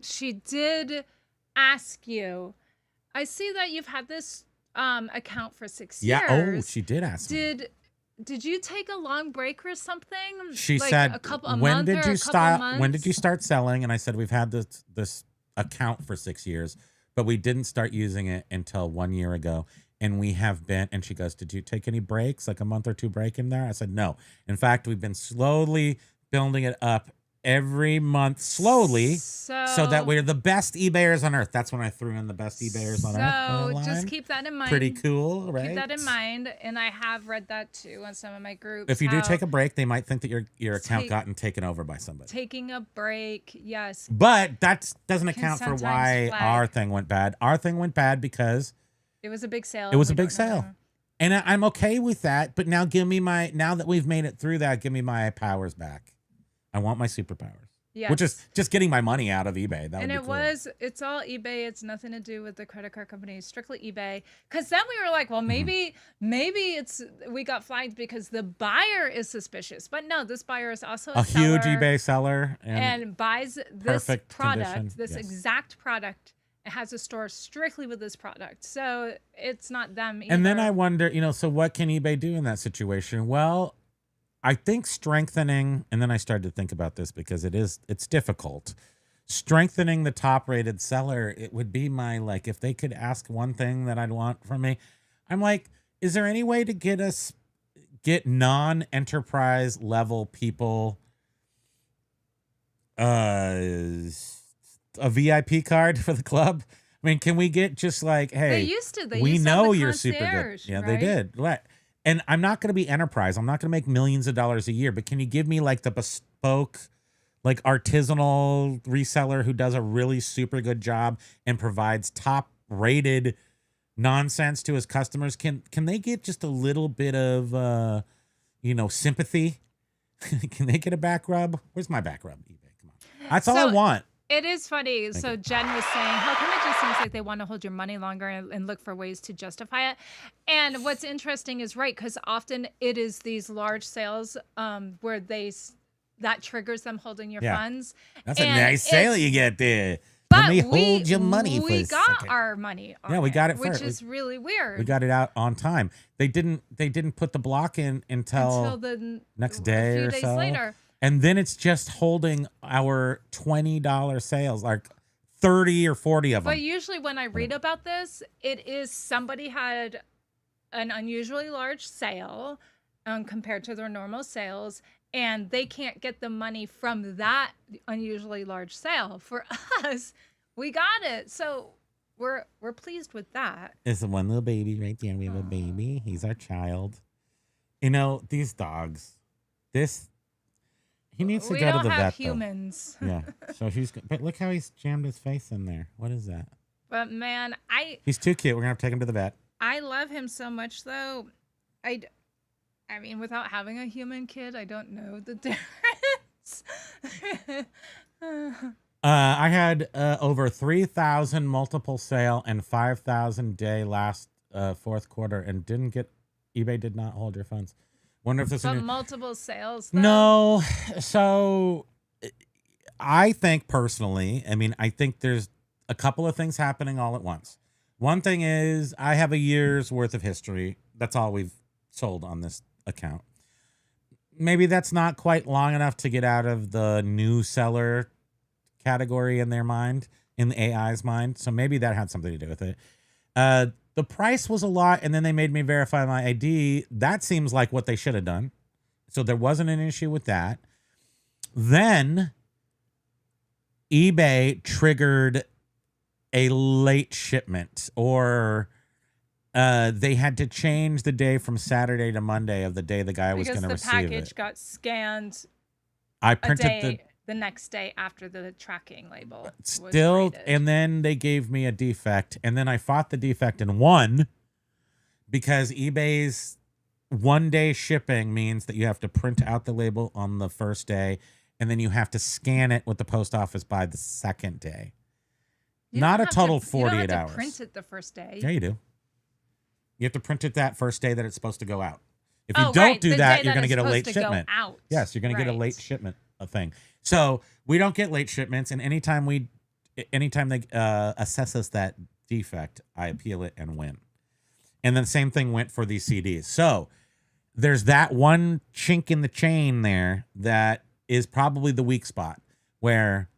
she did ask you, I see that you've had this account for 6 years. Yeah. Oh, she did ask me. Did you take a long break or something? She like said, when did you start selling? And I said, we've had this account for 6 years, but we didn't start using it until 1 year ago. And we have been, and she goes, did you take any breaks, like a month or two break in there? I said, no. In fact, we've been slowly building it up every month, slowly, so that we're the best eBayers on earth. That's when I threw in the best eBayers on earth. So just keep that in mind. Pretty cool, right? Keep that in mind. And I have read that too on some of my groups. If you do take a break, they might think that your account gotten taken over by somebody. Taking a break, yes. But that doesn't account for why our thing went bad. Our thing went bad because it was a big sale. It was a big sale. And I'm okay with that. But now now that we've made it through that, give me my powers back. I want my superpowers. Yeah. Which is just getting my money out of eBay. That would be cool. It's all eBay. It's nothing to do with the credit card company. It's strictly eBay. Because then we were like, well, maybe we got flagged because the buyer is suspicious. But no, this buyer is also a huge eBay seller and buys this product, condition. this exact product. It has a store strictly with this product. So it's not them either. And then I wonder, so what can eBay do in that situation? Well, I think strengthening, and then I started to think about this because it's difficult. Strengthening the top rated seller, it would be my, like, if they could ask one thing that I'd want from me, I'm like, is there any way to get non-enterprise level people a VIP card for the club? I mean, can we get just like, hey, they used to. We know you're super good. Yeah, right? They did. Right. And I'm not going to be enterprise. I'm not going to make millions of dollars a year. But can you give me like the bespoke, like artisanal reseller who does a really super good job and provides top rated nonsense to his customers? Can they get just a little bit of, sympathy? Can they get a back rub? Where's my back rub? eBay, come on. That's all I want. It is funny. So Jen was saying, how come it just seems like they want to hold your money longer and look for ways to justify it? And what's interesting is, right, because often it is these large sales where that triggers them holding your funds. That's a nice sale you get there. But Let me hold your money for a got second. our money on we got it which first. is really weird. We got it out on time. They didn't put the block in until the next day a few or days so. later. And then it's just holding our $20 sales, like 30 or 40 of them. But usually when I read about this, it is somebody had an unusually large sale compared to their normal sales, and they can't get the money from that unusually large sale. For us, we got it. So we're pleased with that. It's the one little baby right there. We have a baby. He's our child. These dogs, he needs to go to the vet. We don't have humans. Yeah. So but look how he's jammed his face in there. What is that? But man, he's too cute. We're gonna have to take him to the vet. I love him so much, though. I mean, without having a human kid, I don't know the difference. I had over 3,000 multiple sale and 5,000 day last fourth quarter, and eBay did not hold your funds. Wonder if there's multiple sales, though? No. So I think personally, I think there's a couple of things happening all at once. One thing is I have a year's worth of history. That's all we've sold on this account. Maybe that's not quite long enough to get out of the new seller category in their mind, in the AI's mind. So maybe that had something to do with it. The price was a lot, and then they made me verify my ID. That seems like what they should have done. So there wasn't an issue with that. Then eBay triggered a late shipment, or they had to change the day from Saturday to Monday of the day the guy was going to receive it. Because the package got scanned I printed the next day after the tracking label was still, rated. and then they gave me a defect, and then I fought the defect and won, because eBay's 1 day shipping means that you have to print out the label on the first day, and then you have to scan it with the post office by the second day. Not a total 48 you don't have hours. to print it the first day. Yeah, you do. You have to print it that first day that it's supposed to go out. If you don't right, do the that, day you're going to it's get a late supposed to go shipment. out. Yes, you're going to get a Right. late shipment thing. So we don't get late shipments, and anytime they assess us that defect, I appeal it and win. And then same thing went for these CDs. So there's that one chink in the chain there that is probably the weak spot, where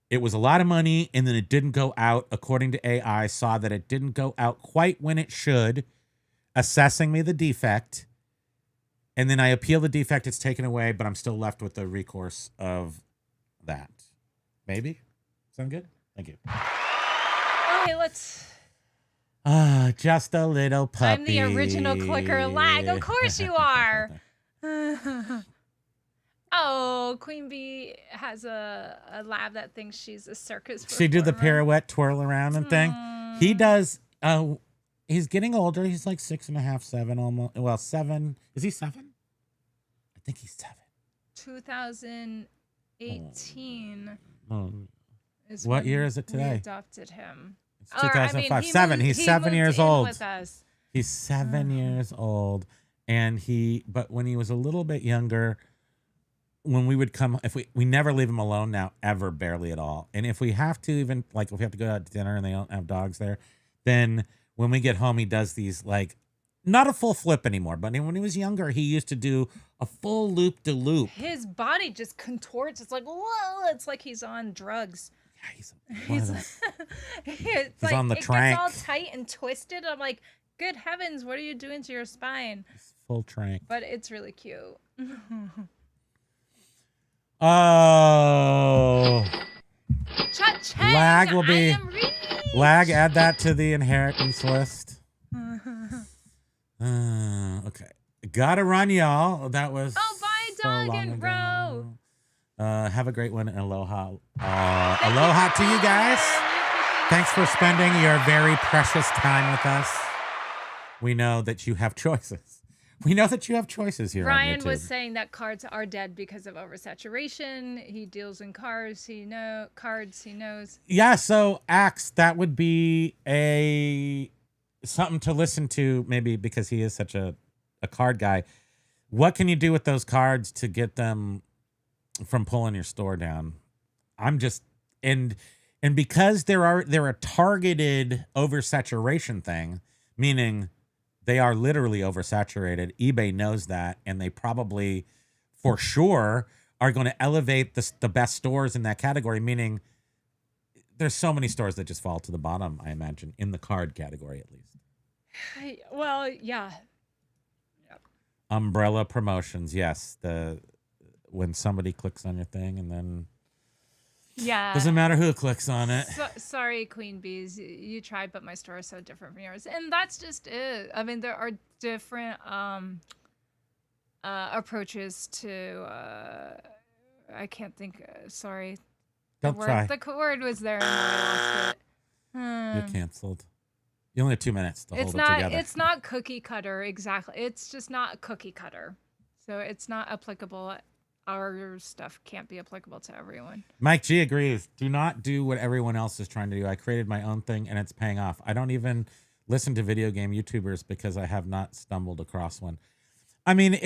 it was a lot of money and then it didn't go out. According to AI, saw that it didn't go out quite when it should, assessing me the defect. And then I appeal the defect, it's taken away, but I'm still left with the recourse of that. Maybe? Sound good? Thank you. Okay, let's... Just a little puppy. I'm the original clicker lag. Of course you are. Oh, Queen Bee has a lab that thinks she's a circus She did the performer. pirouette, twirl around and thing. He does. He's getting older. He's like 6.5, 7 almost. Well, 7. Is he 7? I think he's 7. 2018 Oh. is What when year is it we today? adopted him. It's 2005. he 7. moved- He's he 7 moved years in old. with us. He's 7 years old. And but when he was a little bit younger, when we would come, if we never leave him alone now, ever, barely at all. And if we have to, even like if we have to go out to dinner and they don't have dogs there, then when we get home, he does these, like, not a full flip anymore, but when he was younger, he used to do a full loop-de-loop. His body just contorts. It's like, whoa, it's like he's on drugs. Yeah, he's It's He's on the it trank. gets all tight and twisted. I'm like, good heavens, what are you doing to your spine? full trank. But it's really cute. Oh. Cha-ching! Lag will be- I am rich! Lag, add that to the inheritance list. Okay. Gotta run, y'all. That was Oh, bye, so dog long and ago. bro. Have a great one, and aloha. Aloha to you guys. Thanks for spending your very precious time with us. We know that you have choices. We know that you have choices here Ryan on YouTube. was saying that cards are dead because of oversaturation. He deals in cards. He knows. Yeah, so Axe, that would be something to listen to, maybe because he is such a card guy. What can you do with those cards to get them from pulling your store down? I'm just and because they're a targeted oversaturation thing, meaning they are literally oversaturated. eBay knows that, and they probably, for sure, are going to elevate the best stores in that category, meaning there's so many stores that just fall to the bottom, I imagine, in the card category at least. Well, yeah. Umbrella Promotions, yes. When somebody clicks on your thing and then Yeah. doesn't matter who clicks on it. Sorry, Queen Bees. You tried, but my store is so different from yours. And that's just it. I mean, there are different approaches to... I can't think... sorry. Don't try. The word was there and I lost it. You're canceled. You only have 2 minutes to hold it together. It's not cookie cutter, exactly. It's just not a cookie cutter. So it's not applicable. Our stuff can't be applicable to everyone. Mike G agrees. Do not do what everyone else is trying to do. I created my own thing and it's paying off. I don't even listen to video game YouTubers because I have not stumbled across one. I mean,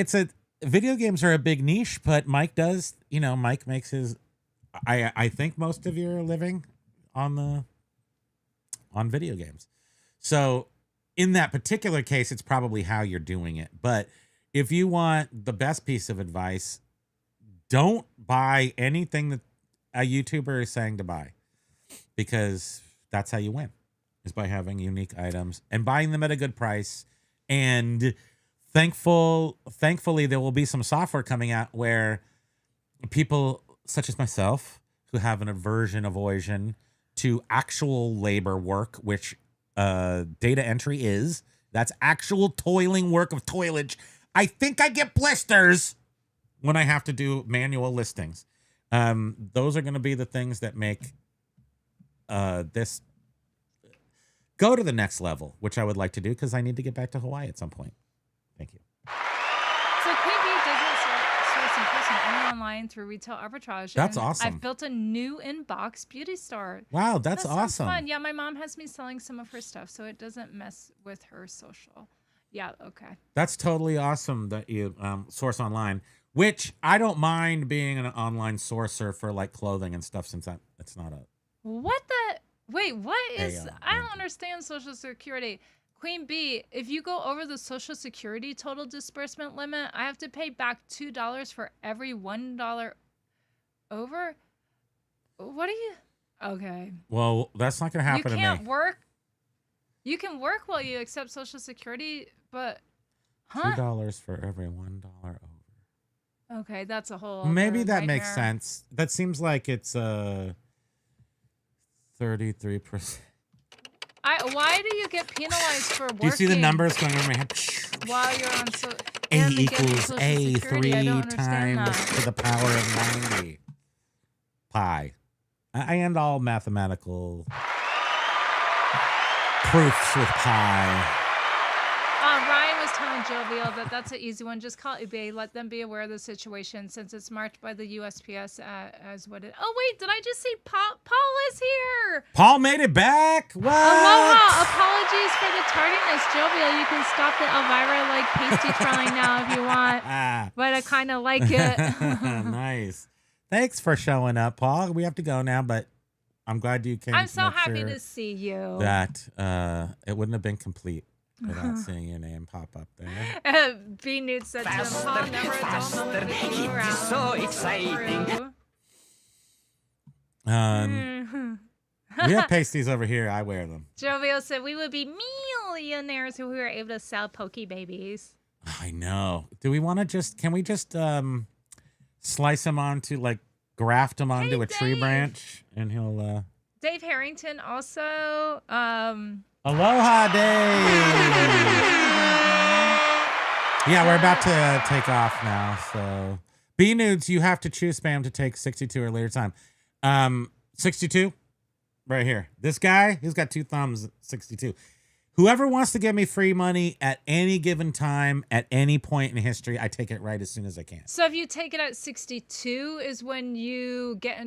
video games are a big niche, but Mike does, Mike makes his, I think most of your living on video games. So in that particular case, it's probably how you're doing it. But if you want the best piece of advice, don't buy anything that a YouTuber is saying to buy, because that's how you win, is by having unique items and buying them at a good price. And thankfully, there will be some software coming out where people such as myself who have an aversion to actual labor work, which data entry is. That's actual toiling work of toilage. I think I get blisters when I have to do manual listings. Those are going to be the things that make this go to the next level, which I would like to do because I need to get back to Hawaii at some point. Thank you. So Queen Bee doesn't source in person, only online through retail arbitrage. That's and awesome. I've built a new in-box beauty store. Wow, that's That sounds awesome. fun. Yeah, my mom has me selling some of her stuff, so it doesn't mess with her social. Yeah, okay. That's totally awesome that you source online, which I don't mind being an online sourcer for like clothing and stuff since it's not a... What the? Wait, what is? Hey, I don't understand Social Security. Queen Bee, if you go over the Social Security total disbursement limit, I have to pay back $2 for every $1 over. What are you? Okay. Well, that's not going to happen You to can't me. work. You can work while you accept Social Security, but huh? $2 for every $1 over. Okay, that's a whole. Maybe other that makes nightmare. sense. That seems like it's 33%. Why do you get penalized for working? Do you see the numbers going over my head? While you're on A and getting equals Social A Security? I 3 don't understand times that. to the power of 90. Pi. I end all mathematical proofs with pi. Ryan was telling Jovial that that's an easy one. Just call eBay. Let them be aware of the situation since it's marked by the USPS as what it. Oh wait, did I just see Paul? Paul is here. Paul made it back. What? Aloha. Apologies for the tardiness, Jovial. You can stop the Elvira like pasty trolling now if you want, but I kind of like it. Nice. Thanks for showing up, Paul. We have to go now, but I'm glad you came. I'm to so make happy sure to see you. that it wouldn't have been complete without seeing your name pop up there. B Newt said to him, Paul, never a dull moment with you around. So exciting. We have pasties over here. I wear them. Jovial said we would be millionaires if we were able to sell Poke Babies. I know. Do we want to just? Can we just slice him onto like graft him onto Hey, a tree Dave. branch, and he'll. Dave Harrington also. Aloha, Dave. Yeah, we're about to take off now. So, B nudes, you have to choose spam to take 62 or later time. 62, right here. This guy, he's got 2 thumbs. 62. Whoever wants to give me free money at any given time, at any point in history, I take it right as soon as I can. So if you take it at 62 is when you get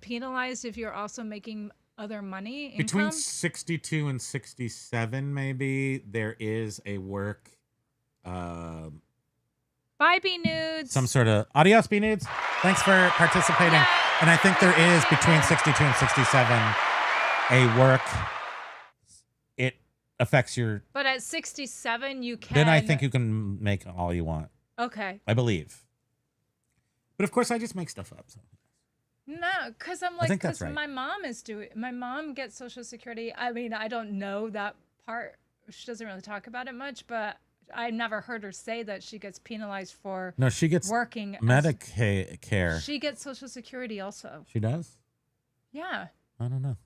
penalized if you're also making other money income? Between 62 and 67, maybe there is a work. Bye, B Nudes. Some sort of adios, B nudes. Thanks for participating. Yeah. And I think there is between 62 and 67 a work. It affects your. But at 67, you can. Then I think you can make all you want. Okay. I believe. But of course, I just make stuff up. So. No, because I'm I like, think that's because right. my mom gets Social Security. I mean, I don't know that part. She doesn't really talk about it much, but I never heard her say that she gets penalized for No, she gets working. Medicare. She gets Social Security also. She does? Yeah, I don't know.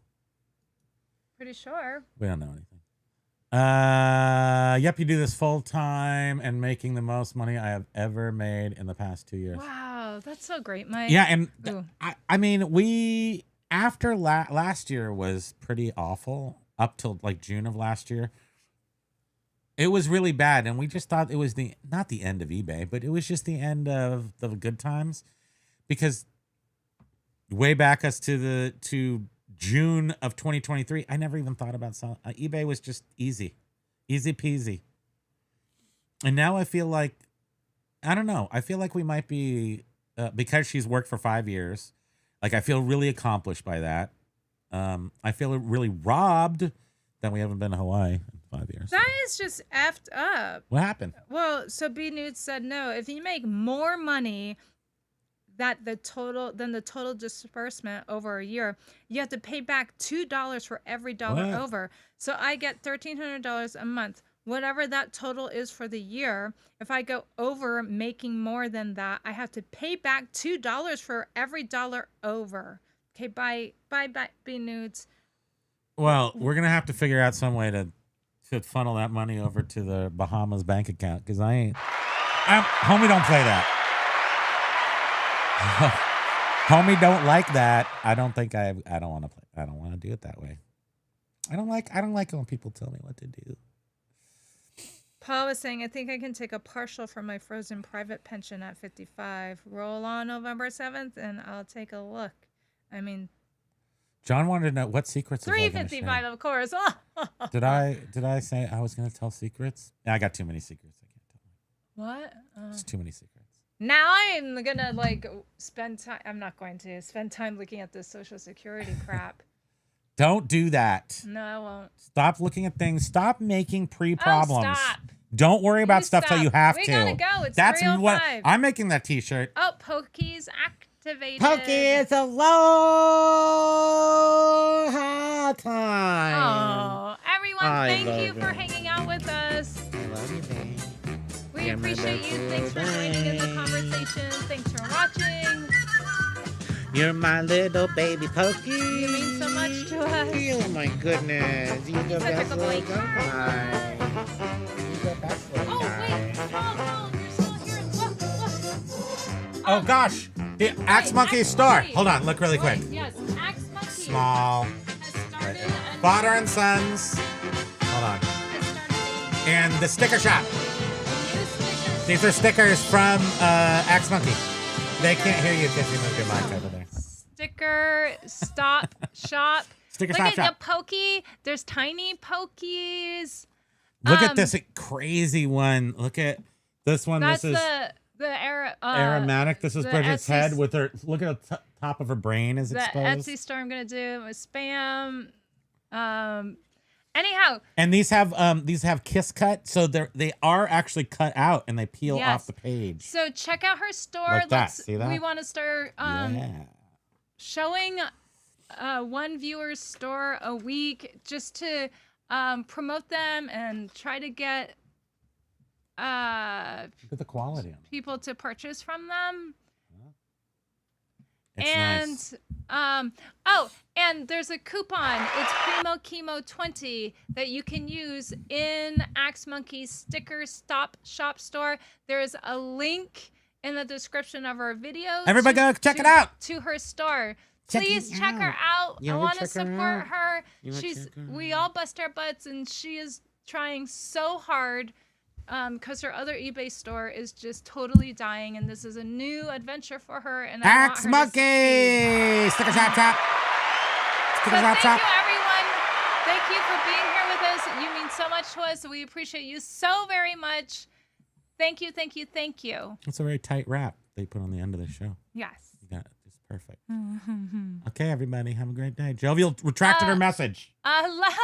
pretty sure. We don't know anything. Yep, you do this full time and making the most money I have ever made in the past 2 years. Wow, that's so great, Mike. Yeah, and Ooh. I mean, we after last year was pretty awful up till like June of last year. It was really bad, and we just thought it was not the end of eBay, but it was just the end of the good times, because way back us to June of 2023, I never even thought about selling. eBay was just easy peasy, and now I feel like I don't know. I feel like we might be because she's worked for 5 years. Like I feel really accomplished by that. I feel really robbed that we haven't been to Hawaii in 5 years. That is just effed up. What happened? Well, so B Nude said no. If you make more money than the total disbursement over a year, you have to pay back $2 for every dollar What? over. So I get $1,300 a month. Whatever that total is for the year, if I go over making more than that, I have to pay back $2 for every dollar over. Okay, bye, B Nudes. Well, we're gonna have to figure out some way to funnel that money over to the Bahamas bank account because homie don't play that. Homie don't like that. I don't think I don't want to play. I don't want to do it that way. I don't like when people tell me what to do. Paul was saying, I think I can take a partial from my frozen private pension at 55. Roll on November 7th, and I'll take a look. I mean, John wanted to know what secrets. 355, of course. Did I say I was going to tell secrets? I got too many secrets. I can't tell. What? It's too many secrets. Now I'm gonna spend time. I'm not going to spend time looking at this Social Security crap. Don't do that. No, I won't. Stop looking at things. Stop making pre-problems. Oh, stop. Don't worry about stuff till you have we to. gotta go. It's That's what 3:05. I'm making that T-shirt. Oh, Pokey's activated. Pokey, it's aloha time. Oh, everyone, I thank love you for it. hanging out with us. I love you, babe. We You're my appreciate you. Thanks for joining in the conversation. Thanks for watching. You're my little baby Pokey. You mean so much to us. Oh my goodness. You're the Such a best good little boy. guy. You're the best little Oh, guy. wait. Paul, you're still here. Look. Oh gosh. The Axe Monkey Axe store. Monkey. Hold on, look really quick. Wait, yes, Axe Monkey Small. has started a Father and Sons. Hold on. And the sticker shop. new sticker These are stickers from Axe Monkey. They can't hear you because you moved your mic over there. sticker stop shop. Sticker Look stop at shop. the Pokey. There's tiny Pokies. Look at this crazy one. Look at this one. That's This is aromatic. This is the Bridget's Etsy head with her. Look at the top of her brain is The exposed. Etsy store I'm gonna do is spam. Anyhow, And these have kiss cut, so they are actually cut out and they peel Yes. off the page. so check out her store. Like that. See that? We want to start Yeah. showing one viewer's store a week just to promote them and try to get Look at the quality on it. people to purchase from them. It's and nice. And there's a coupon. It's Primo Kimo 20 that you can use in Axe Monkey's sticker stop shop store. There's a link in the description of our video. Everybody go check it out. To her store. Check Please it check her out. You I wanna want to check her support out? her. You wanna check her We all bust our butts, and she is trying so hard. Because her other eBay store is just totally dying, and this is a new adventure for her. And I want Axe her to Monkey! Sticker shop shop. So Sticker shop thank shop. you, everyone. Thank you for being here with us. You mean so much to us. We appreciate you so very much. Thank you, thank you, thank you. It's a very tight wrap they put on the end of the show. Yes. You got it. It's perfect. Okay, everybody, have a great day. Jovial retracted her message. Aloha.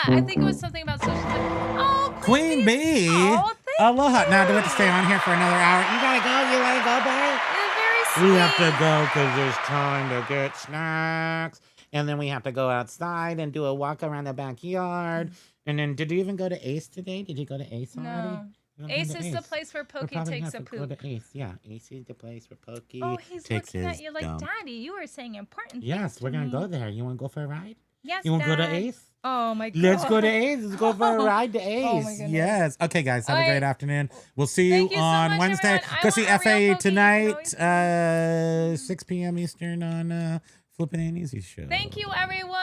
I think it was something about social media. Oh, Queen Bee. Oh, thank Aloha. Now, do we have to stay on here for another hour? You gotta go. You wanna go, babe? You're very sweet. We have to go because there's time to get snacks. And then we have to go outside and do a walk around the backyard. And then, did you even go to Ace today? Did you go to Ace already? No. You haven't Ace been to is the place where We'll Pokey probably takes have a to go poop. to Ace. Yeah, Ace is the place where Pokey Oh, he's takes looking his at you like, dump. Daddy, you were saying important Yes, things we're to gonna me. go there. You wanna go for a ride? Yes, You wanna go to Dad. Ace? Oh, my God. Let's go to Ace. Let's go for a ride to Ace. Oh, my goodness. Yes. Okay, guys. Have All a great right. afternoon. We'll see you Thank you so on much, Wednesday. everyone. I Go see want a real FA Pokey. tonight, Always- 6 p.m. Eastern on Flippin' Ain't Easy show. Thank you, everyone.